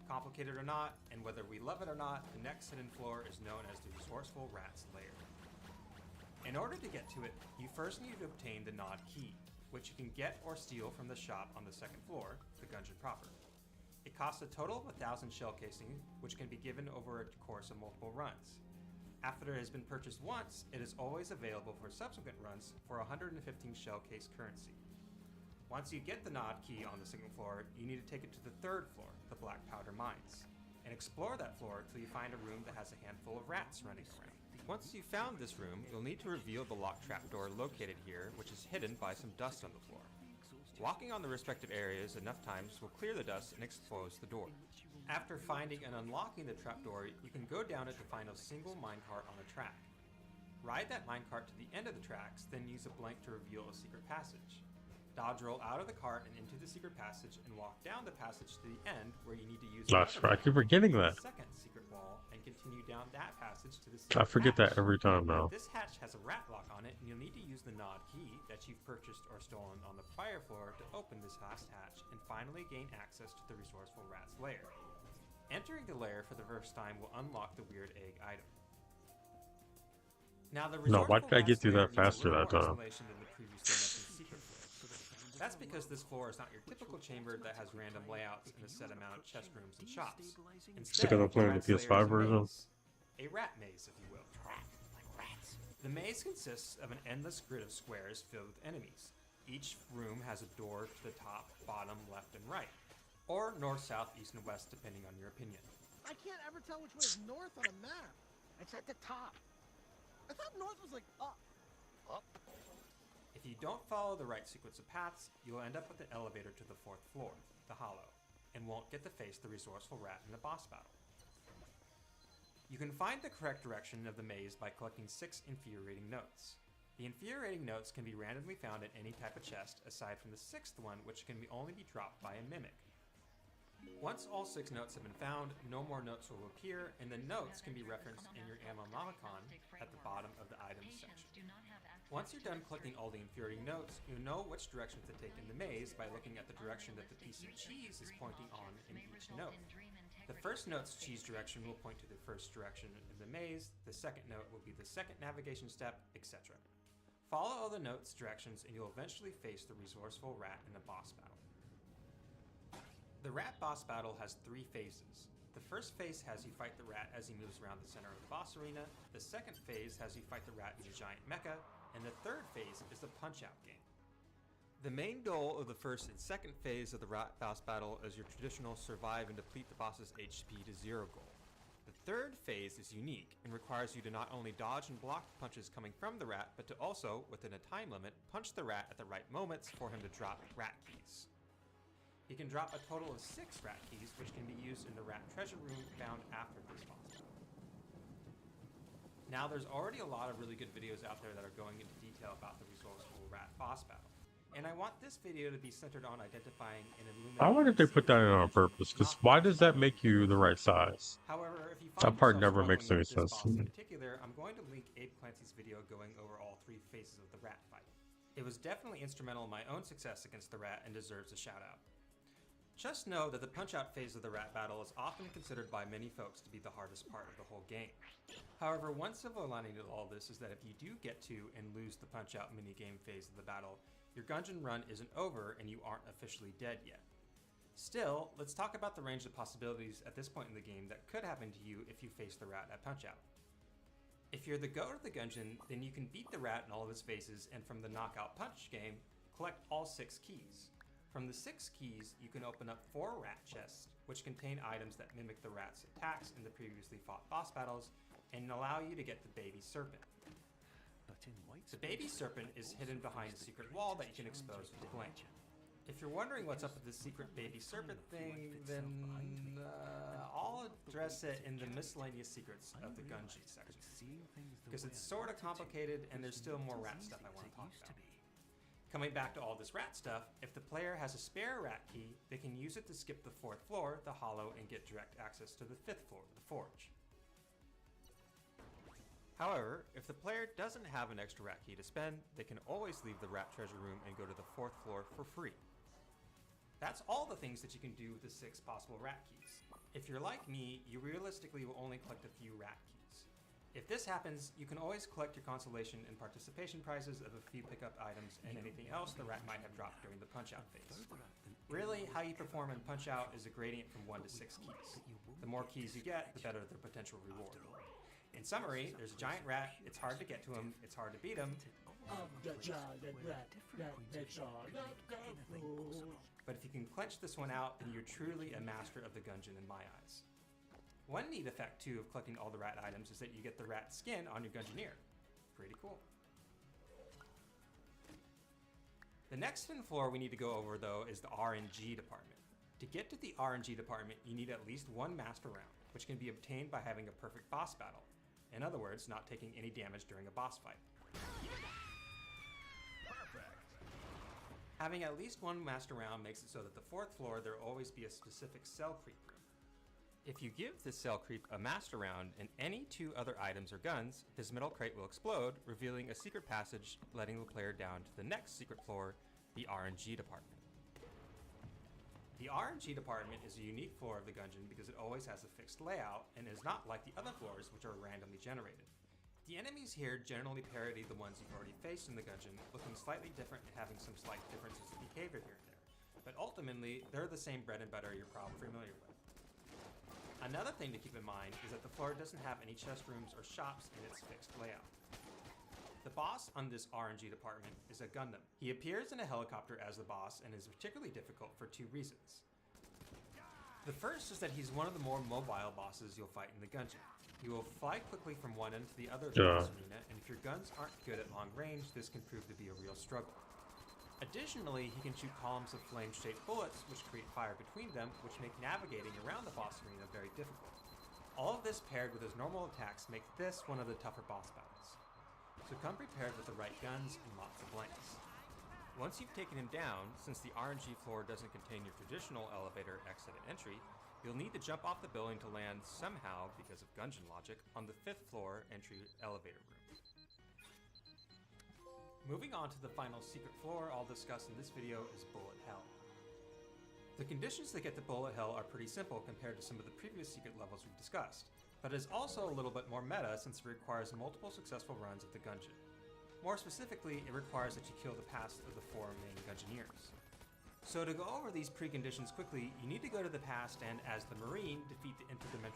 Complicated or not, and whether we love it or not, the next hidden floor is known as the Resourceful Rat's Lair. In order to get to it, you first need to obtain the Nod Key, which you can get or steal from the shop on the second floor, the Gungeon proper. It costs a total of 1,000 shell casing, which can be given over a course of multiple runs. After it has been purchased once, it is always available for subsequent runs for 115 shell case currency. Once you get the Nod Key on the second floor, you need to take it to the third floor, the Black Powder Mines, and explore that floor till you find a room that has a handful of rats running around. Once you've found this room, you'll need to reveal the locked trapdoor located here, which is hidden by some dust on the floor. Walking on the respective areas enough times will clear the dust and expose the door. After finding and unlocking the trapdoor, you can go down it to find a single minecart on a track. Ride that minecart to the end of the tracks, then use a blank to reveal a secret passage. Dodge roll out of the cart and into the secret passage and walk down the passage to the end where you need to use I keep forgetting that. the second secret wall and continue down that passage to the I secret forget hatch. that every time now. This hatch has a rat lock on it, and you'll need to use the Nod Key that you've purchased or stolen on the prior floor to open this last hatch and finally gain access to the Resourceful Rat's Lair. Entering the lair for the first time will unlock the weird egg item. Now, the No, why Resourceful did I get Rat's through Lair that needs a faster little that more time? isolation than the previously mentioned secret floor. That's because this floor is not your typical chamber that has random layouts and a set amount of chest rooms and shops. Because I'm playing the Rat's Lair is PS5 a version. maze. A rat maze, if you will. The maze consists of an endless grid of squares filled with enemies. Each room has a door to the top, bottom, left, and right, or north, south, east, and west, depending on your opinion. I can't ever tell which way is north on a map. It's at the top. I thought north was like up. Up? If you don't follow the right sequence of paths, you will end up with an elevator to the 4th floor, the Hollow, and won't get to face the resourceful rat in the boss battle. You can find the correct direction of the maze by collecting 6 infuriating notes. The infuriating notes can be randomly found in any type of chest, aside from the 6th one, which can only be dropped by a mimic. Once all 6 notes have been found, no more notes will appear, and the notes can be referenced in your Ammonomicon at the bottom of the items section. Once you're done collecting all the infuriating notes, you know which direction to take in the maze by looking at the direction that the piece of cheese is pointing on in each note. The first note's cheese direction will point to the first direction in the maze, the second note will be the second navigation step, etc. Follow all the notes' directions and you'll eventually face the resourceful rat in a boss battle. The rat boss battle has 3 phases. The first phase has you fight the rat as he moves around the center of the boss arena, the second phase has you fight the rat in a giant mecha, and the third phase is the punch-out game. The main goal of the first and second phase of the rat boss battle is your traditional survive and deplete the boss's HP to 0 goal. The third phase is unique and requires you to not only dodge and block punches coming from the rat, but to also, within a time limit, punch the rat at the right moments for him to drop rat keys. He can drop a total of 6 rat keys, which can be used in the rat treasure room found after this boss battle. Now there's already a lot of really good videos out there that are going into detail about the resourceful rat boss battle. And I want this video to be centered on identifying and illuminating. I wonder if they put that in on purpose, because why does that make you the right size? However, if you That find part yourself never makes any struggling with this sense. boss in particular, I'm going to link Abe Clancy's video going over all 3 phases of the rat fight. It was definitely instrumental in my own success against the rat and deserves a shout out. Just know that the punch-out phase of the rat battle is often considered by many folks to be the hardest part of the whole game. However, one silver lining to all this is that if you do get to and lose the punch-out minigame phase of the battle, your Gungeon run isn't over and you aren't officially dead yet. Still, let's talk about the range of possibilities at this point in the game that could happen to you if you face the rat at punch-out. If you're the goat of the Gungeon, then you can beat the rat in all of his phases and from the knockout punch game, collect all 6 keys. From the 6 keys, you can open up 4 rat chests, which contain items that mimic the rat's attacks in the previously fought boss battles, and allow you to get the baby serpent. The baby serpent is hidden behind a secret wall that you can expose with a blink. If you're wondering what's up with the secret baby serpent thing, then I'll address it in the miscellaneous secrets of the Gungeon section, because it's sort of complicated and there's still more rat stuff I want to talk about. Coming back to all this rat stuff, if the player has a spare rat key, they can use it to skip the 4th floor, the Hollow, and get direct access to the 5th floor, the Forge. However, if the player doesn't have an extra rat key to spend, they can always leave the rat treasure room and go to the 4th floor for free. That's all the things that you can do with the 6 possible rat keys. If you're like me, you realistically will only collect a few rat keys. If this happens, you can always collect your consolation and participation prizes of a few pickup items and anything else the rat might have dropped during the punch-out phase. Really, how you perform in punch-out is a gradient from 1 to 6 keys. The more keys you get, the better the potential reward. In summary, there's a giant rat, it's hard to get to him, it's hard to beat him. But if you can clench this one out, then you're truly a master of the Gungeon in my eyes. One neat effect too of collecting all the rat items is that you get the rat skin on your Gungeoneer. Pretty cool. The next hidden floor we need to go over though is the RNG department. To get to the RNG department, you need at least 1 master round, which can be obtained by having a perfect boss battle. In other words, not taking any damage during a boss fight. Having at least 1 master round makes it so that the 4th floor there will always be a specific cell creep room. If you give this cell creep a master round and any 2 other items or guns, his metal crate will explode, revealing a secret passage, letting the player down to the next secret floor, the RNG department. The RNG department is a unique floor of the Gungeon because it always has a fixed layout and is not like the other floors which are randomly generated. The enemies here generally parody the ones you've already faced in the Gungeon, looking slightly different and having some slight differences in behavior here and there. But ultimately, they're the same bread and butter you're probably familiar with. Another thing to keep in mind is that the floor doesn't have any chest rooms or shops in its fixed layout. boss on this RNG department is a Gundam. He appears in a helicopter as the boss and is particularly difficult for two reasons. The first is that he's one of the more mobile bosses you'll fight in the Gungeon. You will fly quickly from one end to the other of the boss arena, and if your guns aren't good at long range, this can prove to be a real struggle. Additionally, he can shoot columns of flame-shaped bullets, which create fire between them, which make navigating around the boss arena very difficult. All of this paired with his normal attacks make this one of the tougher boss battles. So come prepared with the right guns and lots of blanks. Once you've taken him down, since the RNG floor doesn't contain your traditional elevator exit and entry, you'll need to jump off the building to land somehow, because of Gungeon logic, on the 5th floor entry elevator room. Moving on to the final secret floor I'll discuss in this video is Bullet Hell. The conditions that get to Bullet Hell are pretty simple compared to some of the previous secret levels we've discussed, but is also a little bit more meta since it requires multiple successful runs of the Gungeon. More specifically, it requires that you kill the past of the 4 main Gungeoneers. So to go over these preconditions quickly, you need to go to the past and, as the Marine, defeat the interdimensional